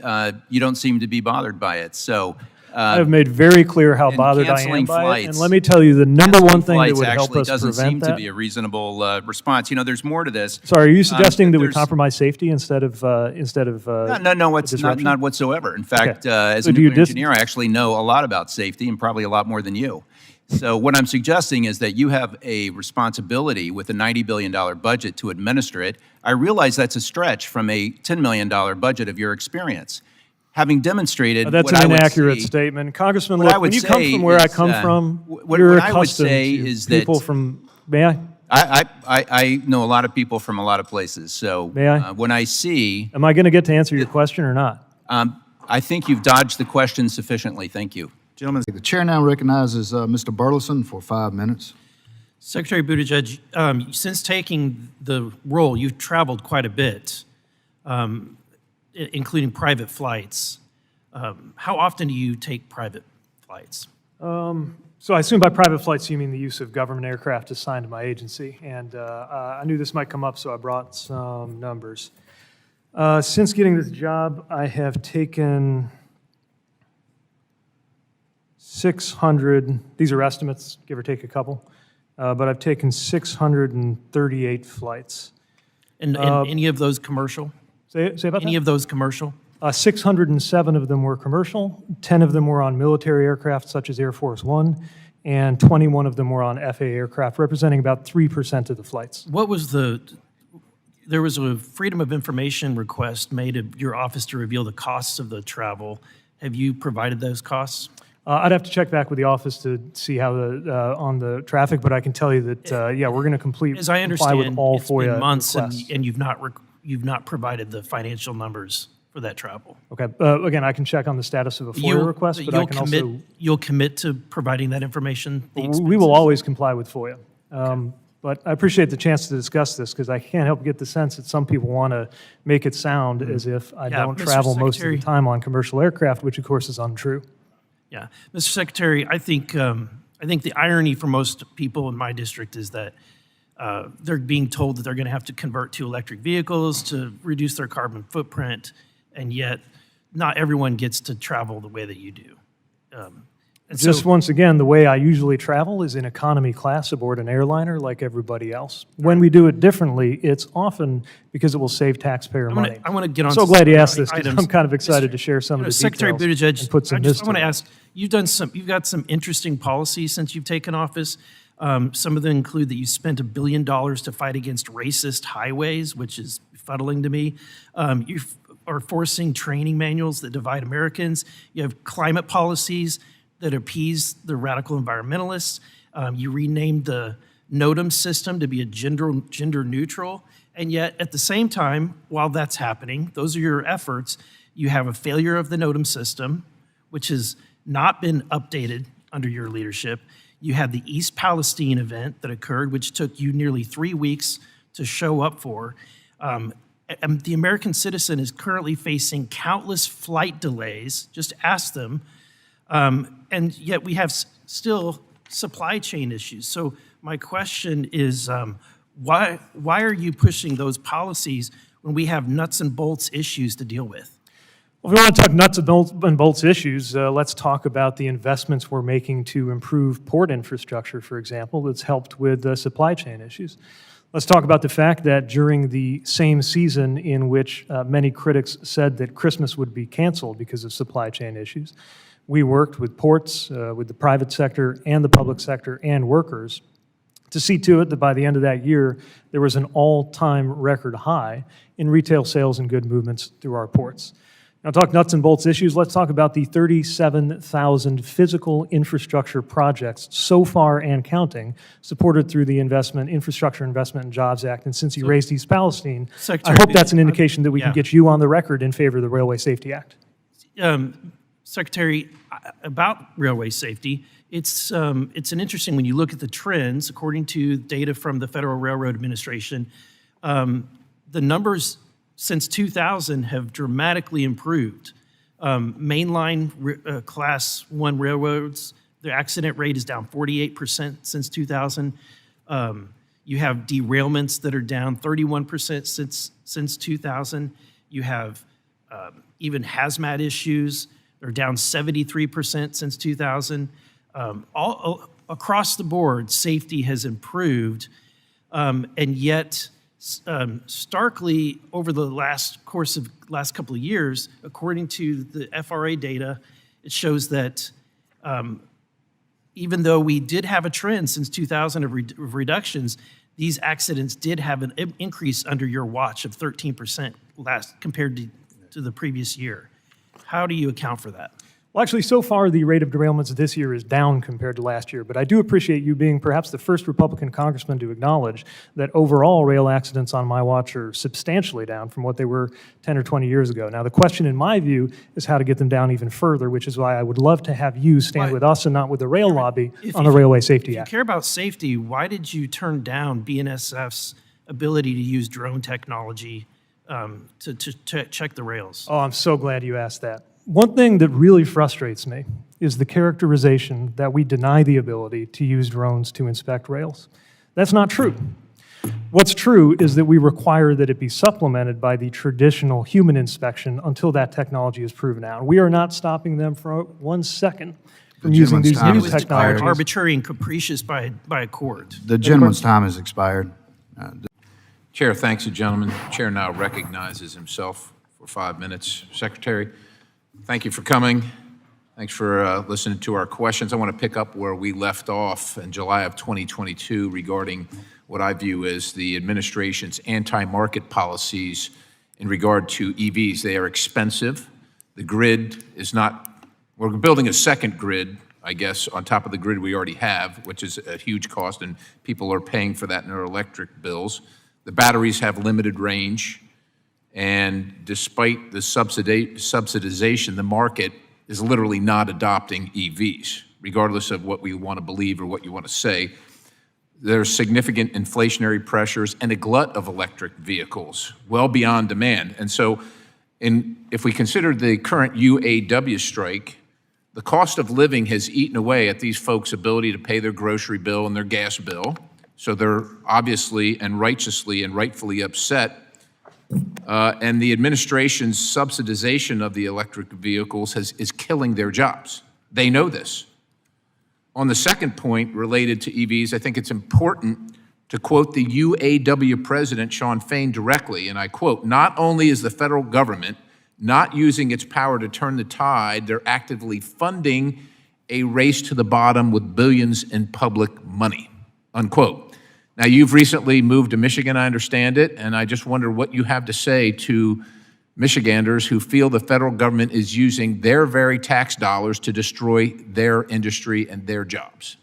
Speaker 9: you don't seem to be bothered by it. So
Speaker 2: I have made very clear how bothered I am
Speaker 20: canceling
Speaker 2: by it.
Speaker 20: flights-
Speaker 2: And let me tell you, the number one thing that
Speaker 20: Flights
Speaker 2: would help
Speaker 20: actually
Speaker 2: us
Speaker 20: doesn't seem
Speaker 2: prevent
Speaker 20: to
Speaker 2: that.
Speaker 20: be a reasonable response. You know, there's more to this.
Speaker 2: Sorry, are you suggesting that we
Speaker 20: there's-
Speaker 2: compromise safety instead of
Speaker 20: No, it's
Speaker 2: disruption?
Speaker 20: not whatsoever. In fact, as
Speaker 2: So
Speaker 20: a
Speaker 2: do you
Speaker 20: nuclear engineer, I actually know a lot about safety and probably a lot more than you. So what I'm suggesting is that you have a responsibility with a $90 billion budget to administer it. I realize that's a stretch from a $10 million budget of your experience. Having demonstrated
Speaker 2: That's
Speaker 20: what
Speaker 2: an
Speaker 20: I would
Speaker 2: inaccurate
Speaker 20: say-
Speaker 2: statement. Congressman,
Speaker 20: what I
Speaker 2: look, when
Speaker 20: would
Speaker 2: you come
Speaker 20: say
Speaker 2: from where I
Speaker 20: is,
Speaker 2: come from,
Speaker 20: what
Speaker 2: you're
Speaker 20: I would
Speaker 2: accustomed
Speaker 20: say
Speaker 2: to
Speaker 20: is that
Speaker 2: people from, may I?
Speaker 20: I know a lot of people from a lot of places. So
Speaker 2: May I?
Speaker 20: when I see,
Speaker 2: Am I going to get to answer your question or not?
Speaker 20: I think you've dodged the question sufficiently. Thank you.
Speaker 21: Gentlemen, the chair now recognizes Mr. Burleson for 5 minutes.
Speaker 22: Secretary Buttigieg, since taking the role, you've traveled quite a bit, including private flights. How often do you take private flights?
Speaker 2: So I assume by private flights you mean the use of government aircraft assigned to my agency. And I knew this might come up, so I brought some numbers. Since getting this job, I have taken 600, these are estimates, give or take a couple, but I've taken 638 flights.
Speaker 22: And any of those commercial?
Speaker 2: Say about
Speaker 22: Any
Speaker 2: that?
Speaker 22: of those commercial?
Speaker 2: 607 of them were commercial, 10 of them were on military aircraft such as Air Force One, and 21 of them were on FAA aircraft, representing about 3% of the flights.
Speaker 22: What was there was a Freedom of Information request made of your office to reveal the costs of the travel. Have you provided those costs?
Speaker 2: I'd have to check back with the office to see how on the traffic, but I can tell you that, yeah, we're going to comply
Speaker 22: As I
Speaker 2: with
Speaker 22: understand,
Speaker 2: all
Speaker 22: it's
Speaker 2: FOIA
Speaker 22: been months
Speaker 2: requests.
Speaker 22: and you've not provided the financial numbers for that travel.
Speaker 2: Okay, again, I can check on the status of a FOIA request, but I can also...
Speaker 22: You'll commit to providing that information?
Speaker 2: We will always comply with FOIA. But I appreciate the chance to discuss this because I can't help get the sense that some people want to make it sound as if I don't
Speaker 22: Mr.
Speaker 2: travel most of
Speaker 22: Secretary.
Speaker 2: the time on commercial aircraft, which of course is untrue.
Speaker 22: Yeah, Mr. Secretary, I think the irony for most people in my district is that they're being told that they're going to have to convert to electric vehicles to reduce their carbon footprint, and yet not everyone gets to travel the way that you do. And
Speaker 2: Just
Speaker 22: so-
Speaker 2: once again, the way I usually travel is in economy class aboard an airliner like everybody else. When we do it differently, it's often because it will save taxpayer money.
Speaker 22: I want to get on.
Speaker 2: I'm so
Speaker 22: to
Speaker 2: glad you
Speaker 22: some
Speaker 2: asked this because
Speaker 22: items.
Speaker 2: I'm kind of excited to share some of the
Speaker 22: Secretary
Speaker 2: details
Speaker 22: Buttigieg,
Speaker 2: and put some
Speaker 22: I want
Speaker 2: to
Speaker 22: to
Speaker 2: it.
Speaker 22: ask, you've got some interesting policies since you've taken office. Some of them include that you spent $1 billion to fight against racist highways, which is befuddling to me. You are forcing training manuals that divide Americans. You have climate policies that appease the radical environmentalists. You renamed the NOTAM system to be a gender neutral. And yet, at the same time, while that's happening, those are your efforts, you have a failure of the NOTAM system, which has not been updated under your leadership. You had the East Palestine event that occurred, which took you nearly 3 weeks to show up for. And the American citizen is currently facing countless flight delays. Just ask them. And yet we have still supply chain issues. So my question is, why are you pushing those policies when we have nuts and bolts issues to deal with?
Speaker 2: Well, if we want to talk nuts and bolts issues, let's talk about the investments we're making to improve port infrastructure, for example, that's helped with supply chain issues. Let's talk about the fact that during the same season in which many critics said that Christmas would be canceled because of supply chain issues, we worked with ports, with the private sector and the public sector and workers to see to it that by the end of that year, there was an all-time record high in retail sales and good movements through our ports. Now, talk nuts and bolts issues, let's talk about the 37,000 physical infrastructure projects so far and counting, supported through the Infrastructure Investment and Jobs Act. And since you raised East Palestine, I hope that's an indication that we can get you on the record in favor of the Railway Safety Act.
Speaker 22: Secretary, about railway safety, it's an interesting, when you look at the trends, according to data from the Federal Railroad Administration, the numbers since 2000 have dramatically improved. Mainline class 1 railroads, their accident rate is down 48% since 2000. You have derailments that are down 31% since 2000. You have even hazmat issues. They're down 73% since 2000. Across the board, safety has improved, and yet starkly over the last couple of years, according to the FRA data, it shows that even though we did have a trend since 2000 of reductions, these accidents did have an increase under your watch of 13% compared to the previous year. How do you account for that?
Speaker 2: Well, actually, so far, the rate of derailments this year is down compared to last year, but I do appreciate you being perhaps the first Republican congressman to acknowledge that overall rail accidents on my watch are substantially down from what they were 10 or 20 years ago. Now, the question, in my view, is how to get them down even further, which is why I would love to have you stand with us and not with the rail lobby on the Railway Safety Act.
Speaker 22: If you care about safety, why did you turn down BNSF's ability to use drone technology to check the rails?
Speaker 2: Oh, I'm so glad you asked that. One thing that really frustrates me is the characterization that we deny the ability to use drones to inspect rails. That's not true. What's true is that we require that it be supplemented by the traditional human inspection until that technology is proven out. We are not stopping them for 1 second from using these new technologies.
Speaker 22: Arbitrary and capricious by a court.
Speaker 21: The gentleman's time has expired.
Speaker 1: Chair thanks the gentleman. The chair now recognizes himself for 5 minutes. Secretary, thank you for coming. Thanks for listening to our questions. I want to pick up where we left off in July of 2022 regarding what I view as the administration's anti-market policies in regard to EVs. They are expensive. The grid is not, we're building a second grid, I guess, on top of the grid we already have, which is a huge cost, and people are paying for that in their electric bills. The batteries have limited range, and despite the subsidization, the market is literally not adopting EVs, regardless of what we want to believe or what you want to say. There's significant inflationary pressures and a glut of electric vehicles, well beyond demand. And so if we consider the current UAW strike, the cost of living has eaten away at these folks' ability to pay their grocery bill and their gas bill. So they're obviously and righteously and rightfully upset. And the administration's subsidization of the electric vehicles is killing their jobs. They know this. On the second point related to EVs, I think it's important to quote the UAW president, Shawn Fain, directly, and I quote, "Not only is the federal government not using its power to turn the tide, they're actively funding a race to the bottom with billions in public money," unquote. Now, you've recently moved to Michigan, I understand it, and I just wonder what you have to say to Michiganders who feel the federal government is using their very tax dollars to destroy their industry and their jobs.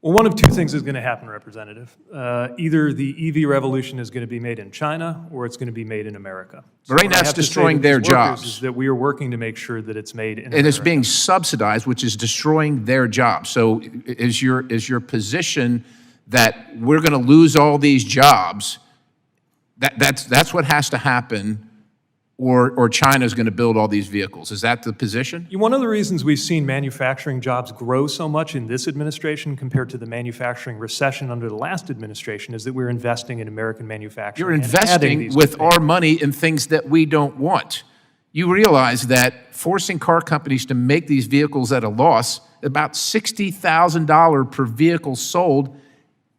Speaker 2: Well, one of two things is going to happen, Representative. Either the EV revolution is going to be made in China or it's going to be made in America.
Speaker 1: But right now, it's destroying their jobs.
Speaker 2: Is that we are working to make sure that it's made in America.
Speaker 1: And it's being subsidized, which is destroying their jobs. So is your position that we're going to lose all these jobs, that's what has to happen, or China's going to build all these vehicles? Is that the position?
Speaker 2: One of the reasons we've seen manufacturing jobs grow so much in this administration compared to the manufacturing recession under the last administration is that we're investing in American manufacturing.
Speaker 1: You're investing with our money in things that we don't want. You realize that forcing car companies to make these vehicles at a loss, about $60,000 per vehicle sold,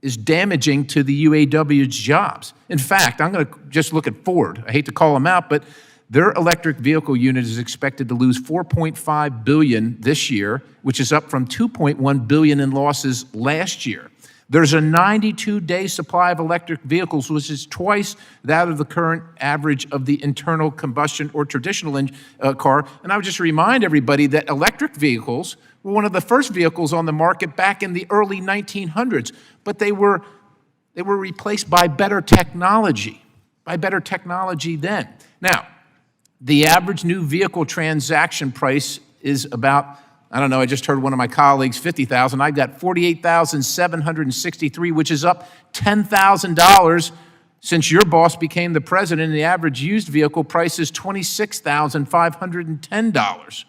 Speaker 1: is damaging to the UAW's jobs. In fact, I'm going to just look at Ford. I hate to call them out, but their electric vehicle unit is expected to lose $4.5 billion this year, which is up from $2.1 billion in losses last year. There's a 92-day supply of electric vehicles, which is twice that of the current average of the internal combustion or traditional car. And I would just remind everybody that electric vehicles were one of the first vehicles on the market back in the early 1900s, but they were replaced by better technology then. Now, the average new vehicle transaction price is about, I don't know, I just heard one of my colleagues, $50,000. I got $48,763, which is up $10,000 since your boss became the president, and the average used vehicle price is $26,510.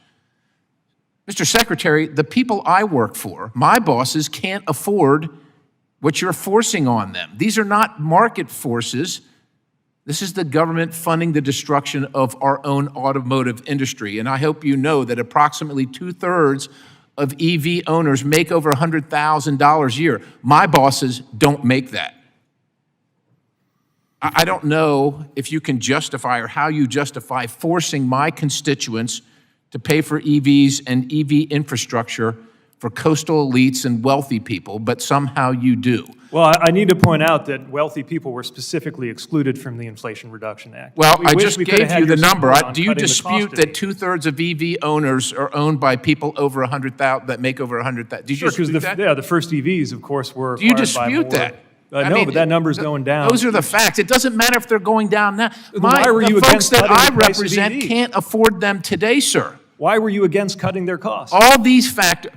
Speaker 1: Mr. Secretary, the people I work for, my bosses, can't afford what you're forcing on them. These are not market forces. This is the government funding the destruction of our own automotive industry. And I hope you know that approximately 2/3 of EV owners make over $100,000 a year. My bosses don't make that. I don't know if you can justify or how you justify forcing my constituents to pay for EVs and EV infrastructure for coastal elites and wealthy people, but somehow you do.
Speaker 2: Well, I need to point out that wealthy people were specifically excluded from the Inflation Reduction Act.
Speaker 1: Well,
Speaker 2: We
Speaker 1: I
Speaker 2: wish
Speaker 1: just
Speaker 2: we could have
Speaker 1: gave
Speaker 2: had
Speaker 1: you the
Speaker 2: your
Speaker 1: number.
Speaker 2: support on
Speaker 1: Do you
Speaker 2: cutting the cost
Speaker 1: dispute
Speaker 2: of
Speaker 1: that
Speaker 2: it.
Speaker 1: 2/3 of EV owners are owned by people over 100,000, that make over 100,000? Do you
Speaker 2: Sure, because
Speaker 1: dispute that?
Speaker 2: the first EVs, of course, were
Speaker 1: Do you
Speaker 2: acquired by
Speaker 1: dispute
Speaker 2: more.
Speaker 1: that? I
Speaker 2: No,
Speaker 1: mean,
Speaker 2: but that number's going down.
Speaker 1: Those are the facts. It doesn't matter if they're going down now.
Speaker 2: Why were you
Speaker 1: The folks
Speaker 2: against
Speaker 1: that
Speaker 2: cutting
Speaker 1: I
Speaker 2: the price of
Speaker 1: represent
Speaker 2: EVs?
Speaker 1: can't afford them today, sir.
Speaker 2: Why were you against cutting their costs?
Speaker 1: All these factors.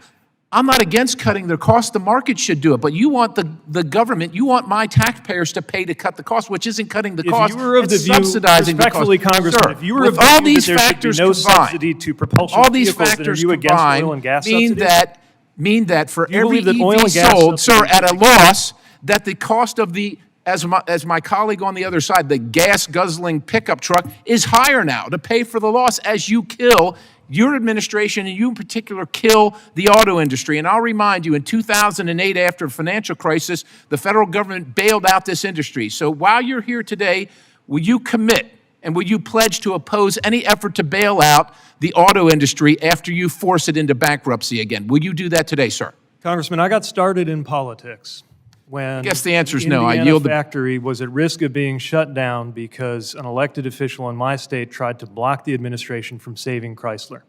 Speaker 1: I'm not against cutting their costs. The market should do it. But you want the government, you want my taxpayers to pay to cut the cost, which isn't cutting the cost.
Speaker 2: If you were of the
Speaker 1: it's
Speaker 2: view,
Speaker 1: subsidizing the cost.
Speaker 2: respectfully, Congressman,
Speaker 1: Sir,
Speaker 2: if you were of
Speaker 1: with
Speaker 2: the
Speaker 1: all
Speaker 2: view
Speaker 1: these
Speaker 2: that there should be
Speaker 1: factors
Speaker 2: no
Speaker 1: combined,
Speaker 2: subsidy to propulsion
Speaker 1: all these
Speaker 2: vehicles, then are
Speaker 1: factors
Speaker 2: you against
Speaker 1: combined
Speaker 2: oil and gas
Speaker 1: mean
Speaker 2: subsidies?
Speaker 1: that for
Speaker 2: Do you
Speaker 1: every
Speaker 2: believe that oil
Speaker 1: EV
Speaker 2: and gas
Speaker 1: sold, sir,
Speaker 2: subsidies
Speaker 1: at a loss, that the cost of the, as my colleague on the other side, the gas-guzzling pickup truck is higher now to pay for the loss as you kill your administration, and you in particular kill the auto industry. And I'll remind you, in 2008, after the financial crisis, the federal government bailed out this industry. So while you're here today, will you commit and will you pledge to oppose any effort to bail out the auto industry after you force it into bankruptcy again? Will you do that today, sir?
Speaker 2: Congressman, I got started in politics when
Speaker 1: I guess the answer is no. I
Speaker 2: Indiana
Speaker 1: yield the
Speaker 2: factory was at risk of being shut down because an elected official in my state tried to block the administration from saving Chrysler.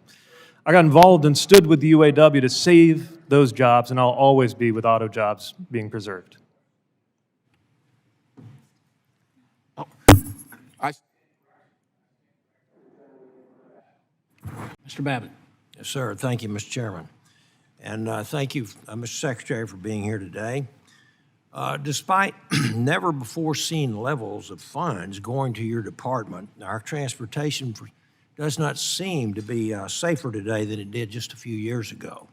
Speaker 2: I got involved and stood with the UAW to save those jobs, and I'll always be with auto jobs being preserved.
Speaker 3: Mr. Babbitt.
Speaker 5: Yes, sir. Thank you, Mr. Chairman. And thank you, Mr. Secretary, for being here today. Despite never-before-seen levels of funds going to your department, our transportation does not seem to be safer today than it did just a few years ago.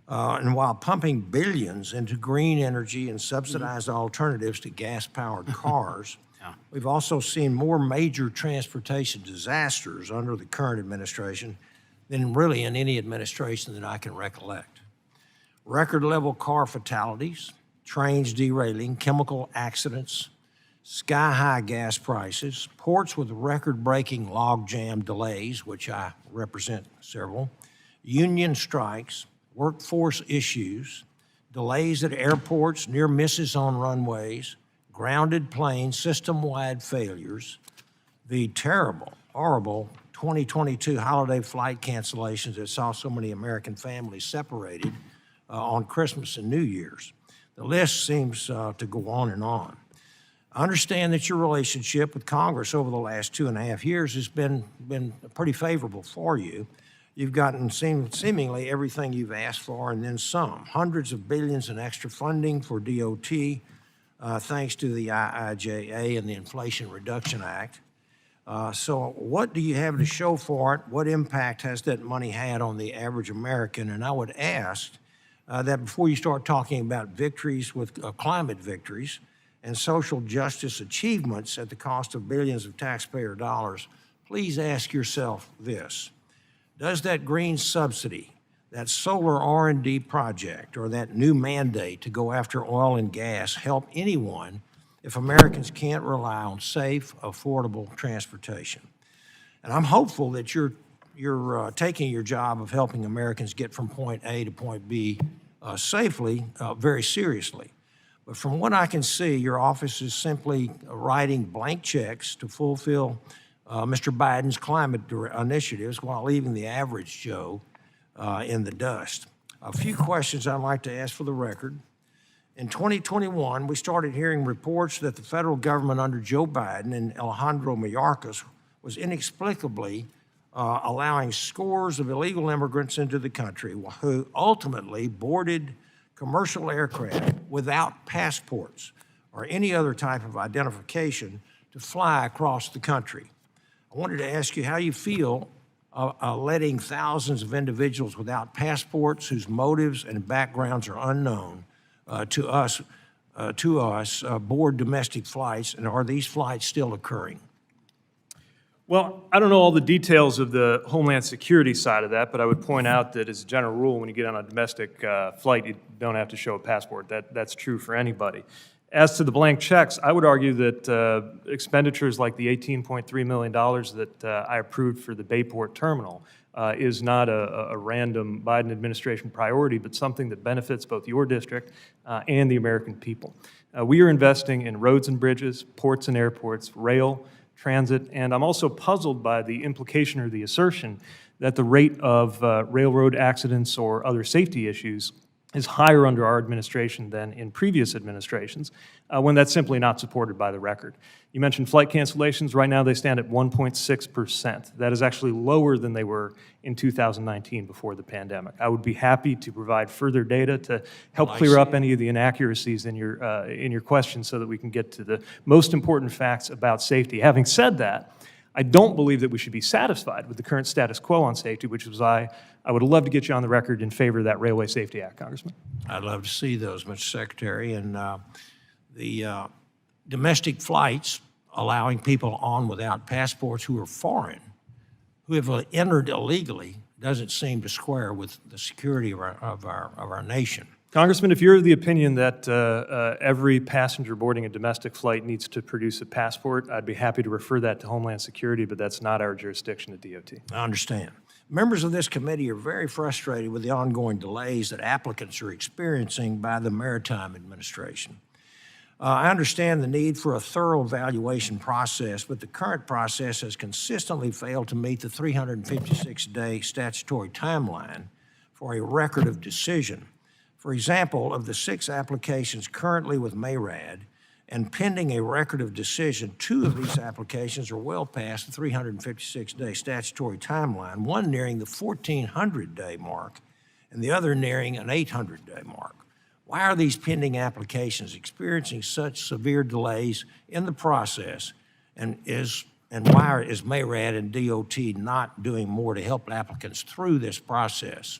Speaker 5: And while pumping billions into green energy and subsidized alternatives to gas-powered cars, we've also seen more major transportation disasters under the current administration than really in any administration that I can recollect. Record-level car fatalities, trains derailing, chemical accidents, sky-high gas prices, ports with record-breaking logjam delays, which I represent several, union strikes, workforce issues, delays at airports, near misses on runways, grounded planes, system-wide failures, the terrible, horrible 2022 holiday flight cancellations that saw so many American families separated on Christmas and New Year's. The list seems to go on and on. I understand that your relationship with Congress over the last 2.5 years has been pretty favorable for you. You've gotten seemingly everything you've asked for and then some. Hundreds of billions in extra funding for DOT, thanks to the IIJA and the Inflation Reduction Act. So what do you have to show for it? What impact has that money had on the average American? And I would ask that before you start talking about victories with climate victories and social justice achievements at the cost of billions of taxpayer dollars, please ask yourself this. Does that green subsidy, that solar R&D project, or that new mandate to go after oil and gas help anyone if Americans can't rely on safe, affordable transportation? And I'm hopeful that you're taking your job of helping Americans get from point A to point B safely very seriously. But from what I can see, your office is simply writing blank checks to fulfill Mr. Biden's climate initiatives while leaving the average Joe in the dust. A few questions I'd like to ask for the record. In 2021, we started hearing reports that the federal government under Joe Biden and Alejandro Mayorkas was inexplicably allowing scores of illegal immigrants into the country who ultimately boarded commercial aircraft without passports or any other type of identification to fly across the country. I wanted to ask you how you feel letting thousands of individuals without passports whose motives and backgrounds are unknown to us to us aboard domestic flights, and are these flights still occurring?
Speaker 2: Well, I don't know all the details of the Homeland Security side of that, but I would point out that as a general rule, when you get on a domestic flight, you don't have to show a passport. That's true for anybody. As to the blank checks, I would argue that expenditures like the $18.3 million that I approved for the Bayport terminal is not a random Biden administration priority, but something that benefits both your district and the American people. We are investing in roads and bridges, ports and airports, rail, transit, and I'm also puzzled by the implication or the assertion that the rate of railroad accidents or other safety issues is higher under our administration than in previous administrations, when that's simply not supported by the record. You mentioned flight cancellations. Right now, they stand at 1.6%. That is actually lower than they were in 2019 before the pandemic. I would be happy to provide further data to help clear up any of the inaccuracies in your question so that we can get to the most important facts about safety. Having said that, I don't believe that we should be satisfied with the current status quo on safety, which is why I would love to get you on the record in favor of that Railway Safety Act, Congressman.
Speaker 5: I'd love to see those, Mr. Secretary. And the domestic flights allowing people on without passports who are foreign, who have entered illegally, doesn't seem to square with the security of our nation.
Speaker 2: Congressman, if you're of the opinion that every passenger boarding a domestic flight needs to produce a passport, I'd be happy to refer that to Homeland Security, but that's not our jurisdiction at DOT.
Speaker 5: I understand. Members of this committee are very frustrated with the ongoing delays that applicants are experiencing by the Maritime Administration. I understand the need for a thorough evaluation process, but the current process has consistently failed to meet the 356-day statutory timeline for a record of decision. For example, of the 6 applications currently with MARAD and pending a record of decision, 2 of these applications are well past the 356-day statutory timeline, one nearing the 1,400-day mark and the other nearing an 800-day mark. Why are these pending applications experiencing such severe delays in the process, and why is MARAD and DOT not doing more to help applicants through this process?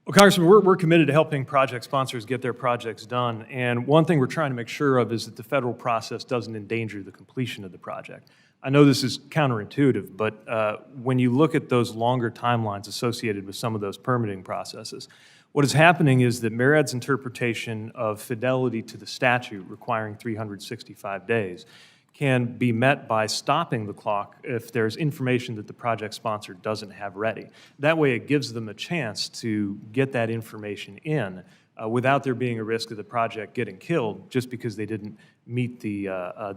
Speaker 2: Well, Congressman, we're committed to helping project sponsors get their projects done, and one thing we're trying to make sure of is that the federal process doesn't endanger the completion of the project. I know this is counterintuitive, but when you look at those longer timelines associated with some of those permitting processes, what is happening is that MARAD's interpretation of fidelity to the statute requiring 365 days can be met by stopping the clock if there's information that the project sponsor doesn't have ready. That way it gives them a chance to get that information in without there being a risk of the project getting killed just because they didn't meet the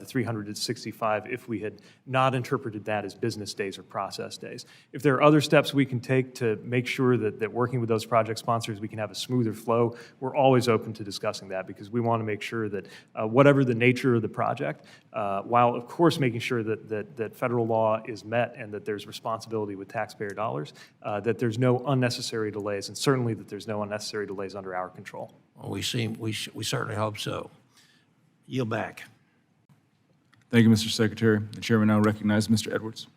Speaker 2: 365 if we had not interpreted that as business days or process days. If there are other steps we can take to make sure that working with those project sponsors we can have a smoother flow, we're always open to discussing that because we want to make sure that whatever the nature of the project, while of course making sure that federal law is met and that there's responsibility with taxpayer dollars, that there's no unnecessary delays and certainly that there's no unnecessary delays under our control.
Speaker 5: Well, we certainly hope so. Yield back.
Speaker 13: Thank you, Mr. Secretary. The chairman now recognizes Mr. Edwards.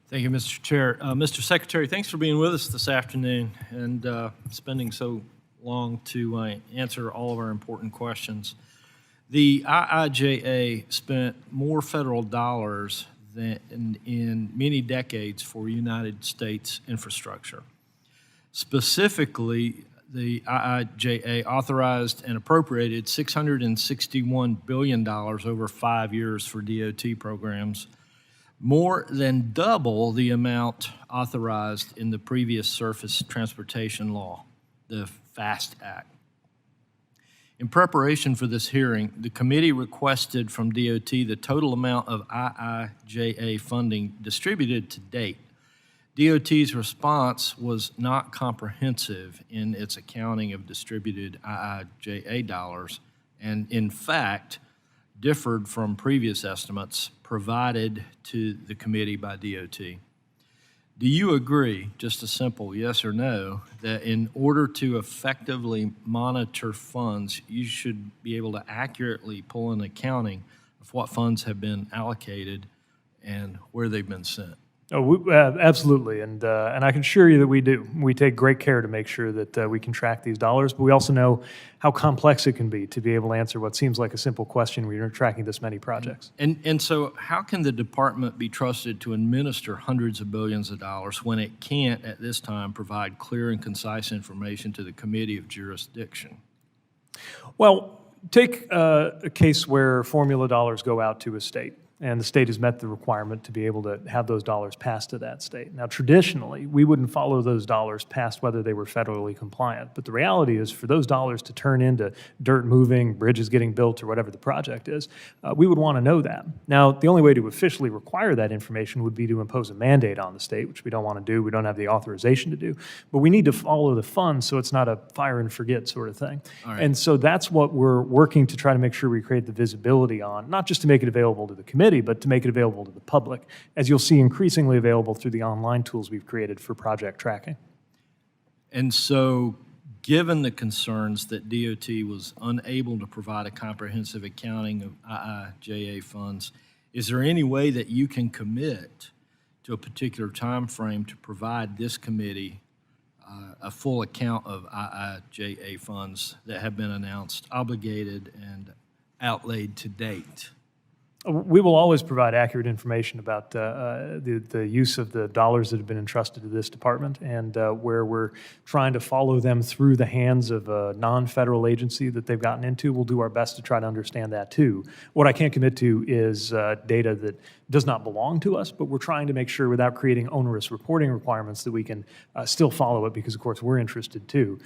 Speaker 9: Thank you, Mr. Chair. Mr. Secretary, thanks for being with us this afternoon and spending so long to answer all of our important questions. The IIJA spent more federal dollars than in many decades for United States infrastructure. Specifically, the IIJA authorized and appropriated $661 billion over 5 years for DOT programs, more than double the amount authorized in the previous Surface Transportation Law, the FAST Act. In preparation for this hearing, the committee requested from DOT the total amount of IIJA funding distributed to date. DOT's response was not comprehensive in its accounting of distributed IIJA dollars and, in fact, differed from previous estimates provided to the committee by DOT. Do you agree, just a simple yes or no, that in order to effectively monitor funds, you should be able to accurately pull an accounting of what funds have been allocated and where they've been sent?
Speaker 2: Oh, absolutely, and I can assure you that we do. We take great care to make sure that we can track these dollars, but we also know how complex it can be to be able to answer what seems like a simple question when you're tracking this many projects.
Speaker 3: And so how can the department be trusted to administer hundreds of billions of dollars when it can't, at this time, provide clear and concise information to the committee of jurisdiction?
Speaker 2: Well, take a case where formula dollars go out to a state, and the state has met the requirement to be able to have those dollars passed to that state. Now, traditionally, we wouldn't follow those dollars past whether they were federally compliant, but the reality is for those dollars to turn into dirt moving, bridges getting built, or whatever the project is, we would want to know that. Now, the only way to officially require that information would be to impose a mandate on the state, which we don't want to do. We don't have the authorization to do, but we need to follow the funds so it's not a fire and forget sort of thing.
Speaker 3: All right.
Speaker 2: And so that's what we're working to try to make sure we create the visibility on, not just to make it available to the committee, but to make it available to the public, as you'll see increasingly available through the online tools we've created for project tracking.
Speaker 3: And so, given the concerns that DOT was unable to provide a comprehensive accounting of IIJA funds, is there any way that you can commit to a particular time frame to provide this committee a full account of IIJA funds that have been announced, obligated, and outlaid to date?
Speaker 2: We will always provide accurate information about the use of the dollars that have been entrusted to this department, and where we're trying to follow them through the hands of a non-federal agency that they've gotten into. We'll do our best to try to understand that too. What I can't commit to is data that does not belong to us, but we're trying to make sure without creating onerous reporting requirements that we can still follow it, because of course we're interested too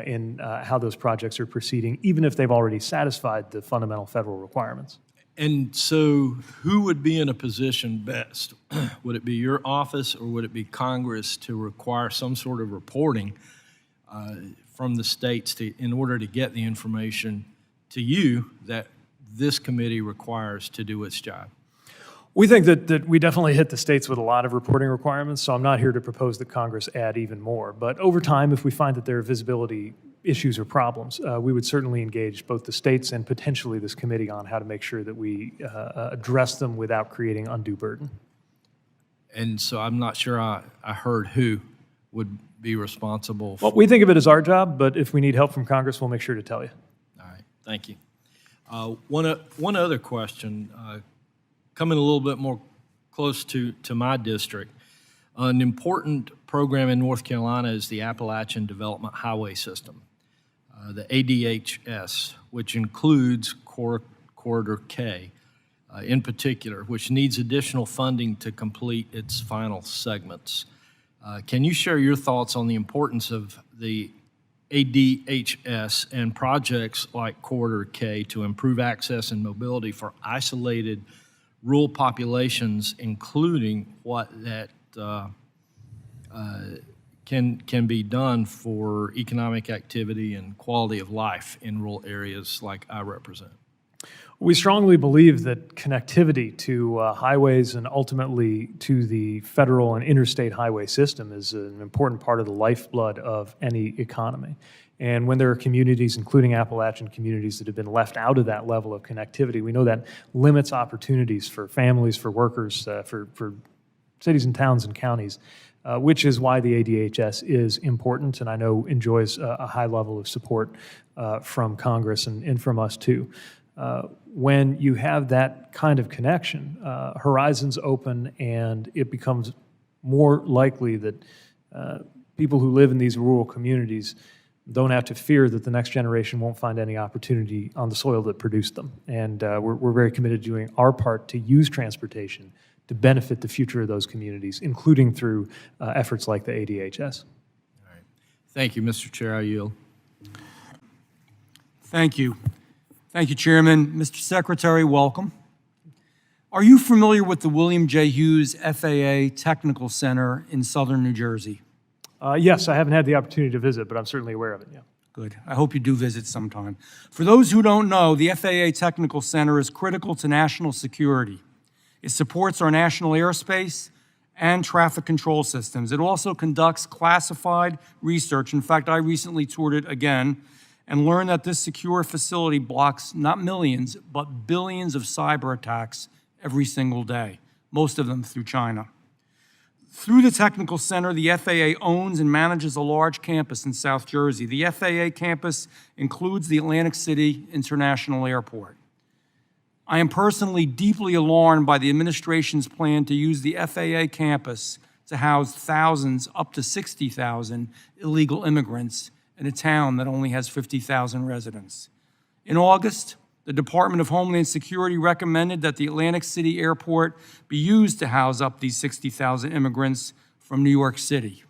Speaker 2: in how those projects are proceeding, even if they've already satisfied the fundamental federal requirements.
Speaker 3: And so who would be in a position best? Would it be your office or would it be Congress to require some sort of reporting from the states in order to get the information to you that this committee requires to do its job?
Speaker 2: We think that we definitely hit the states with a lot of reporting requirements, so I'm not here to propose that Congress add even more. But over time, if we find that there are visibility issues or problems, we would certainly engage both the states and potentially this committee on how to make sure that we address them without creating undue burden.
Speaker 3: And so I'm not sure I heard who would be responsible for.
Speaker 2: Well, we think of it as our job, but if we need help from Congress, we'll make sure to tell you.
Speaker 3: All right, thank you. One other question, coming a little bit more close to my district. An important program in North Carolina is the Appalachian Development Highway System, the ADHS, which includes Corridor K in particular, which needs additional funding to complete its final segments. Can you share your thoughts on the importance of the ADHS and projects like Corridor K to improve access and mobility for isolated rural populations, including what that can be done for economic activity and quality of life in rural areas like I represent?
Speaker 2: We strongly believe that connectivity to highways and ultimately to the federal and interstate highway system is an important part of the lifeblood of any economy. And when there are communities, including Appalachian communities, that have been left out of that level of connectivity, we know that limits opportunities for families, for workers, for cities and towns and counties, which is why the ADHS is important and I know enjoys a high level of support from Congress and from us too. When you have that kind of connection, horizons open and it becomes more likely that people who live in these rural communities don't have to fear that the next generation won't find any opportunity on the soil that produced them. And we're very committed to doing our part to use transportation to benefit the future of those communities, including through efforts like the ADHS.
Speaker 3: All right. Thank you, Mr. Chair. I yield.
Speaker 6: Thank you. Thank you, Chairman. Mr. Secretary, welcome. Are you familiar with the William J. Hughes FAA Technical Center in southern New Jersey?
Speaker 2: Yes, I haven't had the opportunity to visit, but I'm certainly aware of it, yeah.
Speaker 6: Good. I hope you do visit sometime. For those who don't know, the FAA Technical Center is critical to national security. It supports our national airspace and traffic control systems. It also conducts classified research. In fact, I recently toured it again and learned that this secure facility blocks not millions, but billions of cyber attacks every single day, most of them through China. Through the Technical Center, the FAA owns and manages a large campus in South Jersey. The FAA campus includes the Atlantic City International Airport. I am personally deeply alarmed by the administration's plan to use the FAA campus to house thousands, up to 60,000 illegal immigrants in a town that only has 50,000 residents. In August, the Department of Homeland Security recommended that the Atlantic City Airport be used to house up these 60,000 immigrants from New York City.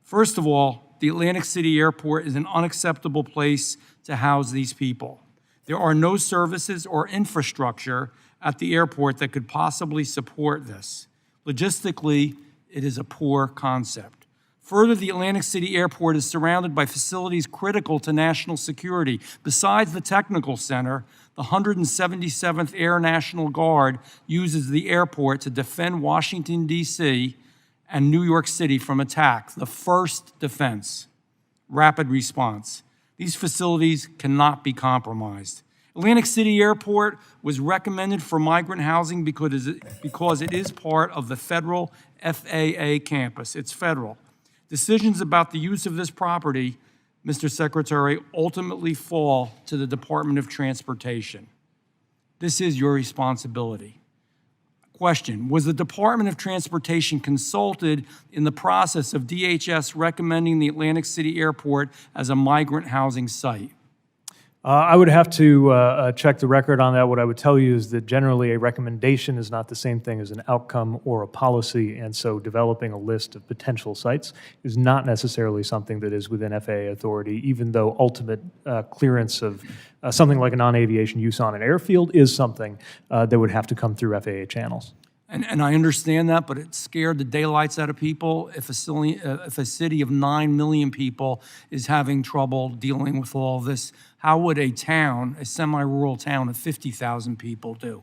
Speaker 6: First of all, the Atlantic City Airport is an unacceptable place to house these people. There are no services or infrastructure at the airport that could possibly support this. Logistically, it is a poor concept. Further, the Atlantic City Airport is surrounded by facilities critical to national security. Besides the Technical Center, the 177th Air National Guard uses the airport to defend Washington, D.C. and New York City from attack. The first defense, rapid response. These facilities cannot be compromised. Atlantic City Airport was recommended for migrant housing because it is part of the federal FAA campus. It's federal. Decisions about the use of this property, Mr. Secretary, ultimately fall to the Department of Transportation. This is your responsibility. Question, was the Department of Transportation consulted in the process of DHS recommending the Atlantic City Airport as a migrant housing site?
Speaker 2: I would have to check the record on that. What I would tell you is that generally a recommendation is not the same thing as an outcome or a policy, and so developing a list of potential sites is not necessarily something that is within FAA authority, even though ultimate clearance of something like a non-aviation use on an airfield is something that would have to come through FAA channels.
Speaker 6: And I understand that, but it scared the daylights out of people if a city of 9 million people is having trouble dealing with all this. How would a town, a semi-rural town of 50,000 people do?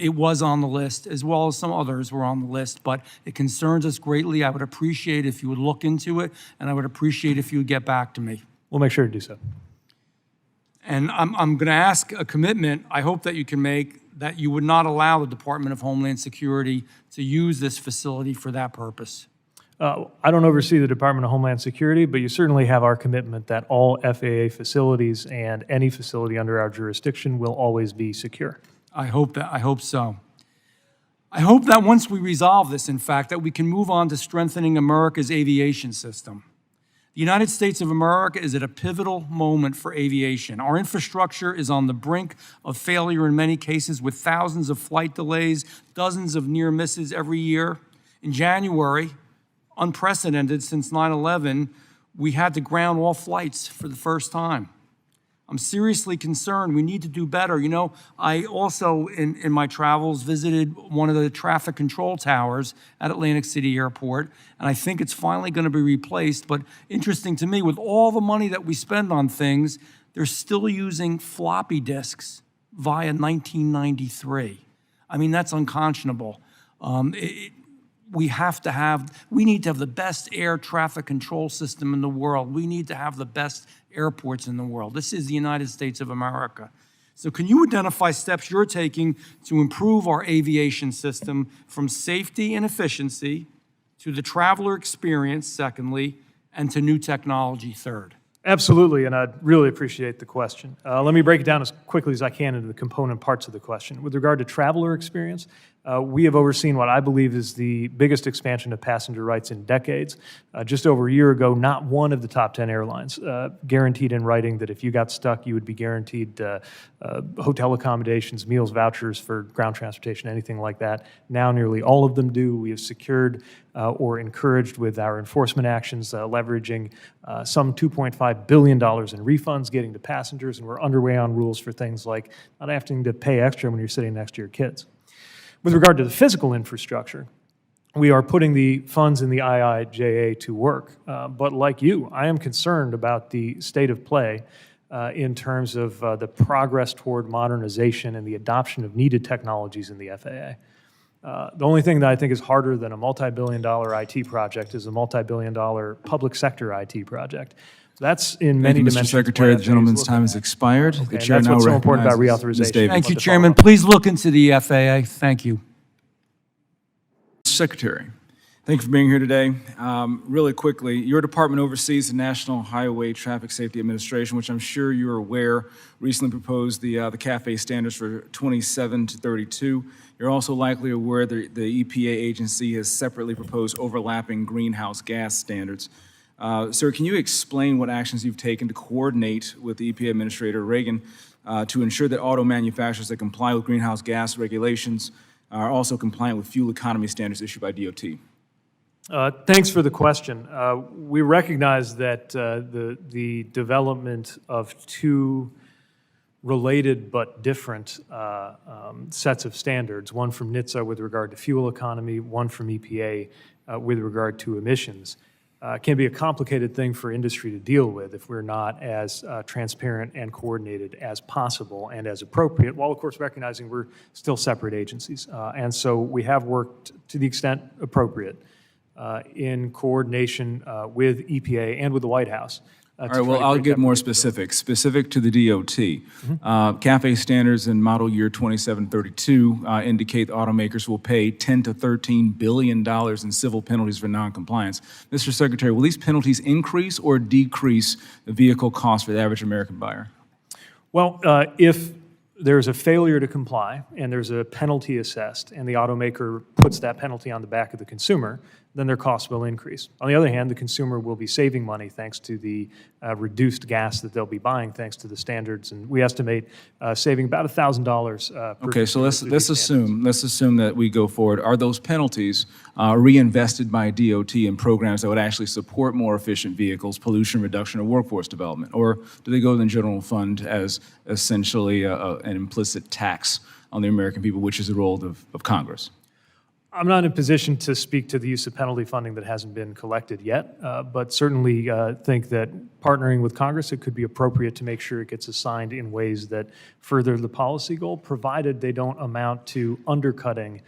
Speaker 6: It was on the list, as well as some others were on the list, but it concerns us greatly. I would appreciate if you would look into it, and I would appreciate if you would get back to me.
Speaker 2: We'll make sure to do so.
Speaker 6: And I'm going to ask a commitment I hope that you can make, that you would not allow the Department of Homeland Security to use this facility for that purpose.
Speaker 2: I don't oversee the Department of Homeland Security, but you certainly have our commitment that all FAA facilities and any facility under our jurisdiction will always be secure.
Speaker 6: I hope so. I hope that once we resolve this, in fact, that we can move on to strengthening America's aviation system. The United States of America is at a pivotal moment for aviation. Our infrastructure is on the brink of failure in many cases, with thousands of flight delays, dozens of near misses every year. In January, unprecedented since 9/11, we had to ground all flights for the first time. I'm seriously concerned. We need to do better. You know, I also, in my travels, visited one of the traffic control towers at Atlantic City Airport, and I think it's finally going to be replaced. But interesting to me, with all the money that we spend on things, they're still using floppy disks via 1993. I mean, that's unconscionable. We need to have the best air traffic control system in the world. We need to have the best airports in the world. This is the United States of America. So can you identify steps you're taking to improve our aviation system from safety and efficiency to the traveler experience, secondly, and to new technology, third?
Speaker 2: Absolutely, and I'd really appreciate the question. Let me break it down as quickly as I can into the component parts of the question. With regard to traveler experience, we have overseen what I believe is the biggest expansion of passenger rights in decades. Just over a year ago, not one of the top 10 airlines guaranteed in writing that if you got stuck, you would be guaranteed hotel accommodations, meals, vouchers for ground transportation, anything like that. Now nearly all of them do. We have secured or encouraged with our enforcement actions, leveraging some $2.5 billion in refunds getting to passengers, and we're underway on rules for things like not having to pay extra when you're sitting next to your kids. With regard to the physical infrastructure, we are putting the funds in the IIJA to work. But like you, I am concerned about the state of play in terms of the progress toward modernization and the adoption of needed technologies in the FAA. The only thing that I think is harder than a multi-billion-dollar IT project is a multi-billion-dollar public sector IT project. That's in many dimensions.
Speaker 11: Mr. Secretary, the gentleman's time has expired. The chair
Speaker 2: that's
Speaker 11: now
Speaker 2: what's so important about
Speaker 11: recognizes Ms.
Speaker 2: reauthorization.
Speaker 11: Davis.
Speaker 6: Thank you, Chairman. Please look into the FAA. Thank you.
Speaker 11: Secretary,
Speaker 13: Thank you for being here today. Really quickly, your department oversees the National Highway Traffic Safety Administration, which I'm sure you're aware recently proposed the CAFE standards for 27 to 32. You're also likely aware that the EPA agency has separately proposed overlapping greenhouse gas standards. Sir, can you explain what actions you've taken to coordinate with the EPA Administrator Reagan to ensure that auto manufacturers that comply with greenhouse gas regulations are also compliant with fuel economy standards issued by DOT?
Speaker 2: Thanks for the question. We recognize that the development of two related but different sets of standards, one from NHTSA with regard to fuel economy, one from EPA with regard to emissions, can be a complicated thing for industry to deal with if we're not as transparent and coordinated as possible and as appropriate, while of course recognizing we're still separate agencies. And so we have worked to the extent appropriate in coordination with EPA and with the White House.
Speaker 13: All right, well, I'll get more specific. Specific to the DOT, CAFE standards in model year 2732 indicate automakers will pay $10 to $13 billion in civil penalties for noncompliance. Mr. Secretary, will these penalties increase or decrease the vehicle cost for the average American buyer?
Speaker 2: Well, if there's a failure to comply and there's a penalty assessed and the automaker puts that penalty on the back of the consumer, then their costs will increase. On the other hand, the consumer will be saving money thanks to the reduced gas that they'll be buying thanks to the standards, and we estimate saving about $1,000 per
Speaker 13: Okay, so let's assume that we go forward. Are those penalties reinvested by DOT in programs that would actually support more efficient vehicles, pollution reduction, or workforce development, or do they go to the general fund as essentially an implicit tax on the American people, which is the role of Congress?
Speaker 2: I'm not in a position to speak to the use of penalty funding that hasn't been collected yet, but certainly think that partnering with Congress, it could be appropriate to make sure it gets assigned in ways that further the policy goal, provided they don't amount to undercutting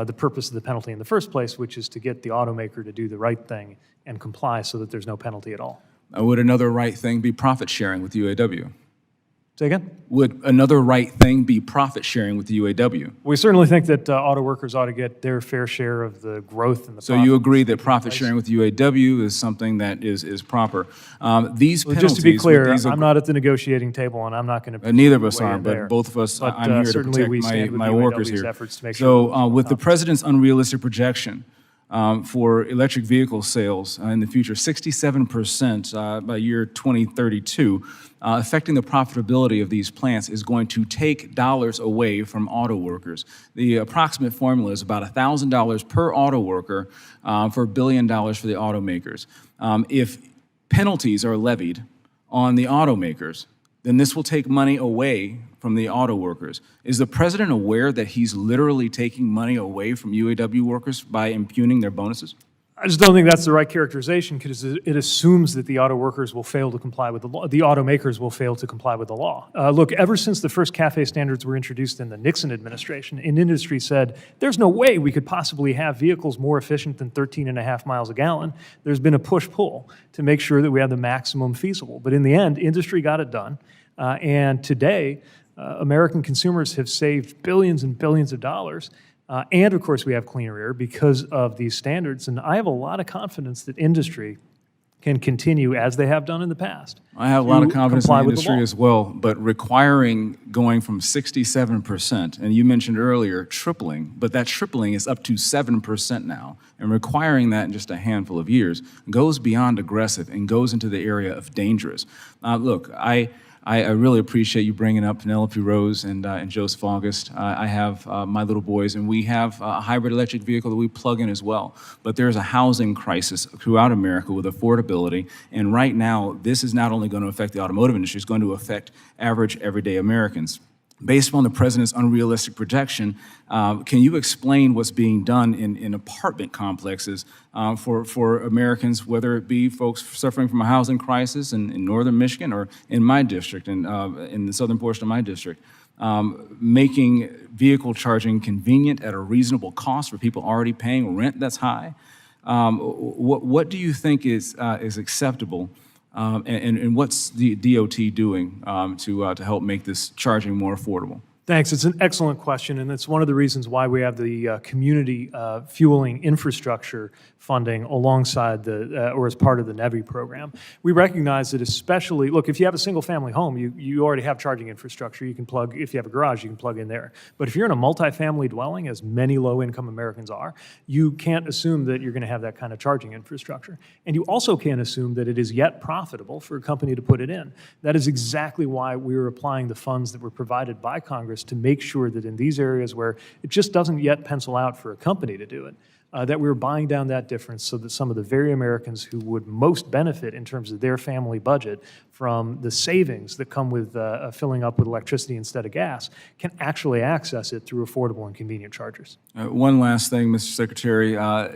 Speaker 2: the purpose of the penalty in the first place, which is to get the automaker to do the right thing and comply so that there's no penalty at all.
Speaker 13: Would another right thing be profit sharing with UAW?
Speaker 2: Say again?
Speaker 13: Would another right thing be profit sharing with the UAW?
Speaker 2: We certainly think that auto workers ought to get their fair share of the growth and the
Speaker 13: So you agree that profit sharing with UAW is something that is proper. These penalties,
Speaker 2: just to be clear, I'm not at the negotiating table, and I'm not going to.
Speaker 13: Neither of us are, but both of us. I'm here to protect my workers here. So with the president's unrealistic projection for electric vehicle sales in the future, 67% by year 2032, affecting the profitability of these plants is going to take dollars away from auto workers. The approximate formula is about $1,000 per auto worker for $1 billion for the automakers. If penalties are levied on the automakers, then this will take money away from the auto workers. Is the president aware that he's literally taking money away from UAW workers by impugning their bonuses?
Speaker 2: I just don't think that's the right characterization because it assumes that the auto workers will fail to comply with the law. The automakers will fail to comply with the law. Look, ever since the first CAFE standards were introduced in the Nixon administration, industry said, there's no way we could possibly have vehicles more efficient than 13.5 miles a gallon. There's been a push-pull to make sure that we have the maximum feasible. But in the end, industry got it done. And today, American consumers have saved billions and billions of dollars. And of course, we have cleaner air because of these standards. And I have a lot of confidence that industry can continue, as they have done in the past.
Speaker 13: I have a lot of confidence in the industry as well, but requiring going from 67%, and you mentioned earlier tripling, but that tripling is up to 7% now, and requiring that in just a handful of years goes beyond aggressive and goes into the area of dangerous. Look, I really appreciate you bringing up Penelope Rose and Joseph August. I have my little boys, and we have a hybrid electric vehicle that we plug in as well. But there's a housing crisis throughout America with affordability, and right now, this is not only going to affect the automotive industry, it's going to affect average, everyday Americans. Based on the president's unrealistic projection, can you explain what's being done in apartment complexes for Americans, whether it be folks suffering from a housing crisis in northern Michigan or in my district, in the southern portion of my district, making vehicle charging convenient at a reasonable cost for people already paying rent that's high? What do you think is acceptable? And what's the DOT doing to help make this charging more affordable?
Speaker 2: Thanks. It's an excellent question, and it's one of the reasons why we have the community fueling infrastructure funding alongside or as part of the NEVI program. We recognize that especially, look, if you have a single-family home, you already have charging infrastructure. You can plug, if you have a garage, you can plug in there. But if you're in a multifamily dwelling, as many low-income Americans are, you can't assume that you're going to have that kind of charging infrastructure. And you also can't assume that it is yet profitable for a company to put it in. That is exactly why we are applying the funds that were provided by Congress to make sure that in these areas where it just doesn't yet pencil out for a company to do it, that we're buying down that difference so that some of the very Americans who would most benefit in terms of their family budget from the savings that come with filling up with electricity instead of gas can actually access it through affordable and convenient chargers.
Speaker 13: One last thing, Mr. Secretary.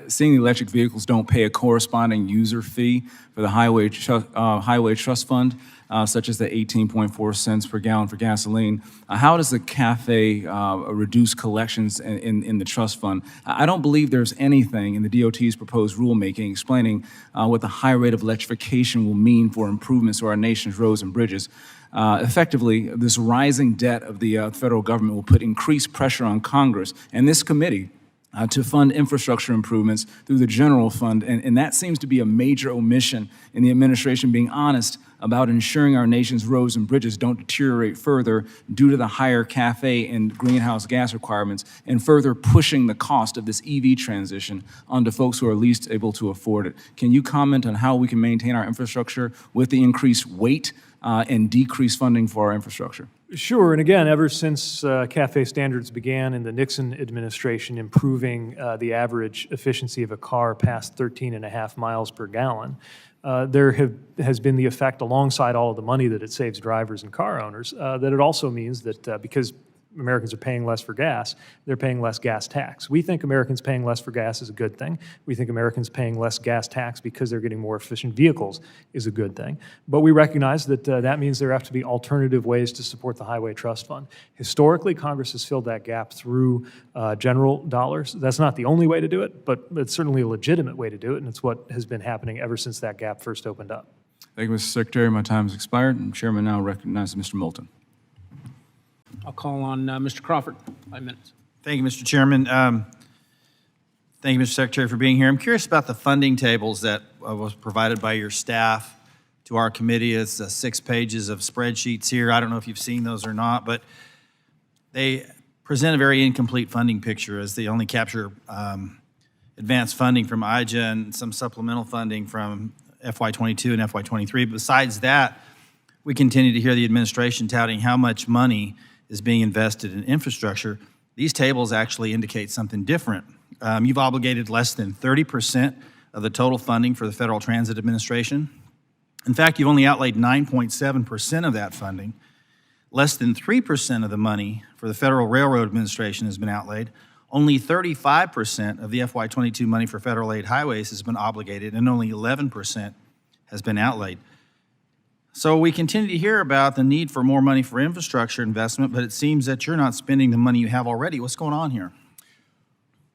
Speaker 13: Seeing the electric vehicles don't pay a corresponding user fee for the Highway Trust Fund, such as the 18.4 cents per gallon for gasoline. How does the CAFE reduce collections in the trust fund? I don't believe there's anything in the DOT's proposed rulemaking explaining what the high rate of electrification will mean for improvements to our nation's roads and bridges. Effectively, this rising debt of the federal government will put increased pressure on Congress and this committee to fund infrastructure improvements through the general fund, and that seems to be a major omission in the administration being honest about ensuring our nation's roads and bridges don't deteriorate further due to the higher CAFE and greenhouse gas requirements, and further pushing the cost of this EV transition onto folks who are least able to afford it. Can you comment on how we can maintain our infrastructure with the increased weight and decreased funding for our infrastructure?
Speaker 2: Sure, and again, ever since CAFE standards began in the Nixon administration, improving the average efficiency of a car past 13.5 miles per gallon, there has been the effect, alongside all of the money that it saves drivers and car owners, that it also means that because Americans are paying less for gas, they're paying less gas tax. We think Americans paying less for gas is a good thing. We think Americans paying less gas tax because they're getting more efficient vehicles is a good thing. But we recognize that that means there have to be alternative ways to support the Highway Trust Fund. Historically, Congress has filled that gap through general dollars. That's not the only way to do it, but it's certainly a legitimate way to do it, and it's what has been happening ever since that gap first opened up.
Speaker 13: Thank you, Mr. Secretary. My time has expired, and Chairman now recognizes Mr. Moulton.
Speaker 4: I'll call on Mr. Crawford, 5 minutes.
Speaker 7: Thank you, Mr. Chairman. Thank you, Mr. Secretary, for being here. I'm curious about the funding tables that was provided by your staff to our committee. It's 6 pages of spreadsheets here. I don't know if you've seen those or not, but they present a very incomplete funding picture as they only capture advanced funding from IJA and some supplemental funding from FY22 and FY23. Besides that, we continue to hear the administration touting how much money is being invested in infrastructure. These tables actually indicate something different. You've obligated less than 30% of the total funding for the Federal Transit Administration. In fact, you've only outlaid 9.7% of that funding. Less than 3% of the money for the Federal Railroad Administration has been outlaid. Only 35% of the FY22 money for federal aid highways has been obligated, and only 11% has been outlaid. So we continue to hear about the need for more money for infrastructure investment, but it seems that you're not spending the money you have already. What's going on here?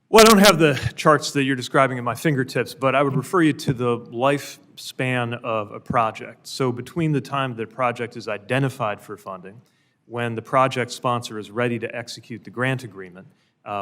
Speaker 2: Well, I don't have the charts that you're describing at my fingertips, but I would refer you to the lifespan of a project. So between the time that a project is identified for funding, when the project sponsor is ready to execute the grant agreement,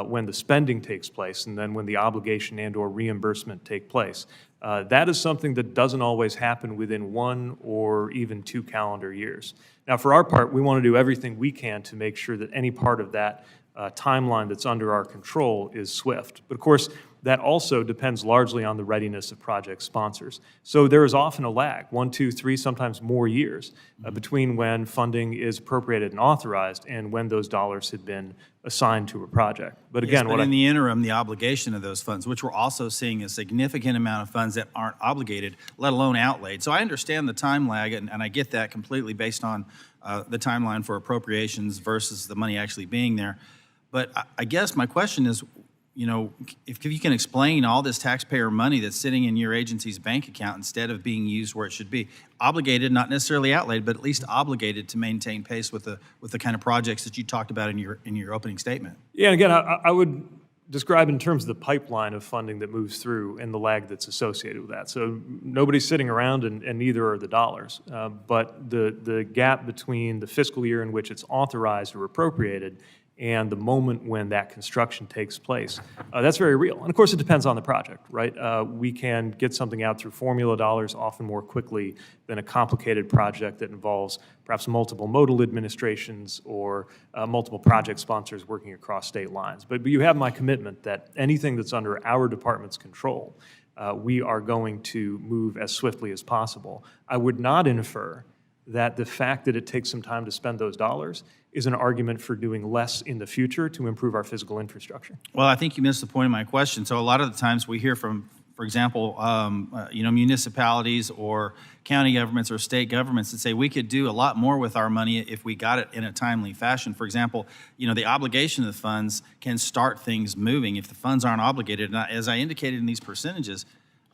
Speaker 2: when the spending takes place, and then when the obligation and/or reimbursement take place. That is something that doesn't always happen within 1 or even 2 calendar years. Now, for our part, we want to do everything we can to make sure that any part of that timeline that's under our control is swift. But of course, that also depends largely on the readiness of project sponsors. So there is often a lag, 1, 2, 3, sometimes more years between when funding is appropriated and authorized and when those dollars had been assigned to a project. But again,
Speaker 7: yes, but in the interim, the obligation of those funds, which we're also seeing a significant amount of funds that aren't obligated, let alone outlaid. So I understand the time lag, and I get that completely based on the timeline for appropriations versus the money actually being there. But I guess my question is, you know, if you can explain all this taxpayer money that's sitting in your agency's bank account instead of being used where it should be, obligated, not necessarily outlaid, but at least obligated to maintain pace with the kind of projects that you talked about in your opening statement.
Speaker 2: Yeah, and again, I would describe in terms of the pipeline of funding that moves through and the lag that's associated with that. So nobody's sitting around and neither are the dollars. But the gap between the fiscal year in which it's authorized or appropriated and the moment when that construction takes place, that's very real. And of course, it depends on the project, right? We can get something out through formula dollars often more quickly than a complicated project that involves perhaps multiple modal administrations or multiple project sponsors working across state lines. But you have my commitment that anything that's under our department's control, we are going to move as swiftly as possible. I would not infer that the fact that it takes some time to spend those dollars is an argument for doing less in the future to improve our physical infrastructure.
Speaker 7: Well, I think you missed the point of my question. So a lot of the times we hear from, for example, municipalities or county governments or state governments that say we could do a lot more with our money if we got it in a timely fashion. For example, the obligation of the funds can start things moving if the funds aren't obligated. And as I indicated in these percentages,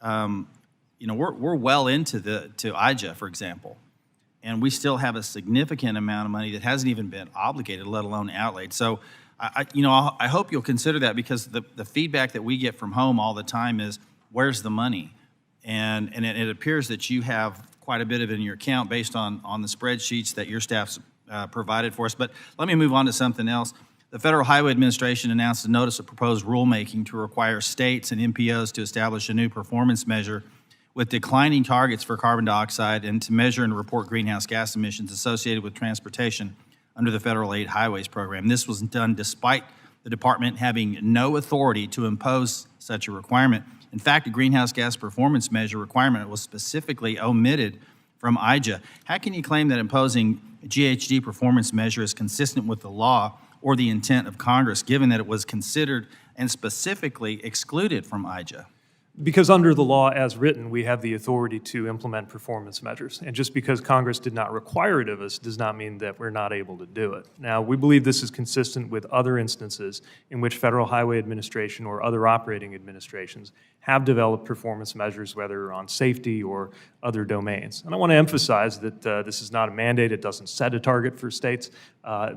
Speaker 7: we're well into to IJA, for example. And we still have a significant amount of money that hasn't even been obligated, let alone outlaid. So, I hope you'll consider that, because the feedback that we get from home all the time is, where's the money? And it appears that you have quite a bit of it in your account based on the spreadsheets that your staff's provided for us. But let me move on to something else. The Federal Highway Administration announced a notice of proposed rulemaking to require states and MPOs to establish a new performance measure with declining targets for carbon dioxide and to measure and report greenhouse gas emissions associated with transportation under the Federal Aid Highways Program. This was done despite the department having no authority to impose such a requirement. In fact, a greenhouse gas performance measure requirement was specifically omitted from IJA. How can you claim that imposing a GHG performance measure is consistent with the law or the intent of Congress, given that it was considered and specifically excluded from IJA?
Speaker 2: Because under the law as written, we have the authority to implement performance measures. And just because Congress did not require it of us does not mean that we're not able to do it. Now, we believe this is consistent with other instances in which Federal Highway Administration or other operating administrations have developed performance measures, whether on safety or other domains. And I want to emphasize that this is not a mandate. It doesn't set a target for states.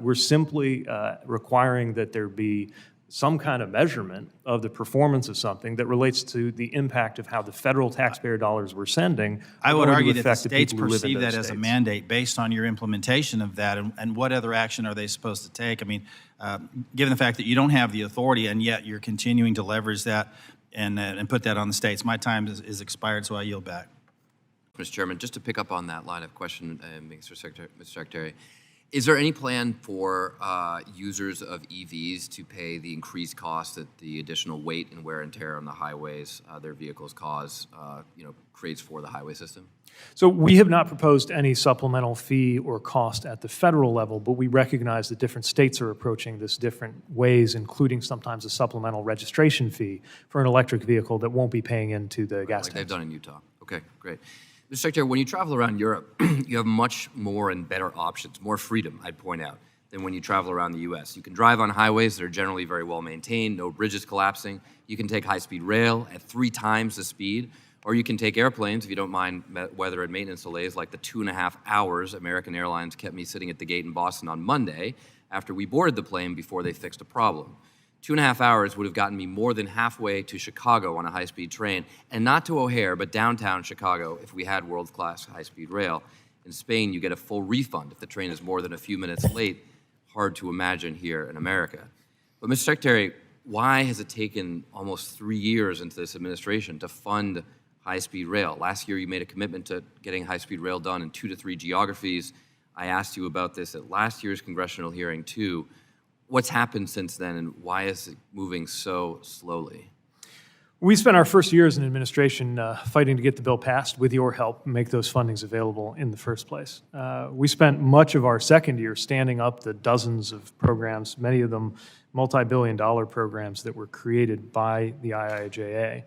Speaker 2: We're simply requiring that there be some kind of measurement of the performance of something that relates to the impact of how the federal taxpayer dollars we're sending.
Speaker 7: I would argue that the states perceive that as a mandate based on your implementation of that, and what other action are they supposed to take? I mean, given the fact that you don't have the authority and yet you're continuing to leverage that and put that on the states. My time is expired, so I yield back.
Speaker 8: Mr. Chairman, just to pick up on that line of question, Mr. Secretary, is there any plan for users of EVs to pay the increased cost that the additional weight and wear and tear on the highways their vehicles cause, creates for the highway system?
Speaker 2: So we have not proposed any supplemental fee or cost at the federal level, but we recognize that different states are approaching this different ways, including sometimes a supplemental registration fee for an electric vehicle that won't be paying into the gas tanks.
Speaker 8: They've done in Utah. Okay, great. Mr. Secretary, when you travel around Europe, you have much more and better options, more freedom, I'd point out, than when you travel around the U.S. You can drive on highways that are generally very well maintained, no bridges collapsing. You can take high-speed rail at 3 times the speed, or you can take airplanes if you don't mind weather and maintenance delays, like the 2.5 hours American Airlines kept me sitting at the gate in Boston on Monday after we boarded the plane before they fixed a problem. 2.5 hours would have gotten me more than halfway to Chicago on a high-speed train, and not to O'Hare, but downtown Chicago if we had world-class high-speed rail. In Spain, you get a full refund if the train is more than a few minutes late. Hard to imagine here in America. But Mr. Secretary, why has it taken almost 3 years into this administration to fund high-speed rail? Last year, you made a commitment to getting high-speed rail done in 2 to 3 geographies. I asked you about this at last year's congressional hearing, too. What's happened since then, and why is it moving so slowly?
Speaker 2: We spent our first year as an administration fighting to get the bill passed with your help and make those fundings available in the first place. We spent much of our second year standing up the dozens of programs, many of them multi-billion-dollar programs that were created by the IIJA,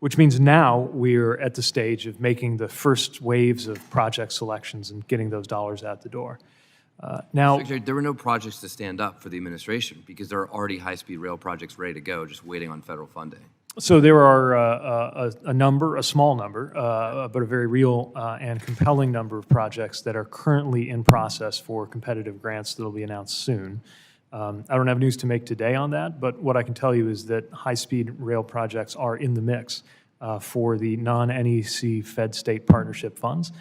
Speaker 2: which means now we're at the stage of making the first waves of project selections and getting those dollars out the door. Now,
Speaker 8: Secretary, there were no projects to stand up for the administration because there are already high-speed rail projects ready to go, just waiting on federal funding.
Speaker 2: So there are a small number, but a very real and compelling number of projects that are currently in process for competitive grants that will be announced soon. I don't have news to make today on that, but what I can tell you is that high-speed rail projects are in the mix for the non-NEC Fed state partnership funds,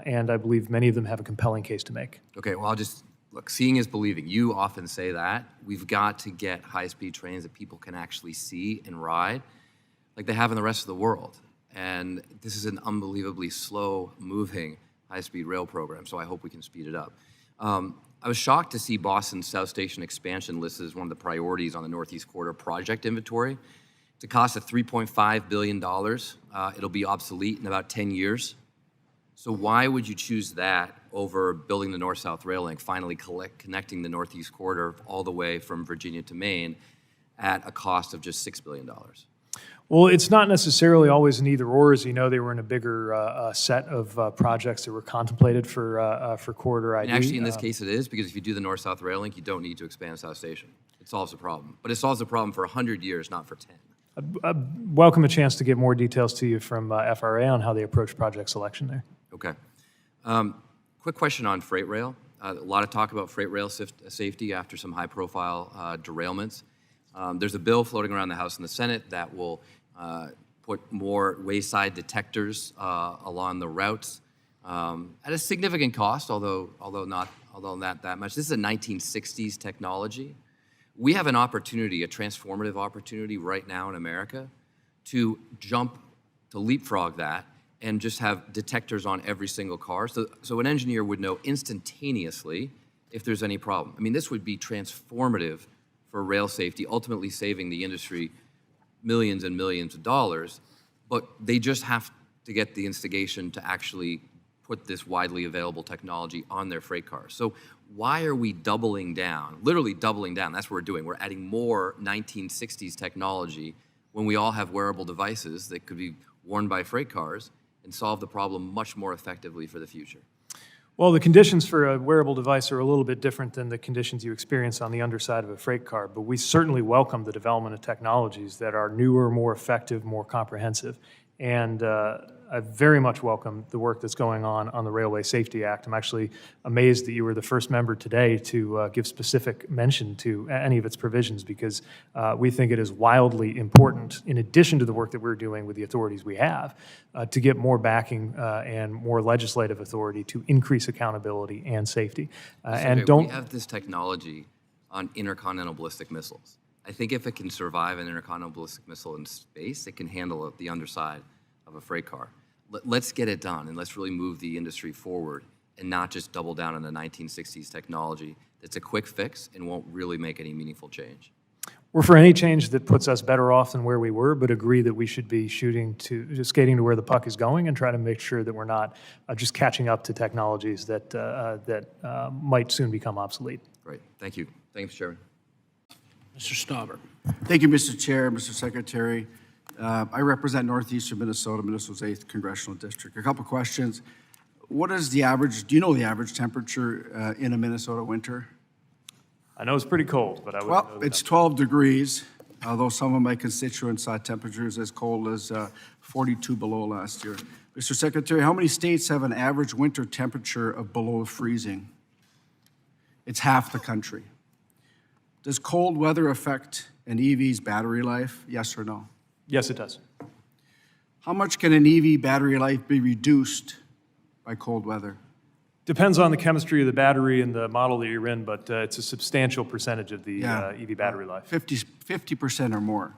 Speaker 2: and I believe many of them have a compelling case to make.
Speaker 8: Okay, well, I'll just, look, seeing is believing. You often say that. We've got to get high-speed trains that people can actually see and ride like they have in the rest of the world. And this is an unbelievably slow-moving high-speed rail program, so I hope we can speed it up. I was shocked to see Boston's South Station expansion listed as one of the priorities on the Northeast Corridor project inventory. It's a cost of $3.5 billion. It'll be obsolete in about 10 years. So why would you choose that over building the North-South Rail Link, finally connecting the Northeast Corridor all the way from Virginia to Maine at a cost of just $6 billion?
Speaker 2: Well, it's not necessarily always an either-or. As you know, they were in a bigger set of projects that were contemplated for Corridor ID.
Speaker 8: And actually, in this case, it is, because if you do the North-South Rail Link, you don't need to expand South Station. It solves the problem. But it solves the problem for 100 years, not for 10.
Speaker 2: I'd welcome a chance to get more details to you from FRA on how they approach project selection there.
Speaker 8: Okay. Quick question on freight rail. A lot of talk about freight rail safety after some high-profile derailments. There's a bill floating around the House and the Senate that will put more wayside detectors along the routes at a significant cost, although not that much. This is a 1960s technology. We have an opportunity, a transformative opportunity right now in America to leapfrog that and just have detectors on every single car. So an engineer would know instantaneously if there's any problem. I mean, this would be transformative for rail safety, ultimately saving the industry millions and millions of dollars, but they just have to get the instigation to actually put this widely available technology on their freight cars. So why are we doubling down, literally doubling down? That's what we're doing. We're adding more 1960s technology when we all have wearable devices that could be worn by freight cars and solve the problem much more effectively for the future.
Speaker 2: Well, the conditions for a wearable device are a little bit different than the conditions you experience on the underside of a freight car, but we certainly welcome the development of technologies that are newer, more effective, more comprehensive. And I very much welcome the work that's going on the Railway Safety Act. I'm actually amazed that you were the first member today to give specific mention to any of its provisions, because we think it is wildly important, in addition to the work that we're doing with the authorities we have, to get more backing and more legislative authority to increase accountability and safety.
Speaker 8: We have this technology on intercontinental ballistic missiles. I think if it can survive an intercontinental ballistic missile in space, it can handle the underside of a freight car. Let's get it done, and let's really move the industry forward and not just double down on the 1960s technology that's a quick fix and won't really make any meaningful change.
Speaker 2: We're for any change that puts us better off than where we were, but agree that we should be skating to where the puck is going and try to make sure that we're not just catching up to technologies that might soon become obsolete.
Speaker 8: Great. Thank you. Thank you, Mr. Chairman.
Speaker 4: Mr. Stauber.
Speaker 10: Thank you, Mr. Chair, Mr. Secretary. I represent northeastern Minnesota, Minnesota's 8th Congressional District. A couple questions. What is the average, do you know the average temperature in a Minnesota winter?
Speaker 2: I know it's pretty cold, but I would
Speaker 10: Well, it's 12 degrees, although some of my constituents saw temperatures as cold as 42 below last year. Mr. Secretary, how many states have an average winter temperature of below freezing? It's half the country. Does cold weather affect an EV's battery life, yes or no?
Speaker 2: Yes, it does.
Speaker 10: How much can an EV battery life be reduced by cold weather?
Speaker 2: Depends on the chemistry of the battery and the model that you're in, but it's a substantial percentage of the EV battery life.
Speaker 10: 50% or more.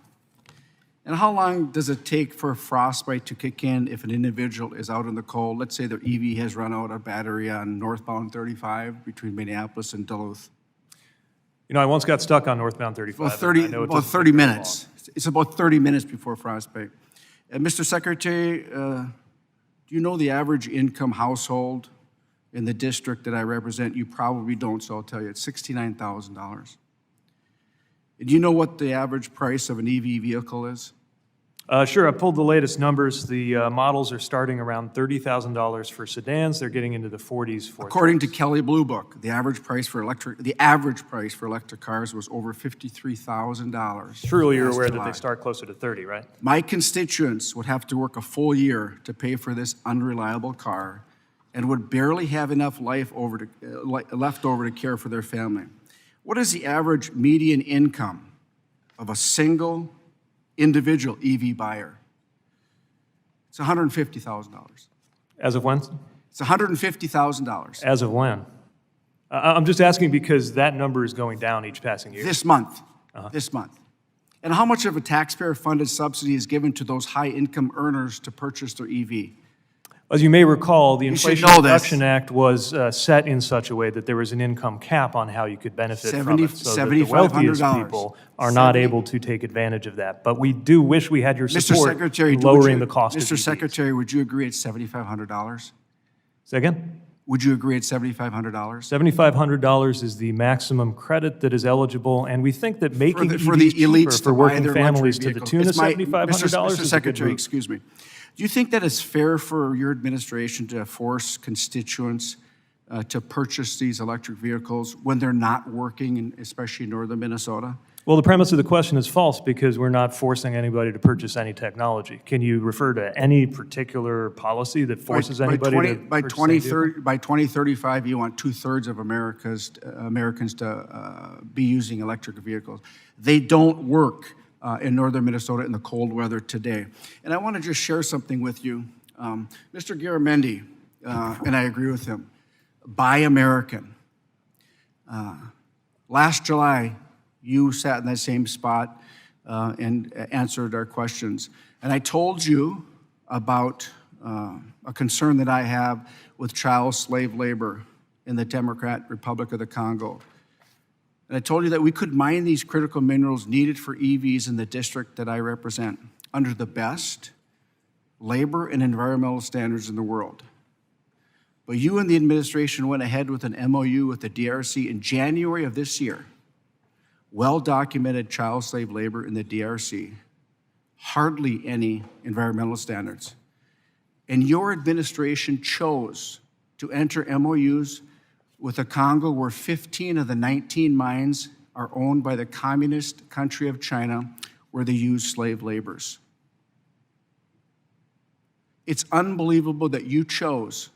Speaker 10: And how long does it take for frostbite to kick in if an individual is out in the cold? Let's say their EV has run out of battery on northbound 35 between Minneapolis and Duluth.
Speaker 2: You know, I once got stuck on northbound 35.
Speaker 10: About 30 minutes. It's about 30 minutes before frostbite. Mr. Secretary, do you know the average income household in the district that I represent? You probably don't, so I'll tell you. It's $69,000. Do you know what the average price of an EV vehicle is?
Speaker 2: Sure, I pulled the latest numbers. The models are starting around $30,000 for sedans. They're getting into the 40s for
Speaker 10: According to Kelley Blue Book, the average price for electric cars was over $53,000.
Speaker 2: Surely you're aware that they start closer to 30, right?
Speaker 10: My constituents would have to work a full year to pay for this unreliable car and would barely have enough life left over to care for their family. What is the average median income of a single individual EV buyer? It's $150,000.
Speaker 2: As of when?
Speaker 10: It's $150,000.
Speaker 2: As of when? I'm just asking because that number is going down each passing year.
Speaker 10: This month. This month. And how much of a taxpayer-funded subsidy is given to those high-income earners to purchase their EV?
Speaker 2: As you may recall, the
Speaker 10: You should
Speaker 2: Inflation
Speaker 10: know this.
Speaker 2: Reduction Act was set in such a way that there was an income cap on how you could benefit from it, so that the wealthiest
Speaker 10: $7,500.
Speaker 2: people are not able to take advantage of that. But we do wish we had your
Speaker 10: Mr.
Speaker 2: support
Speaker 10: Secretary,
Speaker 2: in lowering the cost of
Speaker 10: Mr.
Speaker 2: EVs.
Speaker 10: Secretary, would you agree it's $7,500?
Speaker 2: Say again?
Speaker 10: Would you agree it's $7,500?
Speaker 2: $7,500 is the maximum credit that is eligible, and we think that making
Speaker 10: For the
Speaker 2: EVs cheaper
Speaker 10: elites
Speaker 2: for
Speaker 10: to buy
Speaker 2: working
Speaker 10: their
Speaker 2: families
Speaker 10: luxury
Speaker 2: to the
Speaker 10: vehicles.
Speaker 2: tune of
Speaker 10: It's my-
Speaker 2: $7,500
Speaker 10: Mr.
Speaker 2: is a good
Speaker 10: Secretary,
Speaker 2: move.
Speaker 10: excuse me. Do you think that it's fair for your administration to force constituents to purchase these electric vehicles when they're not working, especially in northern Minnesota?
Speaker 2: Well, the premise of the question is false because we're not forcing anybody to purchase any technology. Can you refer to any particular policy that forces anybody to
Speaker 10: by
Speaker 2: purchase any vehicle?
Speaker 10: by 2035, you want 2/3 of Americans to be using electric vehicles. They don't work in northern Minnesota in the cold weather today. And I want to just share something with you. Mr. Garamendi, and I agree with him, buy American. Last July, you sat in that same spot and answered our questions. And I told you about a concern that I have with child slave labor in the Democratic Republic of the Congo. And I told you that we could mine these critical minerals needed for EVs in the district that I represent under the best labor and environmental standards in the world. But you and the administration went ahead with an MOU with the DRC in January of this year. Well-documented child slave labor in the DRC, hardly any environmental standards. And your administration chose to enter MOUs with the Congo where 15 of the 19 mines are owned by the communist country of China where they use slave laborers. It's unbelievable that you chose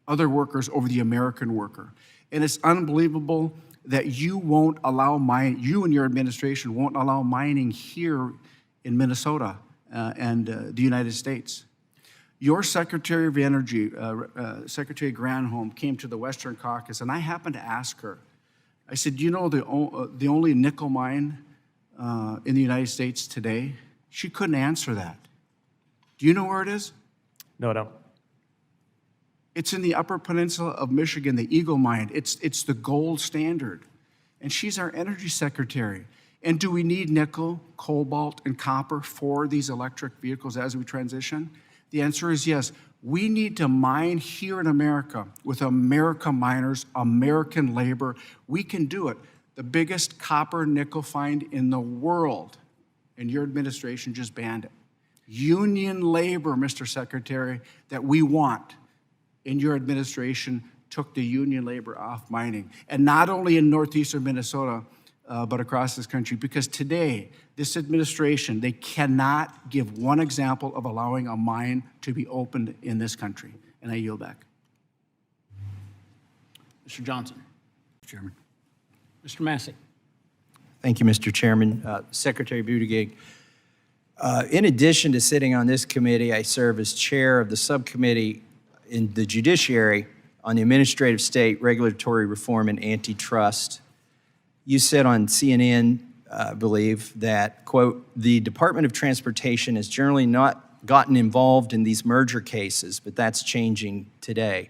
Speaker 10: other workers over the American worker. And it's unbelievable that you won't allow you and your administration won't allow mining here in Minnesota and the United States. Your Secretary of Energy, Secretary Granholm, came to the Western Caucasus, and I happened to ask her, I said, do you know the only nickel mine in the United States today? She couldn't answer that. Do you know where it is?
Speaker 2: No, I don't.
Speaker 10: It's in the Upper Peninsula of Michigan, the Eagle Mine. It's the gold standard. And she's our energy secretary. And do we need nickel, cobalt, and copper for these electric vehicles as we transition? The answer is yes. We need to mine here in America with American miners, American labor. We can do it. The biggest copper nickel find in the world, and your administration just banned it. Union labor, Mr. Secretary, that we want in your administration took the union labor off mining. And not only in northeastern Minnesota, but across this country, because today, this administration, they cannot give one example of allowing a mine to be opened in this country. And I yield back.
Speaker 4: Mr. Johnson.
Speaker 5: Chairman.
Speaker 4: Mr. Massey.
Speaker 12: Thank you, Mr. Chairman. Secretary Buttigieg, in addition to sitting on this committee, I serve as chair of the subcommittee in the judiciary on the administrative state, regulatory reform, and antitrust. You said on CNN, I believe, that, quote, the Department of Transportation has generally not gotten involved in these merger cases, but that's changing today.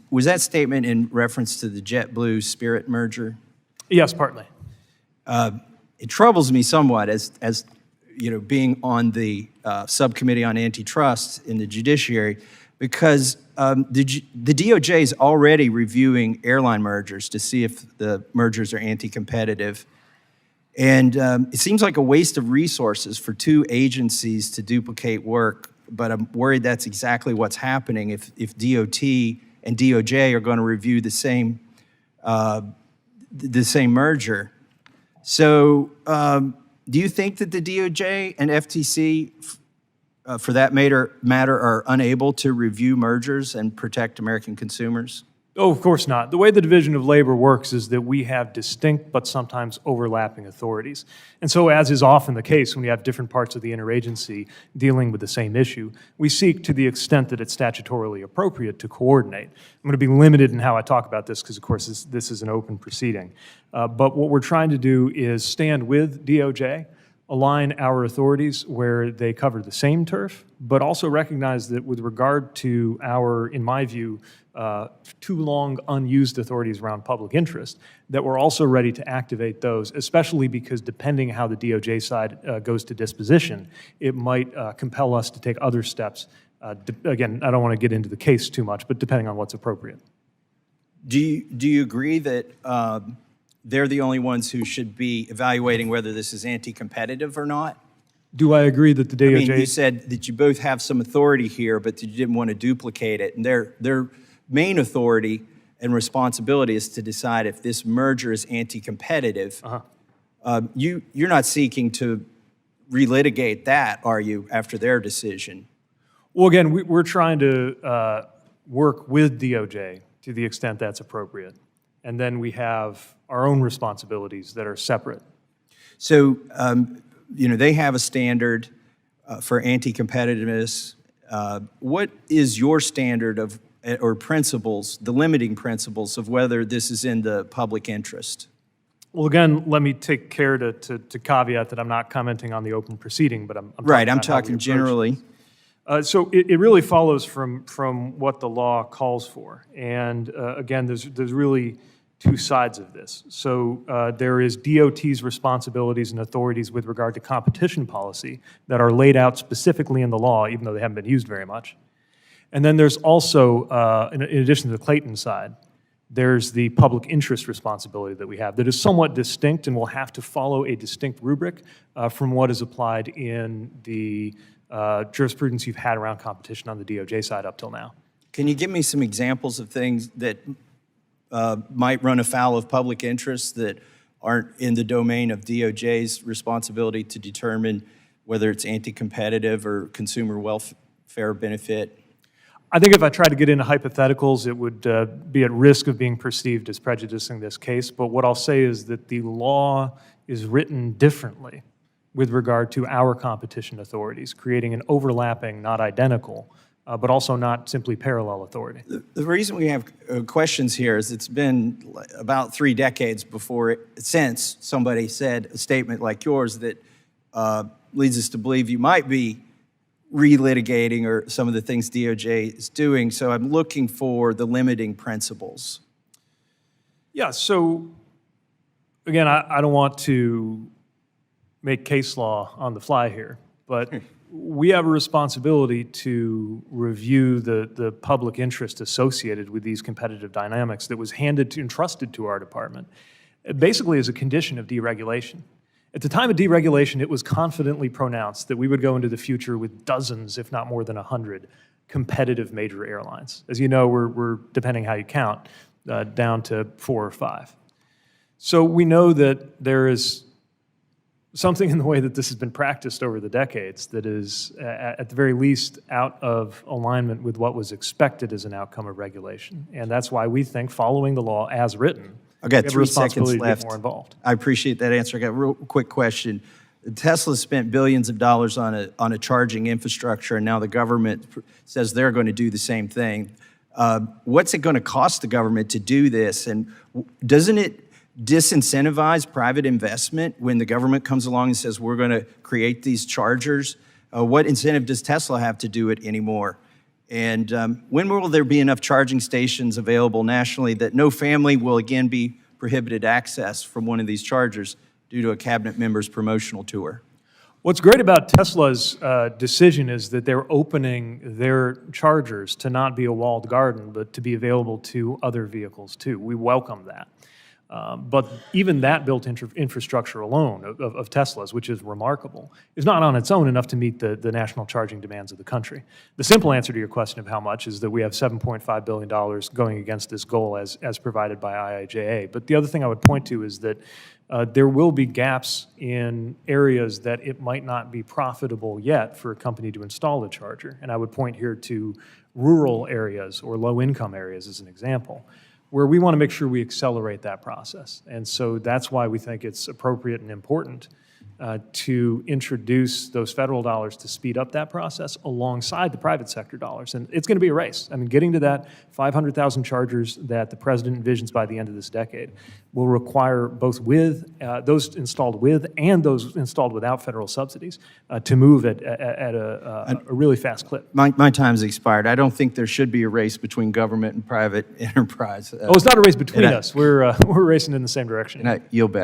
Speaker 12: Was that statement in reference to the JetBlue Spirit merger?
Speaker 2: Yes, partly.
Speaker 12: It troubles me somewhat as you know, being on the subcommittee on antitrust in the judiciary, because the DOJ is already reviewing airline mergers to see if the mergers are anti-competitive. And it seems like a waste of resources for two agencies to duplicate work, but I'm worried that's exactly what's happening if DOT and DOJ are going to review the same merger. So do you think that the DOJ and FTC, for that matter, are unable to review mergers and protect American consumers?
Speaker 2: Oh, of course not. The way the division of labor works is that we have distinct but sometimes overlapping authorities. And so, as is often the case when you have different parts of the interagency dealing with the same issue, we seek, to the extent that it's statutorily appropriate, to coordinate. I'm going to be limited in how I talk about this because, of course, this is an open proceeding. But what we're trying to do is stand with DOJ, align our authorities where they cover the same turf, but also recognize that with regard to our, in my view, too long unused authorities around public interest, that we're also ready to activate those, especially because depending how the DOJ side goes to disposition, it might compel us to take other steps. Again, I don't want to get into the case too much, but depending on what's appropriate.
Speaker 12: Do you agree that they're the only ones who should be evaluating whether this is anti-competitive or not?
Speaker 2: Do I agree that the DOJ...
Speaker 12: I mean, you said that you both have some authority here, but that you didn't want to duplicate it. And their main authority and responsibility is to decide if this merger is anti-competitive. You're not seeking to relitigate that, are you, after their decision?
Speaker 2: Well, again, we're trying to work with DOJ to the extent that's appropriate. And then we have our own responsibilities that are separate.
Speaker 12: So, they have a standard for anti-competitiveness. What is your standard of, or principles, the limiting principles of whether this is in the public interest?
Speaker 2: Well, again, let me take care to caveat that I'm not commenting on the open proceeding, but I'm
Speaker 12: right. I'm
Speaker 2: about how we
Speaker 12: talking
Speaker 2: approach
Speaker 12: generally.
Speaker 2: So it really follows from what the law calls for. And again, there's really two sides of this. So there is DOT's responsibilities and authorities with regard to competition policy that are laid out specifically in the law, even though they haven't been used very much. And then there's also, in addition to the Clayton side, there's the public interest responsibility that we have that is somewhat distinct and will have to follow a distinct rubric from what is applied in the jurisprudence you've had around competition on the DOJ side up till now.
Speaker 12: Can you give me some examples of things that might run afoul of public interest that aren't in the domain of DOJ's responsibility to determine whether it's anti-competitive or consumer welfare benefit?
Speaker 2: I think if I tried to get into hypotheticals, it would be at risk of being perceived as prejudicing this case. But what I'll say is that the law is written differently with regard to our competition authorities, creating an overlapping, not identical, but also not simply parallel authority.
Speaker 12: The reason we have questions here is it's been about 3 decades since somebody said a statement like yours that leads us to believe you might be relitigating or some of the things DOJ is doing. So I'm looking for the limiting principles.
Speaker 2: Yeah, so again, I don't want to make case law on the fly here, but we have a responsibility to review the public interest associated with these competitive dynamics that was entrusted to our department, basically as a condition of deregulation. At the time of deregulation, it was confidently pronounced that we would go into the future with dozens, if not more than 100, competitive major airlines. As you know, we're depending how you count, down to 4 or 5. So we know that there is something in the way that this has been practiced over the decades that is, at the very least, out of alignment with what was expected as an outcome of regulation. And that's why we think following the law as written,
Speaker 12: I've got
Speaker 2: we have a
Speaker 12: 3 seconds
Speaker 2: responsibility to
Speaker 12: left.
Speaker 2: get more involved.
Speaker 12: I appreciate that answer. I got a real quick question. Tesla spent billions of dollars on a charging infrastructure, and now the government says they're going to do the same thing. What's it going to cost the government to do this? And doesn't it disincentivize private investment when the government comes along and says, we're going to create these chargers? What incentive does Tesla have to do it anymore? And when will there be enough charging stations available nationally that no family will again be prohibited access from one of these chargers due to a cabinet member's promotional tour?
Speaker 2: What's great about Tesla's decision is that they're opening their chargers to not be a walled garden, but to be available to other vehicles too. We welcome that. But even that built infrastructure alone of Tesla's, which is remarkable, is not on its own enough to meet the national charging demands of the country. The simple answer to your question of how much is that we have $7.5 billion going against this goal as provided by IIJA. But the other thing I would point to is that there will be gaps in areas that it might not be profitable yet for a company to install a charger. And I would point here to rural areas or low-income areas as an example, where we want to make sure we accelerate that process. And so that's why we think it's appropriate and important to introduce those federal dollars to speed up that process alongside the private sector dollars. And it's going to be a race. I mean, getting to that 500,000 chargers that the president envisions by the end of this decade will require both with those installed with and those installed without federal subsidies to move at a really fast clip.
Speaker 12: My time's expired. I don't think there should be a race between government and private enterprise.
Speaker 2: Oh, it's not a race between us. We're racing in the same direction.
Speaker 12: And I yield back.